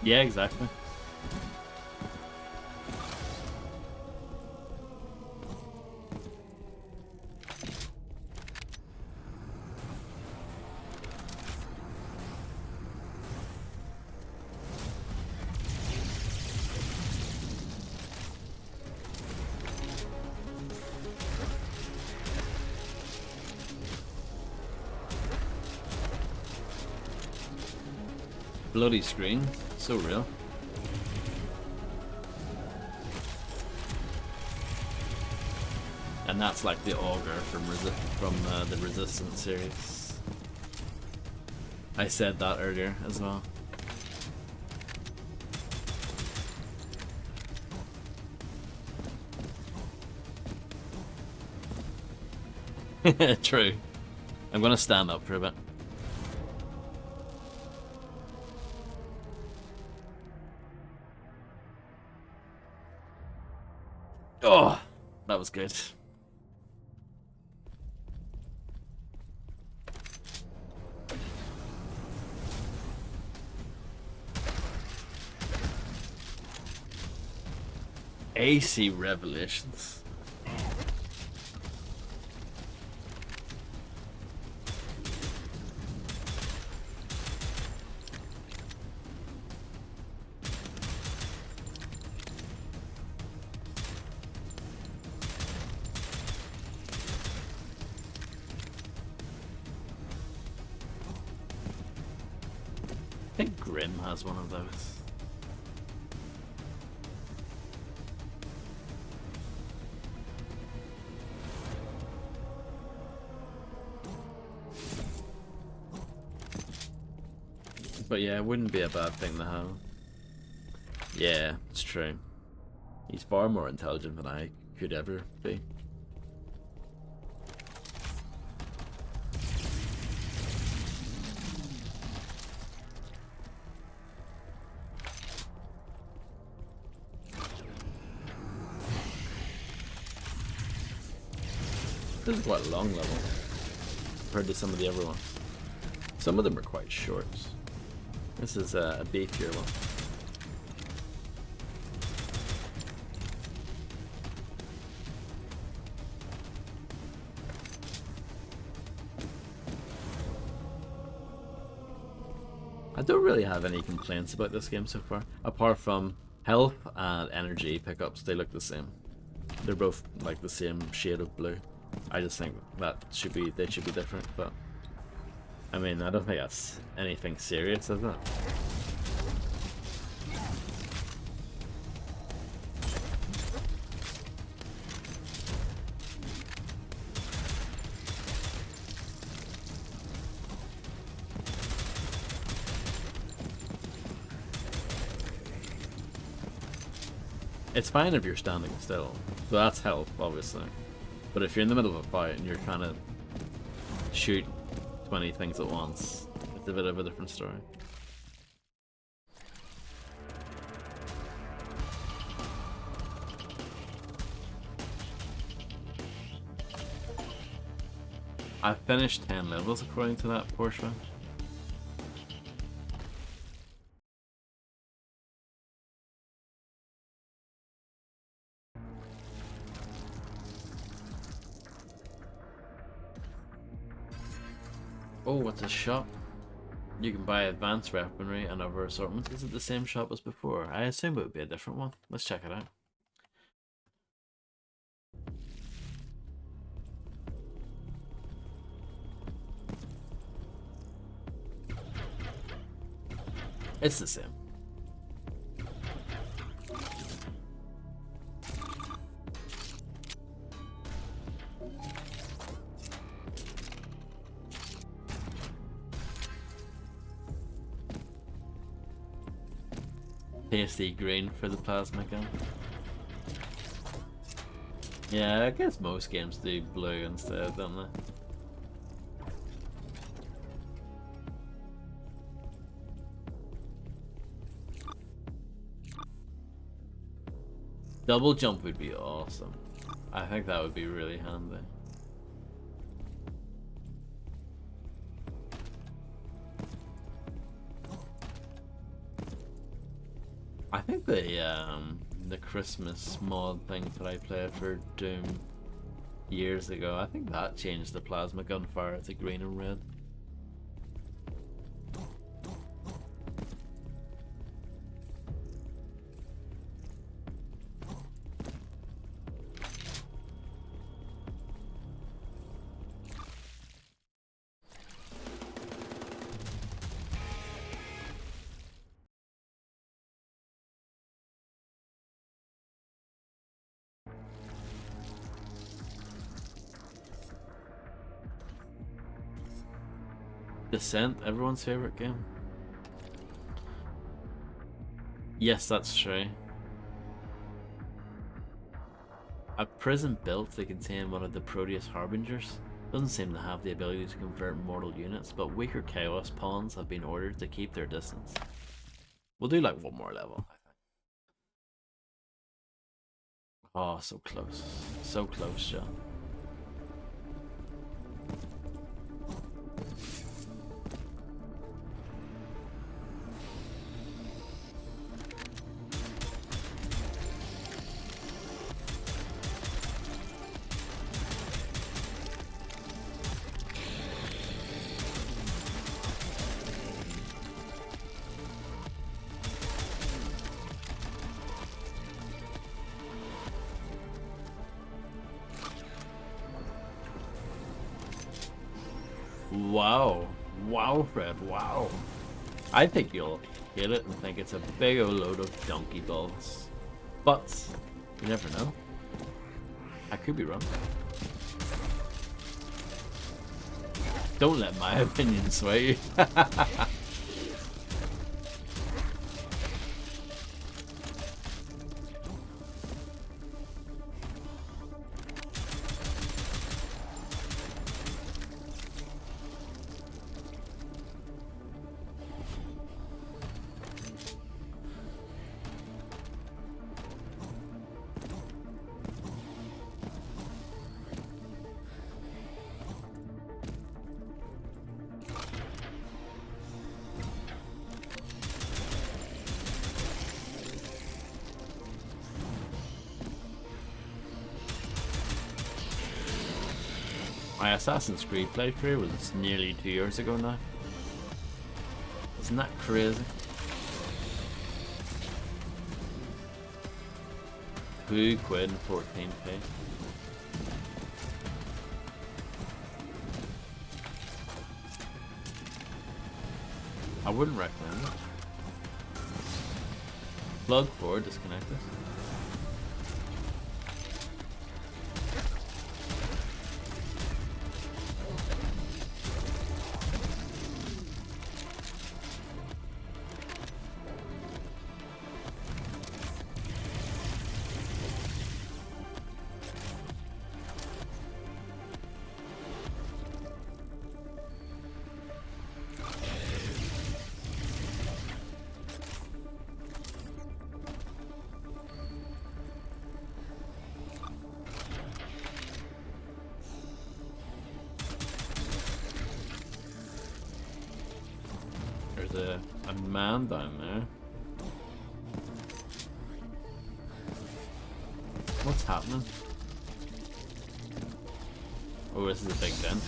Yeah, exactly. Bloody screen, so real. And that's like the auger from the Resistance series. I said that earlier as well. True. I'm gonna stand up for a bit. Oh, that was good. AC Revelations. I think Grim has one of those. But yeah, it wouldn't be a bad thing to have. Yeah, it's true. He's far more intelligent than I could ever be. This is quite a long level compared to some of the other ones. Some of them are quite short. This is a beefier one. I don't really have any complaints about this game so far, apart from health and energy pickups. They look the same. They're both like the same shade of blue. I just think that they should be different, but I mean, I don't think that's anything serious, is it? It's fine if you're standing still, so that's help, obviously. But if you're in the middle of a fight and you're trying to shoot 20 things at once, it's a bit of a different story. I finished 10 levels according to that Porsche. Oh, what's a shop? You can buy advanced weaponry and other assortments. Is it the same shop as before? I assume it would be a different one. Let's check it out. It's the same. Tasty green for the plasma gun. Yeah, I guess most games do blue instead, don't they? Double jump would be awesome. I think that would be really handy. I think the Christmas mod thing that I played for Doom years ago, I think that changed the plasma gunfire to green and red. Descent, everyone's favorite game. Yes, that's true. A prison built to contain one of the Prodeus harbingers doesn't seem to have the ability to convert mortal units, but weaker chaos pawns have been ordered to keep their distance. We'll do like one more level, I think. Oh, so close. So close, John. Wow. Wow, Fred, wow. I think you'll hit it and think it's a big old load of donkey balls. But, you never know. I could be wrong. Don't let my opinion sway you. My Assassin's Creed playthrough was nearly 2 years ago now. Isn't that crazy? £2 and 14p. I wouldn't recommend it. Plug 4 disconnected. There's a man down there. What's happening? Oh, this is a big dent.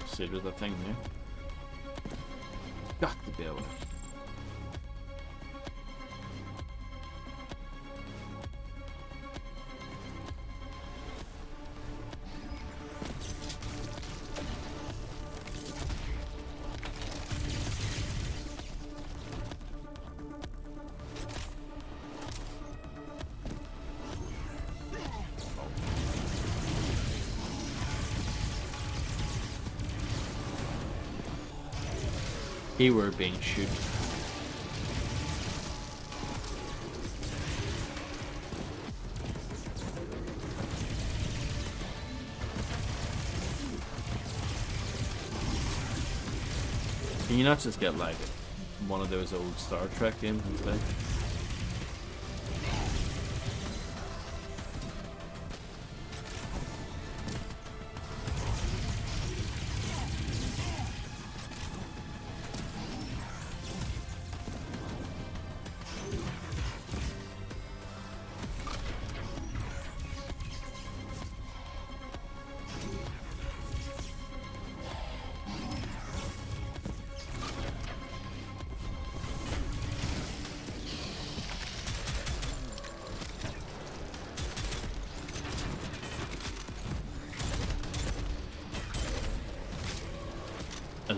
See, there's a thing there. Got to be able to. Keyword being shoot. Can you not just get like one of those old Star Trek games instead?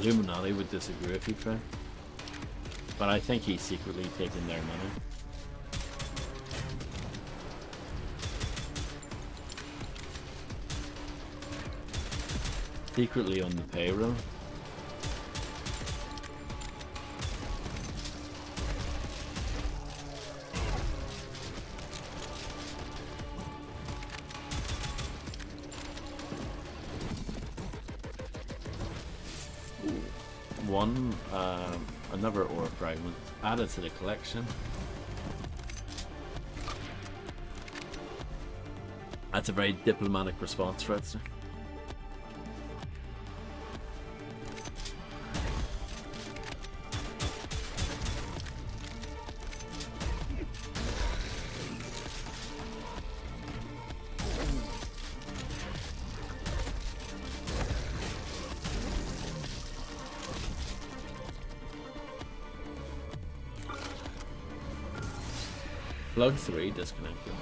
Illuminati would disagree if he tried. But I think he's secretly taking their money. Secretly on the payroll. Another ore fragment added to the collection. That's a very diplomatic response, Fredster. Plug 3 disconnected.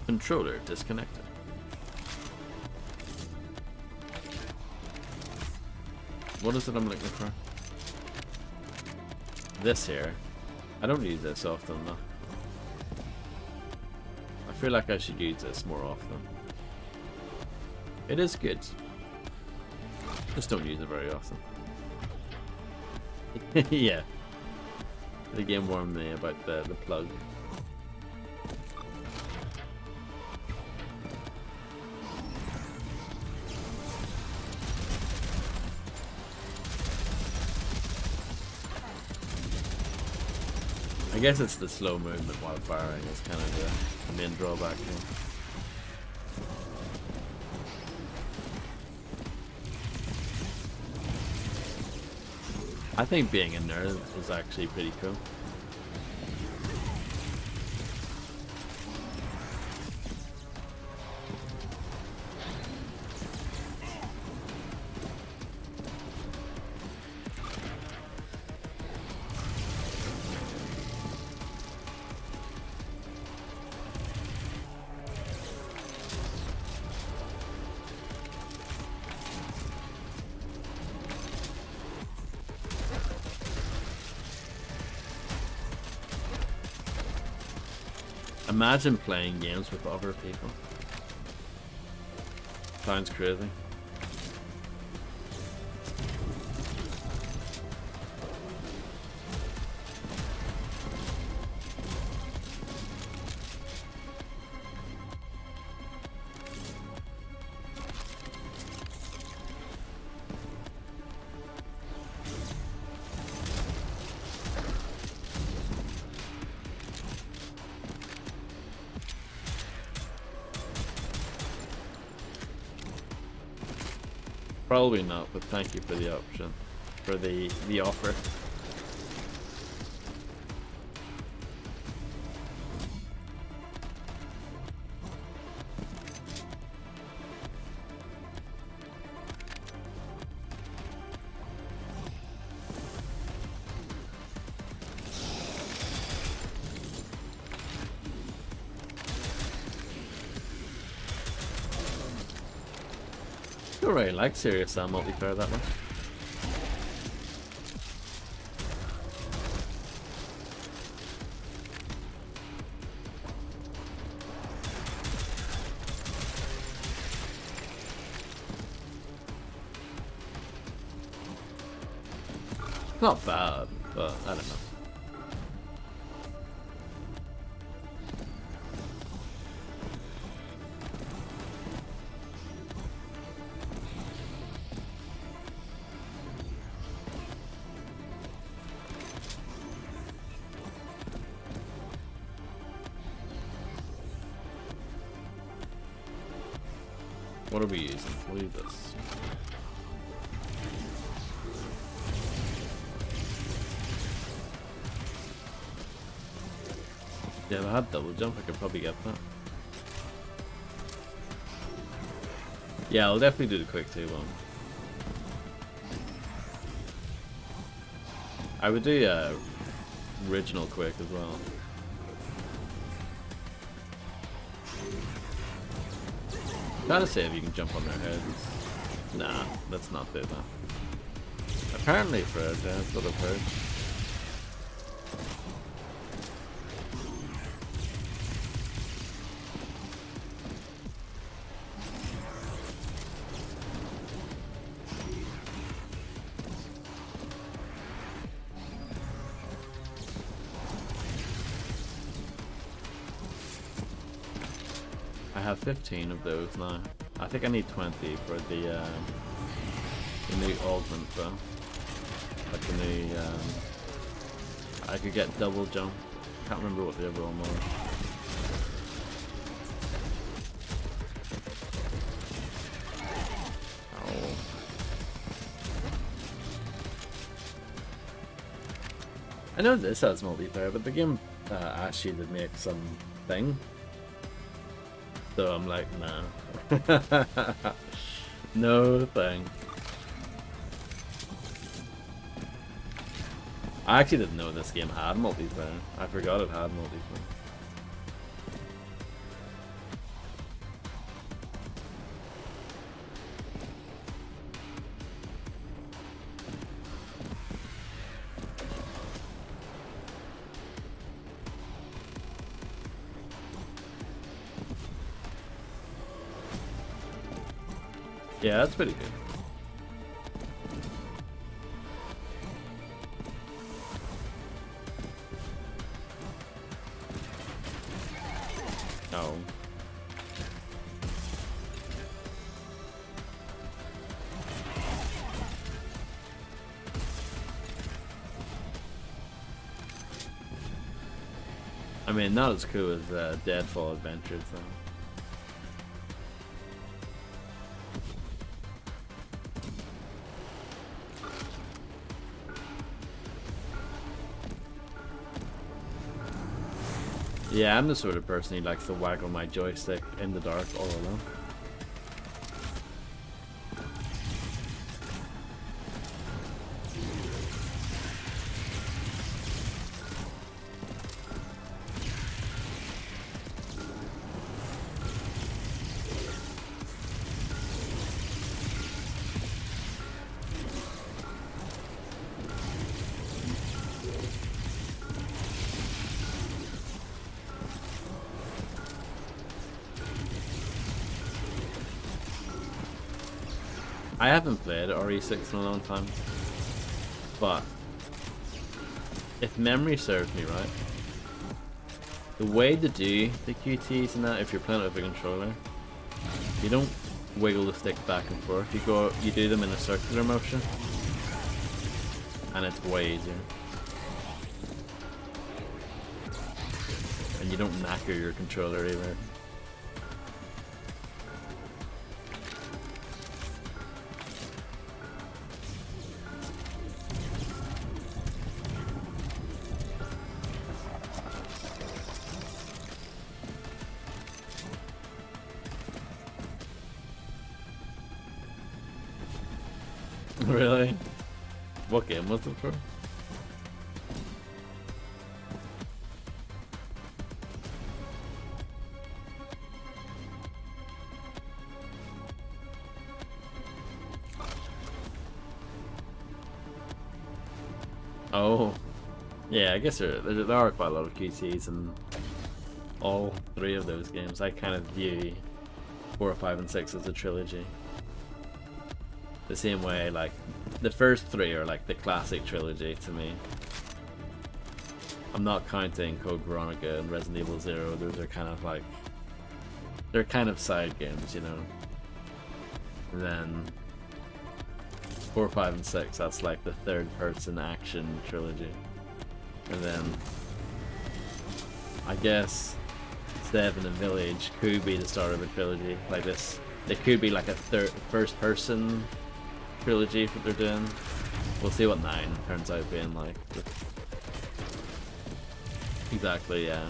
Controller disconnected. What is it I'm looking for? This here. I don't use this often though. I feel like I should use this more often. It is good. Just don't use it very often. Yeah. The game warned me about the plug. I guess it's the slow movement while firing is kind of the main drawback here. I think being a nerd is actually pretty cool. Imagine playing games with other people. Sounds crazy. Probably not, but thank you for the option, for the offer. I don't really like Serious Sam multiplayer that much. Not bad, but I don't know. What are we using? We'll use this. Yeah, if I had double jump, I could probably get that. Yeah, I'll definitely do the quick 2 one. I would do original quick as well. Gotta say if you can jump on their heads. Nah, let's not do that. Apparently Fred, yeah, that's what I've heard. I have 15 of those now. I think I need 20 for the new augment though. Like the new, I could get double jump. Can't remember what the other one was. Oh. I know this has multiplayer, but the game asked you to make some thing. So I'm like, nah. No thing. I actually didn't know this game had multiplayer. I forgot it had multiplayer. Yeah, that's pretty good. Oh. I mean, not as cool as Deadfall Adventures, though. Yeah, I'm the sort of person who likes to waggle my joystick in the dark all alone. I haven't played RE6 in a long time, but if memory serves me right, the way to do the QTs and that, if you're playing it with a controller, you don't wiggle the stick back and forth. You do them in a circular motion, and it's way easier. And you don't knacker your controller either. Really? What game was it for? Oh, yeah, I guess there are quite a lot of QCs in all 3 of those games. I kind of view 4, 5, and 6 as a trilogy. The same way, like, the first 3 are like the classic trilogy to me. I'm not counting Code Veronica and Resident Evil 0, those are kind of like, they're kind of side games, you know. And then 4, 5, and 6, that's like the third person action trilogy. And then I guess 7 and Village could be the start of a trilogy, like this It could be like a first person trilogy if what they're doing. We'll see what 9 turns out being like. Exactly, yeah.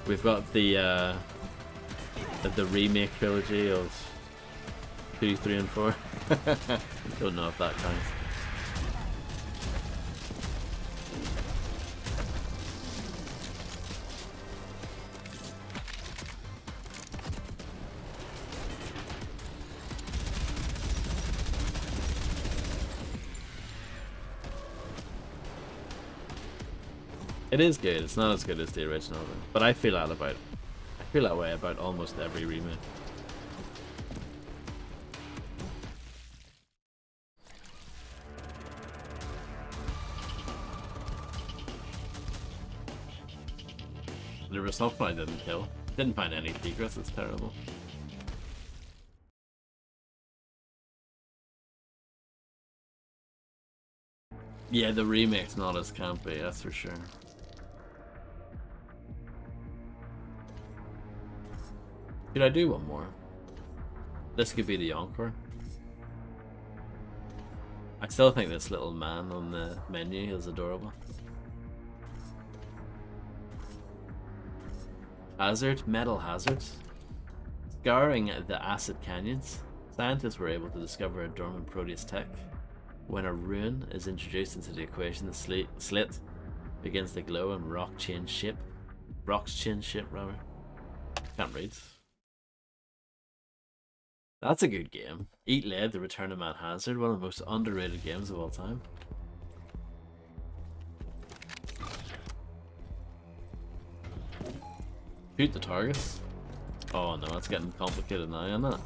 We've got the remake trilogy of 2, 3, and 4. Don't know if that counts. It is good. It's not as good as the original, but I feel that way about almost every remake. There was something I didn't kill. Didn't find any secrets. It's terrible. Yeah, the remake's not as campy, that's for sure. Could I do one more? This could be the encore. I still think this little man on the menu is adorable. Hazard, metal hazards. Scouring the acid canyons, scientists were able to discover a dormant Prodeus tech. When a rune is introduced into the equation, the slit begins to glow and rocks change shape, rather. Can't read. That's a good game. Eat Lead, The Return of Mad Hazard, one of the most underrated games of all time. Shoot the targets. Oh no, it's getting complicated now, isn't it?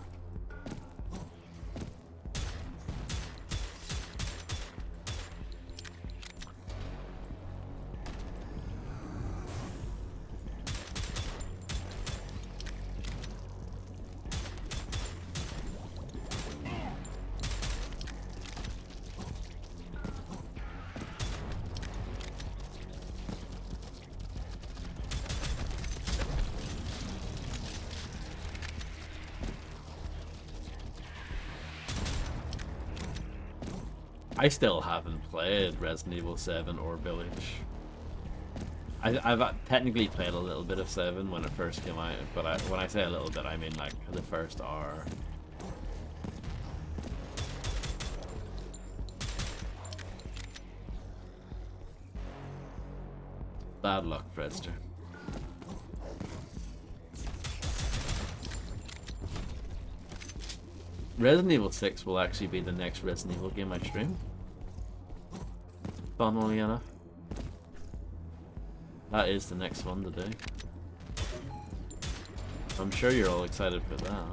I still haven't played Resident Evil 7 or Village. I've technically played a little bit of 7 when it first came out, but when I say a little bit, I mean like the first hour. Bad luck, Fredster. Resident Evil 6 will actually be the next Resident Evil game I stream. Funnily enough. That is the next one to do. I'm sure you're all excited for that.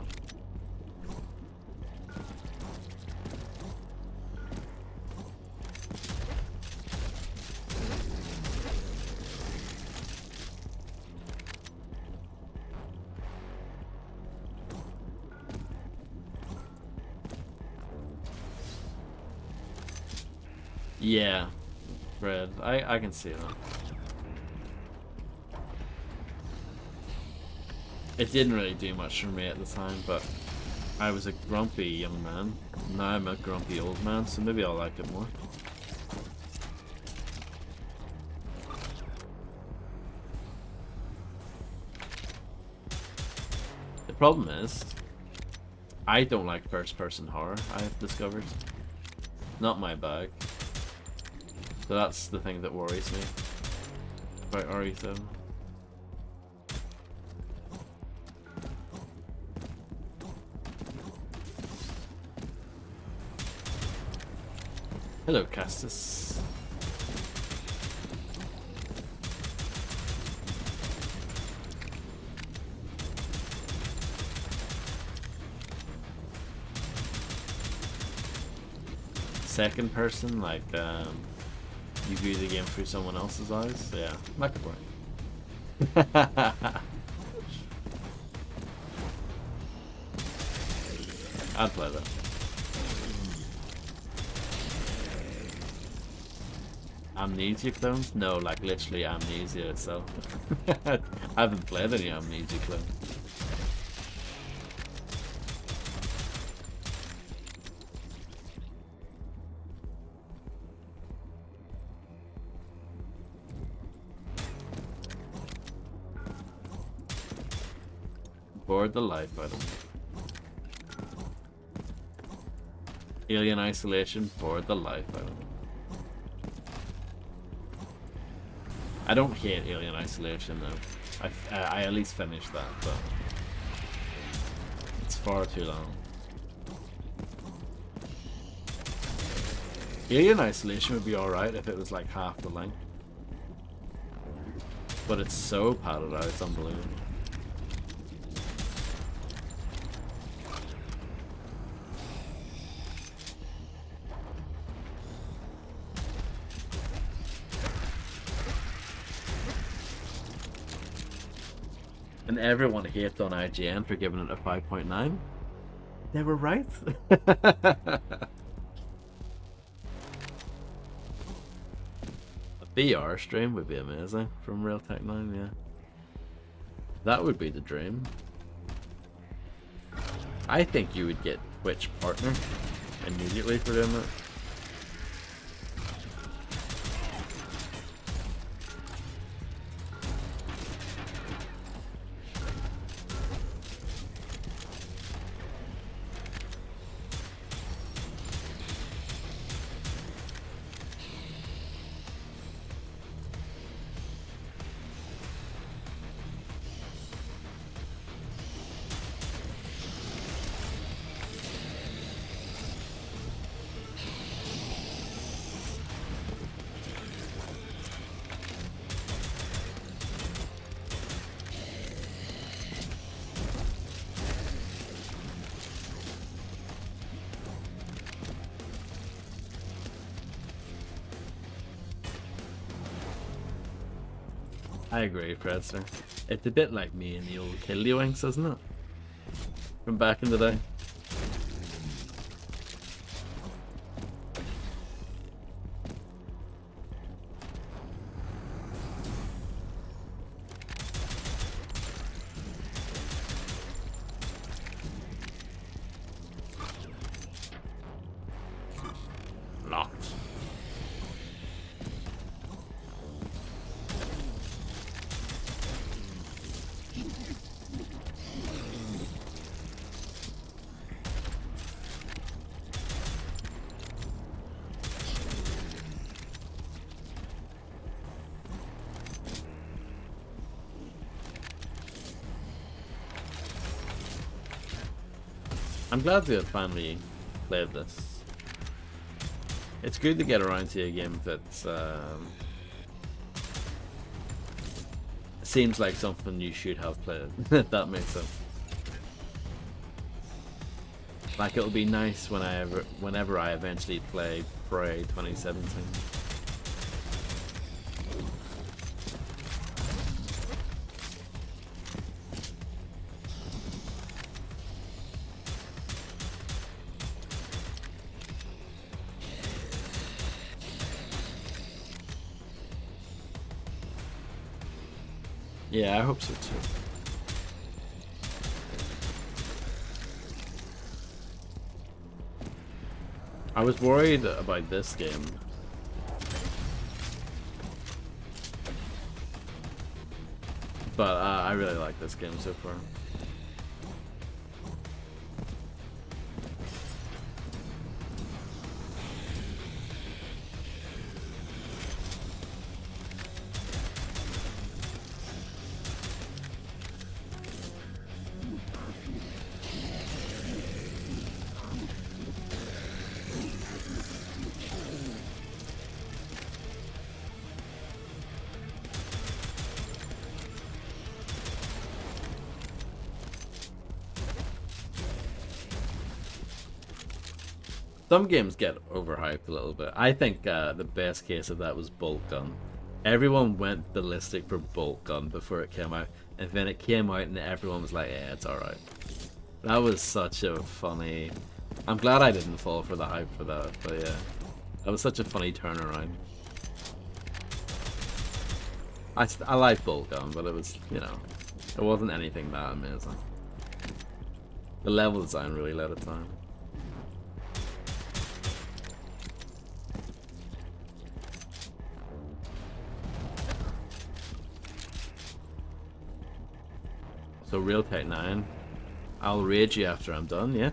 Yeah, Fred, I can see that. It didn't really do much for me at the time, but I was a grumpy young man. Now I'm a grumpy old man, so maybe I'll like it more. The problem is, I don't like first-person horror, I've discovered. Not my bag. So that's the thing that worries me about RE7. Hello, Castus. Second person, like you view the game through someone else's eyes. Yeah, that could work. I'd play that. Amnesia clones? No, like literally Amnesia itself. I haven't played any Amnesia clones. Bored the life out of me. Alien Isolation bored the life out of me. I don't hate Alien Isolation though. I at least finished that, but it's far too long. Alien Isolation would be alright if it was like half the length. But it's so padded out, it's unbelievable. And everyone hates on IGN for giving it a 5.9. They were right. A VR stream would be amazing from Real Tech 9, yeah. That would be the dream. I think you would get Twitch partner immediately for doing it. I agree, Predator. It's a bit like me and the old Killywinks, isn't it? From back in the day. Locked. I'm glad we have finally played this. It's good to get around to a game that seems like something you should have played. If that makes sense. Like it'll be nice whenever I eventually play Prey 2017. Yeah, I hope so too. I was worried about this game. But I really like this game so far. Some games get overhyped a little bit. I think the best case of that was Bolt Gun. Everyone went ballistic for Bolt Gun before it came out, and then it came out and everyone was like, yeah, it's alright. That was such a funny... I'm glad I didn't fall for the hype for that, but yeah. That was such a funny turnaround. I like Bullgun, but it was, you know, it wasn't anything that amazing. The level design really let it down. So Real Tech 9, I'll raid you after I'm done, yeah?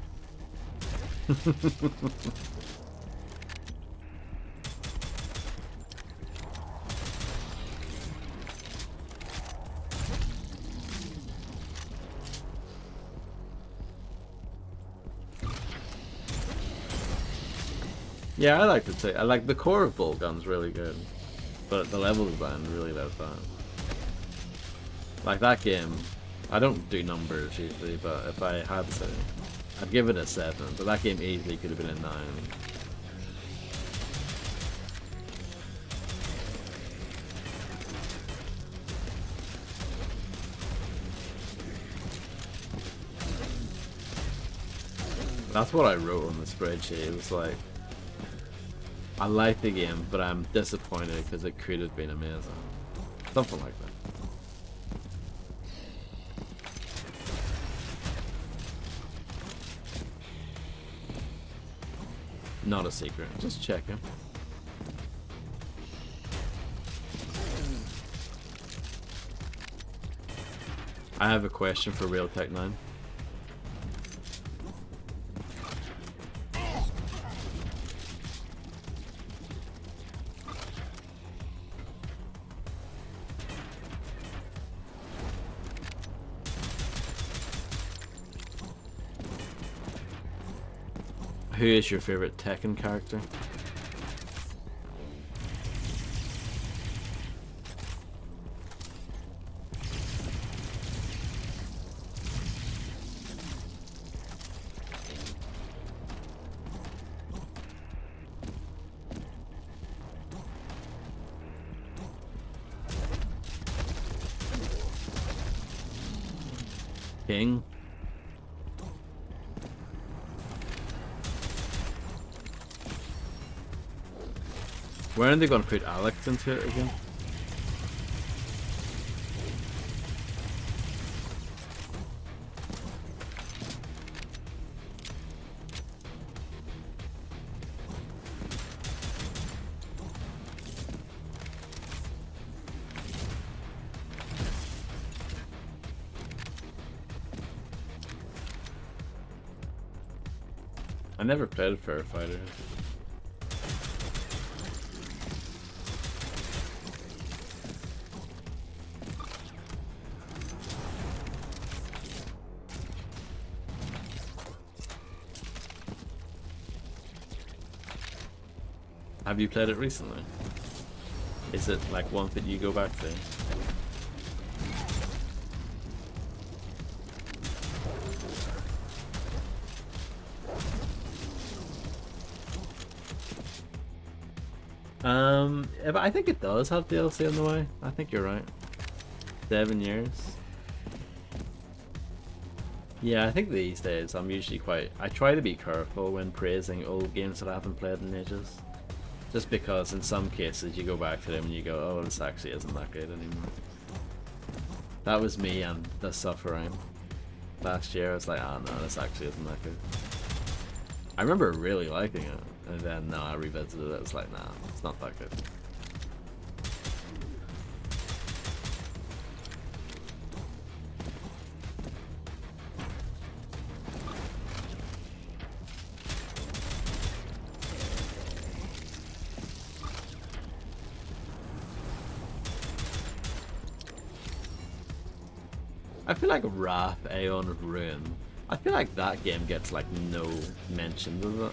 Yeah, I like to I like the core of Bullgun's really good, but the level design really let it down. Like that game, I don't do numbers usually, but if I had to, I'd give it a 7, but that game easily could have been a 9. That's what I wrote on the spreadsheet. It was like, I like the game, but I'm disappointed because it could have been amazing. Something like that. Not a secret, just checking. I have a question for Real Tech 9. Who is your favorite Tekken character? King? When are they going to put Alex into it again? I never played Fair Fighter. Have you played it recently? Is it like one that you go back to? But I think it does have DLC on the way. I think you're right. 7 years. Yeah, I think these days I'm usually I try to be careful when praising old games that I haven't played in ages. Just because in some cases you go back to them and you go, oh, this actually isn't that good anymore. That was me and The Suffering. Last year I was like, oh no, this actually isn't that good. I remember really liking it, and then no, I revisited it, it's like, nah, it's not that good. I feel like Wrath, Aeon, Ruin. I feel like that game gets like no mention, does it?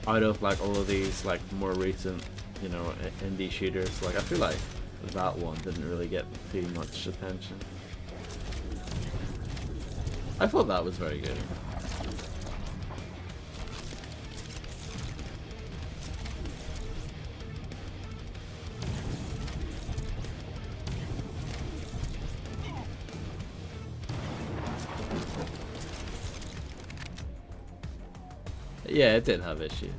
Out of like all of these like more recent, you know, indie shooters, like I feel like that one didn't really get too much attention. I thought that was very good. Yeah, it did have issues.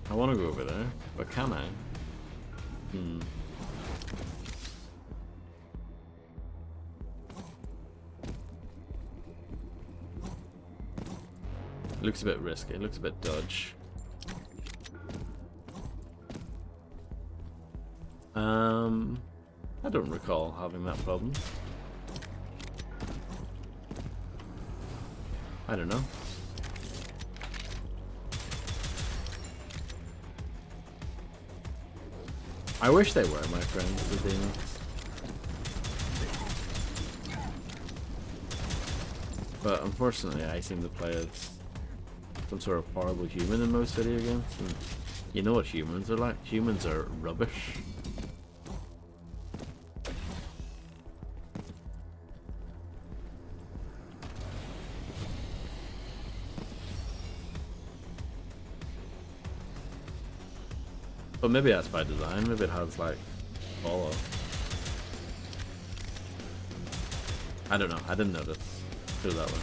I want to go over there, but can I? It looks a bit risky. It looks a bit dodge. I don't recall having that problem. I don't know. I wish they were my friends, the demons. But unfortunately, I seem to play as some sort of horrible human in most video games. And you know what humans are like? Humans are rubbish. But maybe that's by design. Maybe it has like follow. I don't know. I didn't notice. Put it that way.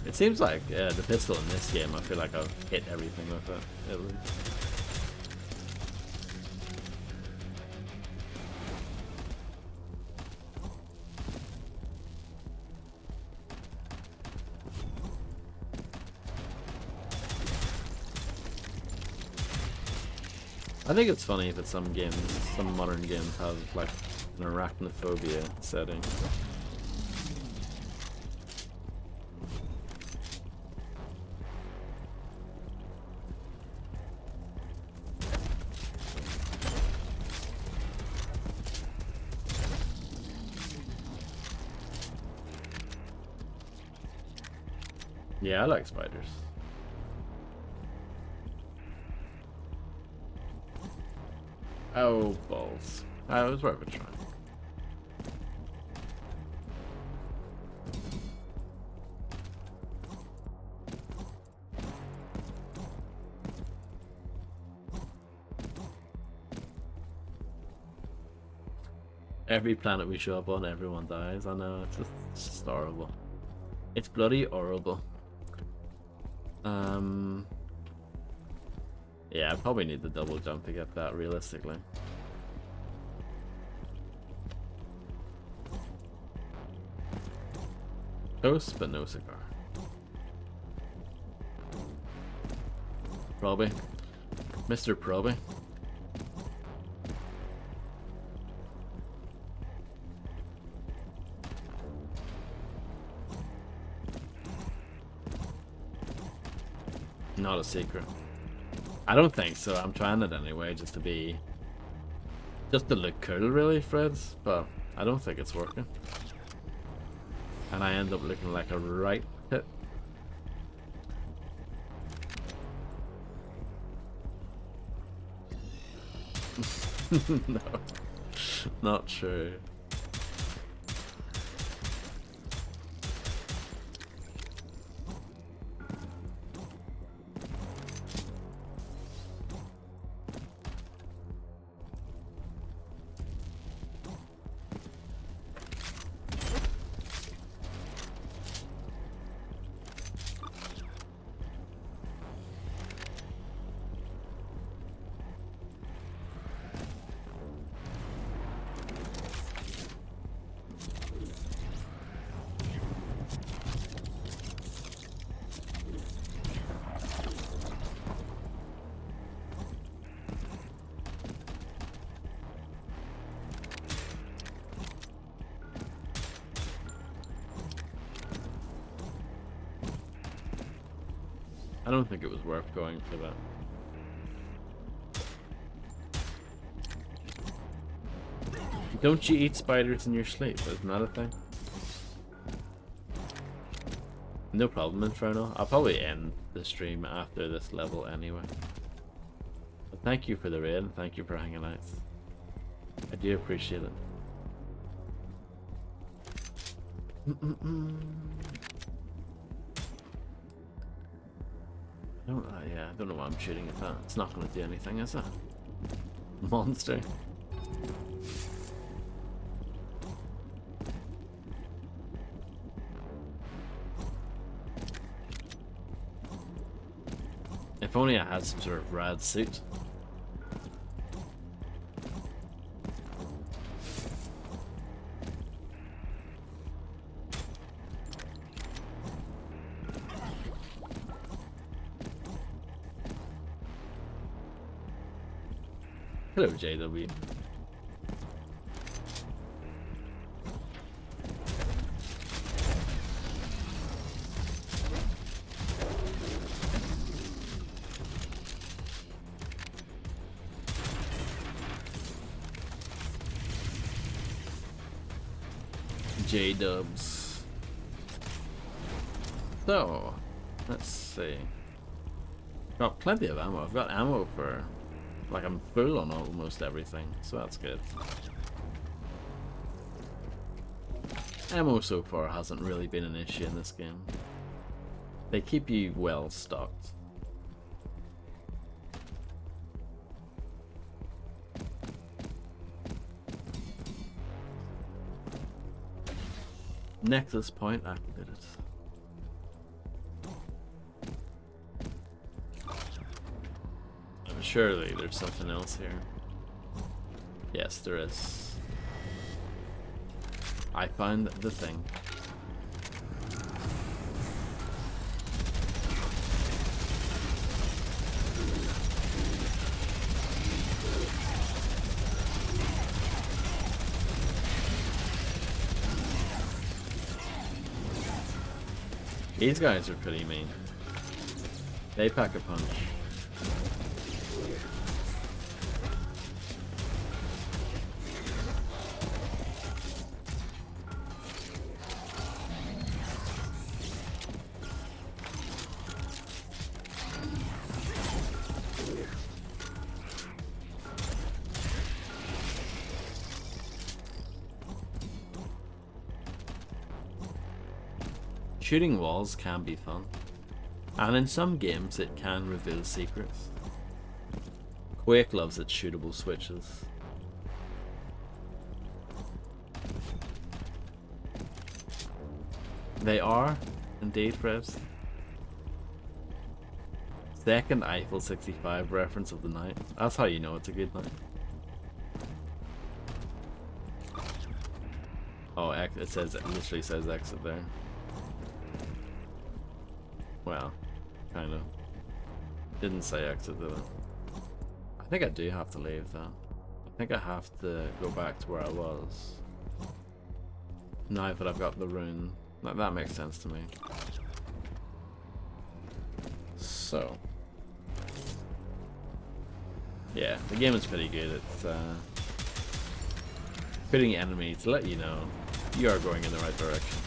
It seems like the pistol in this game, I feel like I've hit everything with it, at least. I think it's funny that some games, some modern games have like an arachnophobia setting. Yeah, I like spiders. Oh, balls. I was worth a try. Every planet we show up on, everyone dies. I know, it's just horrible. It's bloody horrible. Yeah, I probably need the double jump to get that realistically. Toast, but no cigar. Proby. Mr. Proby. Not a secret. I don't think so. I'm trying it anyway, just to look cool, really, Freds. But I don't think it's working. And I end up looking like a right tit. No, not true. I don't think it was worth going for that. Don't you eat spiders in your sleep? Isn't that a thing? No problem, Inferno. I'll probably end the stream after this level anyway. But thank you for the raid and thank you for hanging out. I do appreciate it. Yeah, I don't know why I'm shooting at that. It's not going to do anything, is it? Monster. If only I had some sort of rad suit. Hello, JW. J-dubs. So, let's see. Got plenty of ammo. I've got ammo for... Like, I'm full on almost everything, so that's good. Ammo so far hasn't really been an issue in this game. They keep you well stocked. Nexus point activated. Surely there's something else here. Yes, there is. I found the thing. These guys are pretty mean. They pack a punch. Shooting walls can be fun, and in some games it can reveal secrets. Quake loves its shootable switches. They are, indeed, Frebs. Second Eiffel 65 reference of the night. That's how you know it's a good night. Oh, it literally says exit there. Well, kind of. Didn't say exit, did it? I think I do have to leave that. I think I have to go back to where I was. Now that I've got the rune. That makes sense to me. So. Yeah, the game is pretty good at hitting the enemy to let you know you are going in the right direction.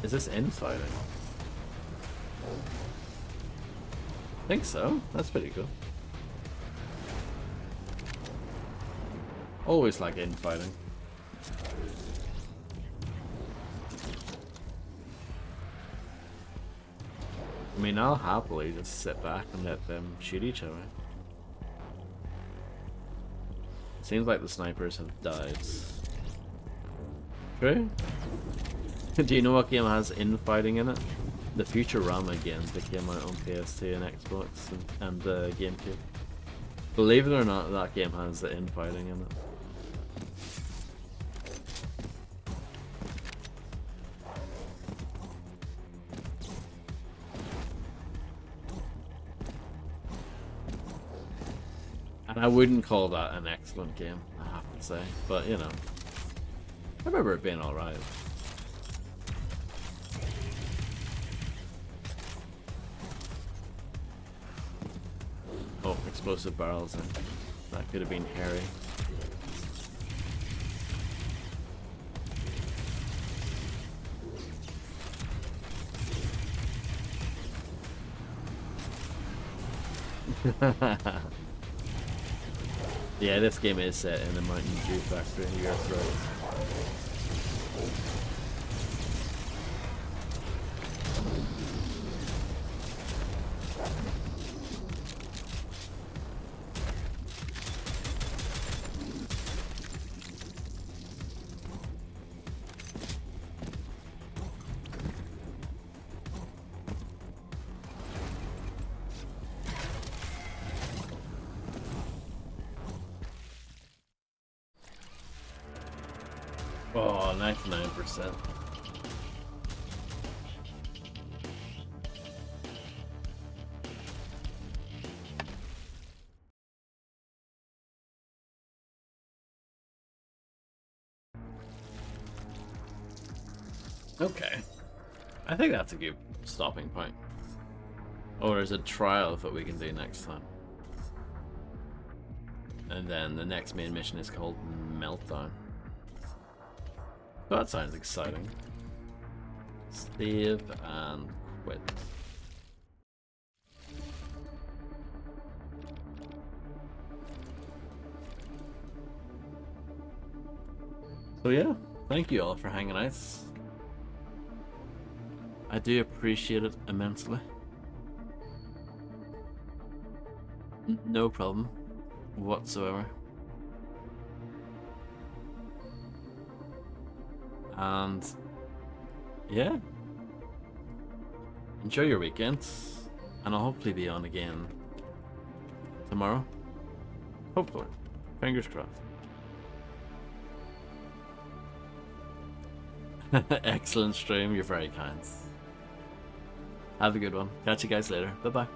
Is this infighting? I think so. That's pretty cool. Always like infighting. I mean, I'll happily just sit back and let them shoot each other. Seems like the snipers have died. True? Do you know what game has infighting in it? The Futurama games that came out on PS2 and Xbox and GameCube. Believe it or not, that game has the infighting in it. And I wouldn't call that an excellent game, I have to say. But, you know, I remember it being alright. Oh, explosive barrels, and that could have been hairy. Yeah, this game is set in the Mountain Dew factory. You're right. Oh, 99%. Okay. I think that's a good stopping point. Oh, there's a trial of what we can do next time. And then the next main mission is called Meltdown. That sounds exciting. Save and quit. So yeah, thank you all for hanging out. I do appreciate it immensely. No problem whatsoever. And yeah, enjoy your weekend, and I'll hopefully be on again tomorrow. Hopefully. Fingers crossed. Excellent stream, you're very kind. Have a good one. Catch you guys later. Bye bye.